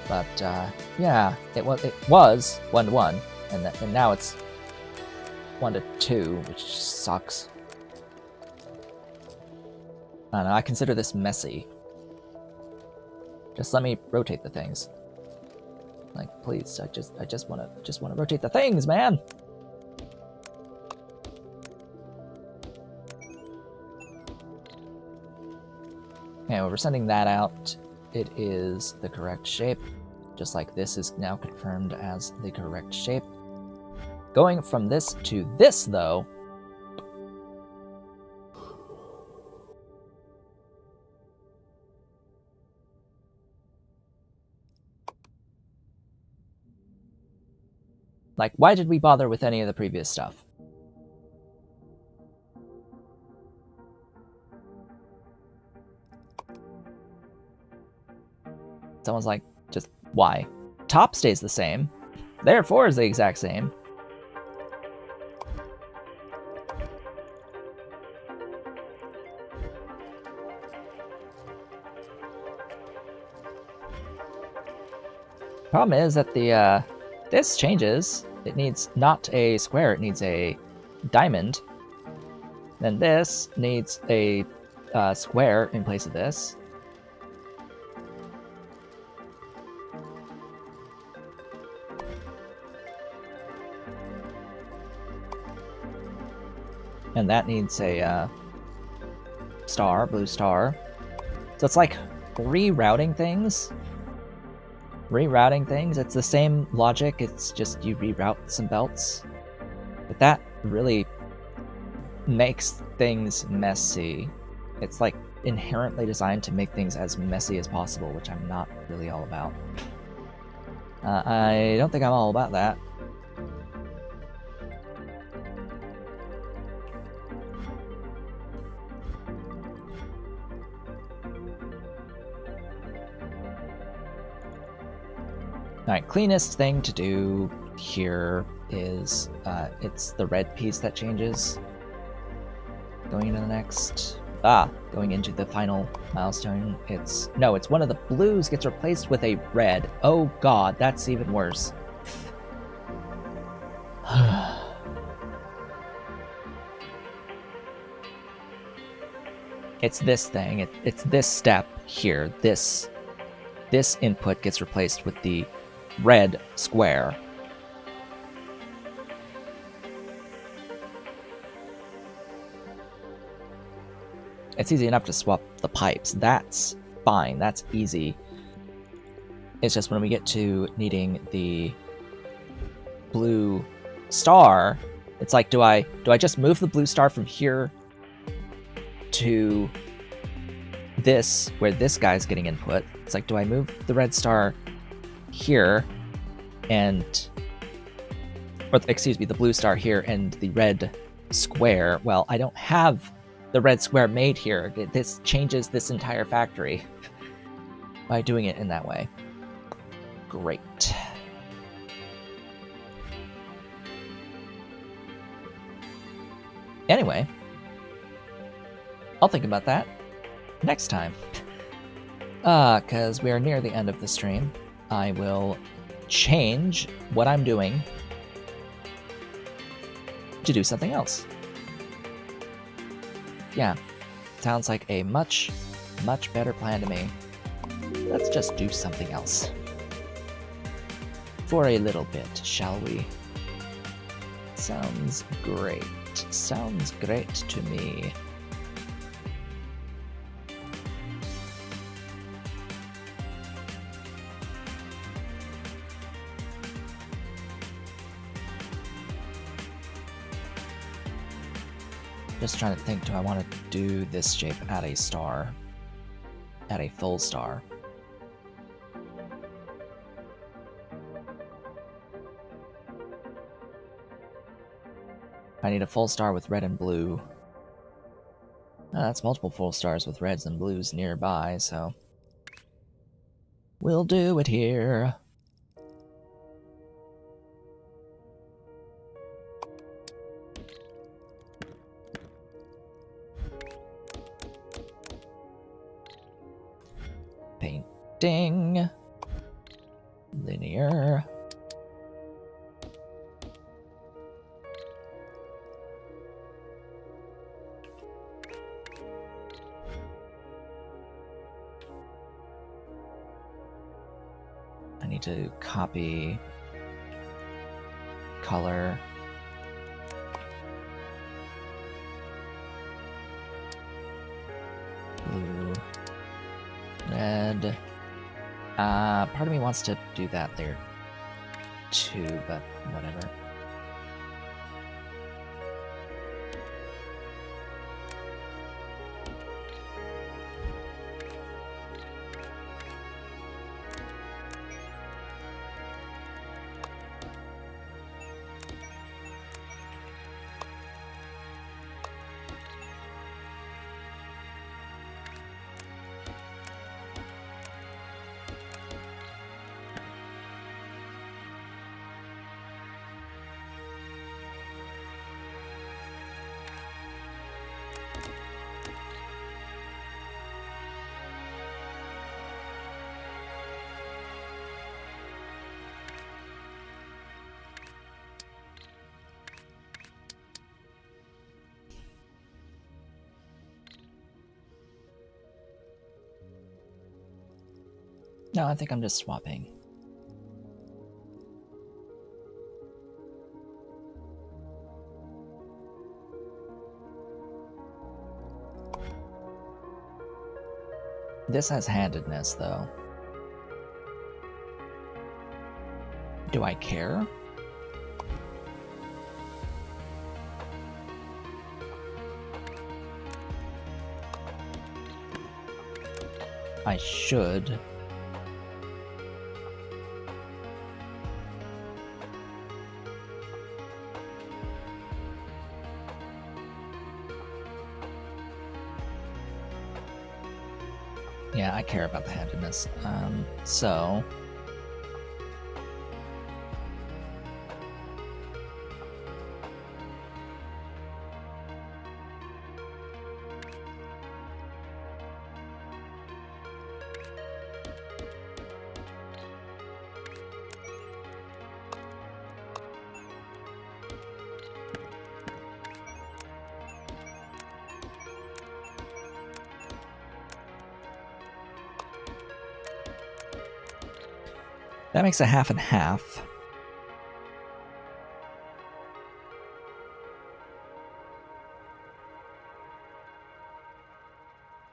But yeah, it was 1-to-1, and now it's 1-to-2, which sucks. I don't know. I consider this messy. Just let me rotate the things. Like, please, I just wanna rotate the things, man. Okay, well, we're sending that out. It is the correct shape, just like this is now confirmed as the correct shape. Going from this to this, though, like, why did we bother with any of the previous stuff? Someone's like, just why? Top stays the same. Therefore is the exact same. Problem is that the this changes. It needs not a square, it needs a diamond. Then this needs a square in place of this. And that needs a star, blue star. So it's like rerouting things. It's the same logic, it's just you reroute some belts. But that really makes things messy. It's like inherently designed to make things as messy as possible, which I'm not really all about. I don't think I'm all about that. Alright, cleanest thing to do here is it's the red piece that changes. Going into the next... going into the final milestone, it's one of the blues gets replaced with a red. Oh god, that's even worse. It's this thing, it's this step here. This input gets replaced with the red square. It's easy enough to swap the pipes. That's fine. That's easy. It's just when we get to needing the blue star, it's like, do I just move the blue star from here to this, where this guy's getting input? It's like, do I move the red star here the blue star here and the red square? Well, I don't have the red square made here. This changes this entire factory by doing it in that way. Great. Anyway, I'll think about that next time. Because we are near the end of the stream, I will change what I'm doing to do something else. Yeah, sounds like a much, much better plan to me. Let's just do something else. For a little bit, shall we? Sounds great. Sounds great to me. Just trying to think, do I want to do this shape at a star? At a full star? I need a full star with red and blue. That's multiple full stars with reds and blues nearby, so... we'll do it here. Painting. Linear. I need to copy color. Blue. Red. Part of me wants to do that there too, but whatever. No, I think I'm just swapping. This has handedness, though. Do I care? I should. Yeah, I care about the handedness. So... that makes a half and half.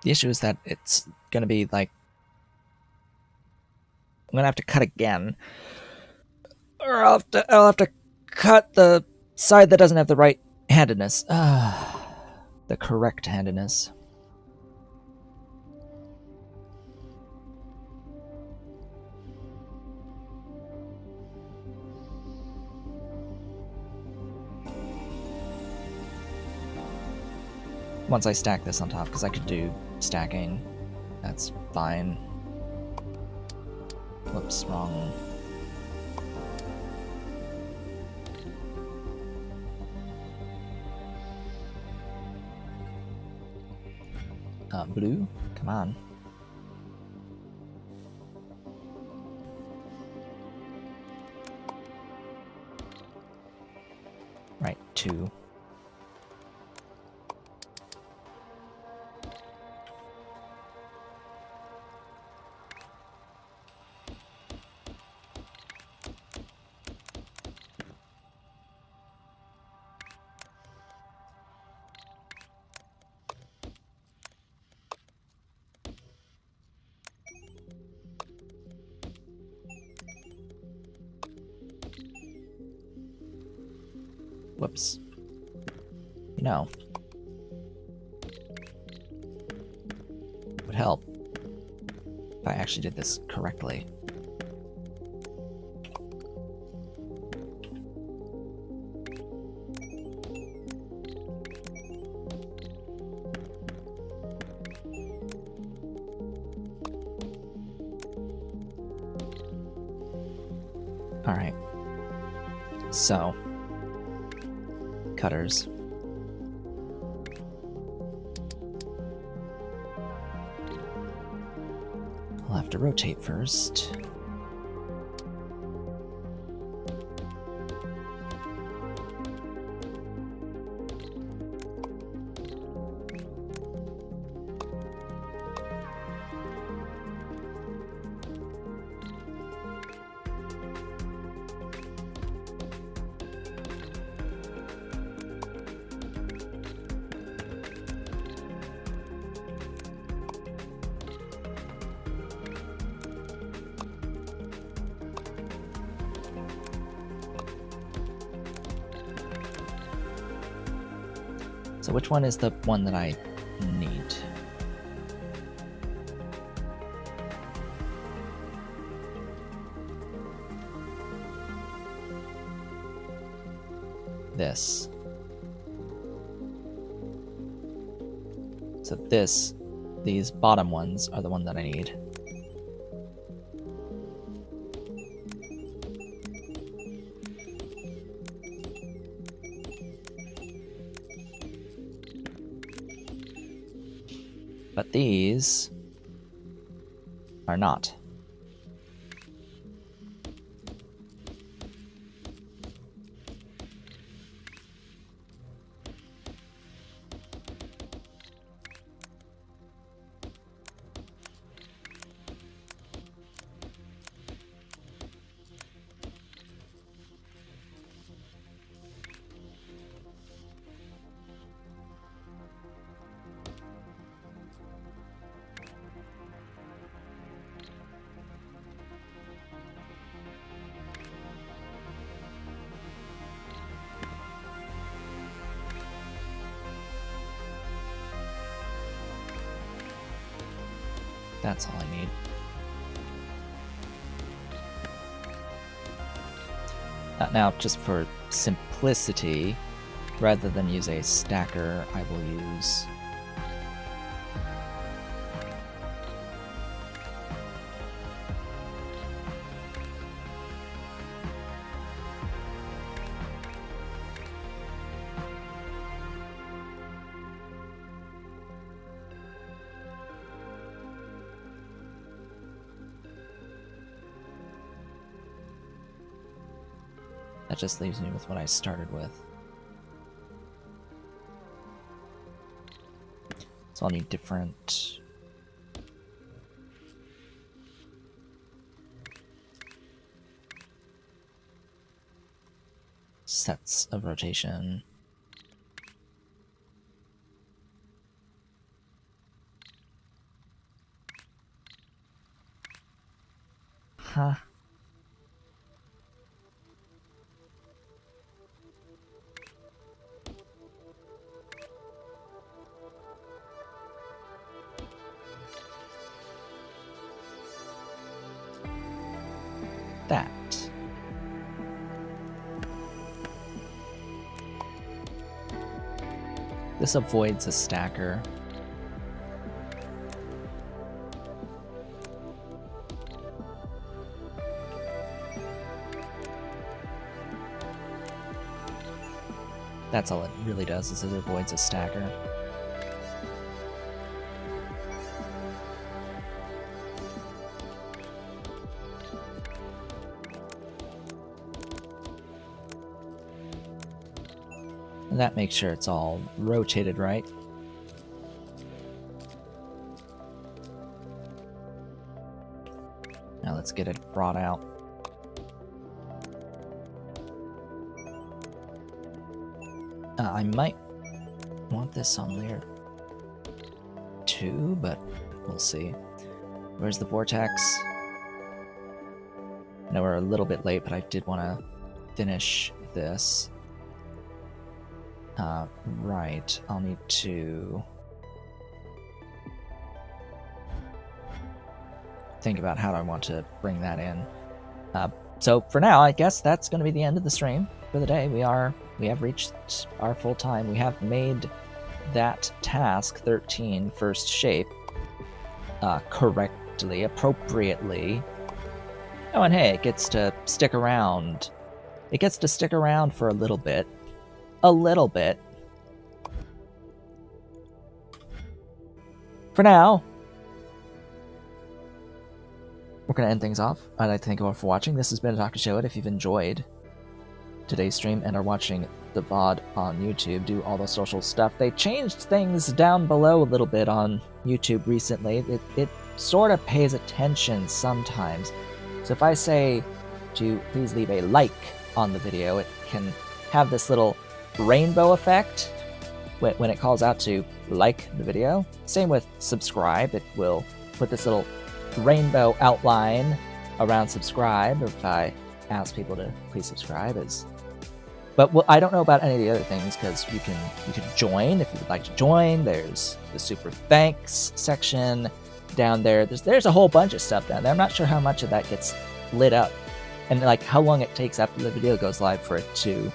The issue is that it's going to be like... I'm going to have to cut again. Or I'll have to cut the side that doesn't have the right handedness. The correct handedness. Once I stack this on top, because I could do stacking. That's fine. Whoops, wrong. Blue? Come on. Right, 2. Whoops. You know. It would help if I actually did this correctly. Alright. So... cutters. I'll have to rotate first. So which one is the one that I need? This. So these bottom ones are the one that I need. But these are not. That's all I need. Now, just for simplicity, rather than use a stacker, I will use that just leaves me with what I started with. So I'll need different sets of rotation. Huh. That. This avoids a stacker. That's all it really does, is it avoids a stacker. And that makes sure it's all rotated right. Now let's get it brought out. I might want this on layer 2, but we'll see. Where's the vortex? I know we're a little bit late, but I did want to finish this. Right, I'll need to think about how I want to bring that in. So for now, I guess that's going to be the end of the stream for the day. We have reached our full time. We have made that task 13, first shape, correctly, appropriately. Oh, and hey, it gets to stick around. It gets to stick around for a little bit. A little bit. For now, we're going to end things off. I'd like to thank you all for watching. This has been Dr. Show It. If you've enjoyed today's stream and are watching the VOD on YouTube, do all the social stuff. They changed things down below a little bit on YouTube recently. It sort of pays attention sometimes. So if I say to please leave a like on the video, it can have this little rainbow effect when it calls out to like the video. Same with subscribe. It will put this little rainbow outline around subscribe if I ask people to please subscribe. But I don't know about any of the other things, because you can join if you would like to join. There's the super thanks section down there. There's a whole bunch of stuff down there. I'm not sure how much of that gets lit up, and like how long it takes after the video goes live for it to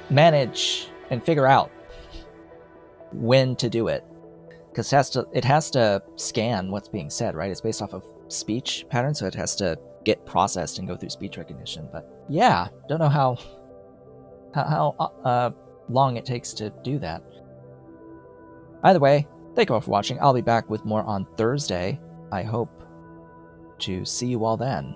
manage and figure out when to do it, because it has to scan what's being said, right? It's based off of speech patterns, so it has to get processed and go through speech recognition. But yeah, don't know how long it takes to do that. Either way, thank you all for watching. I'll be back with more on Thursday. I hope to see you all then.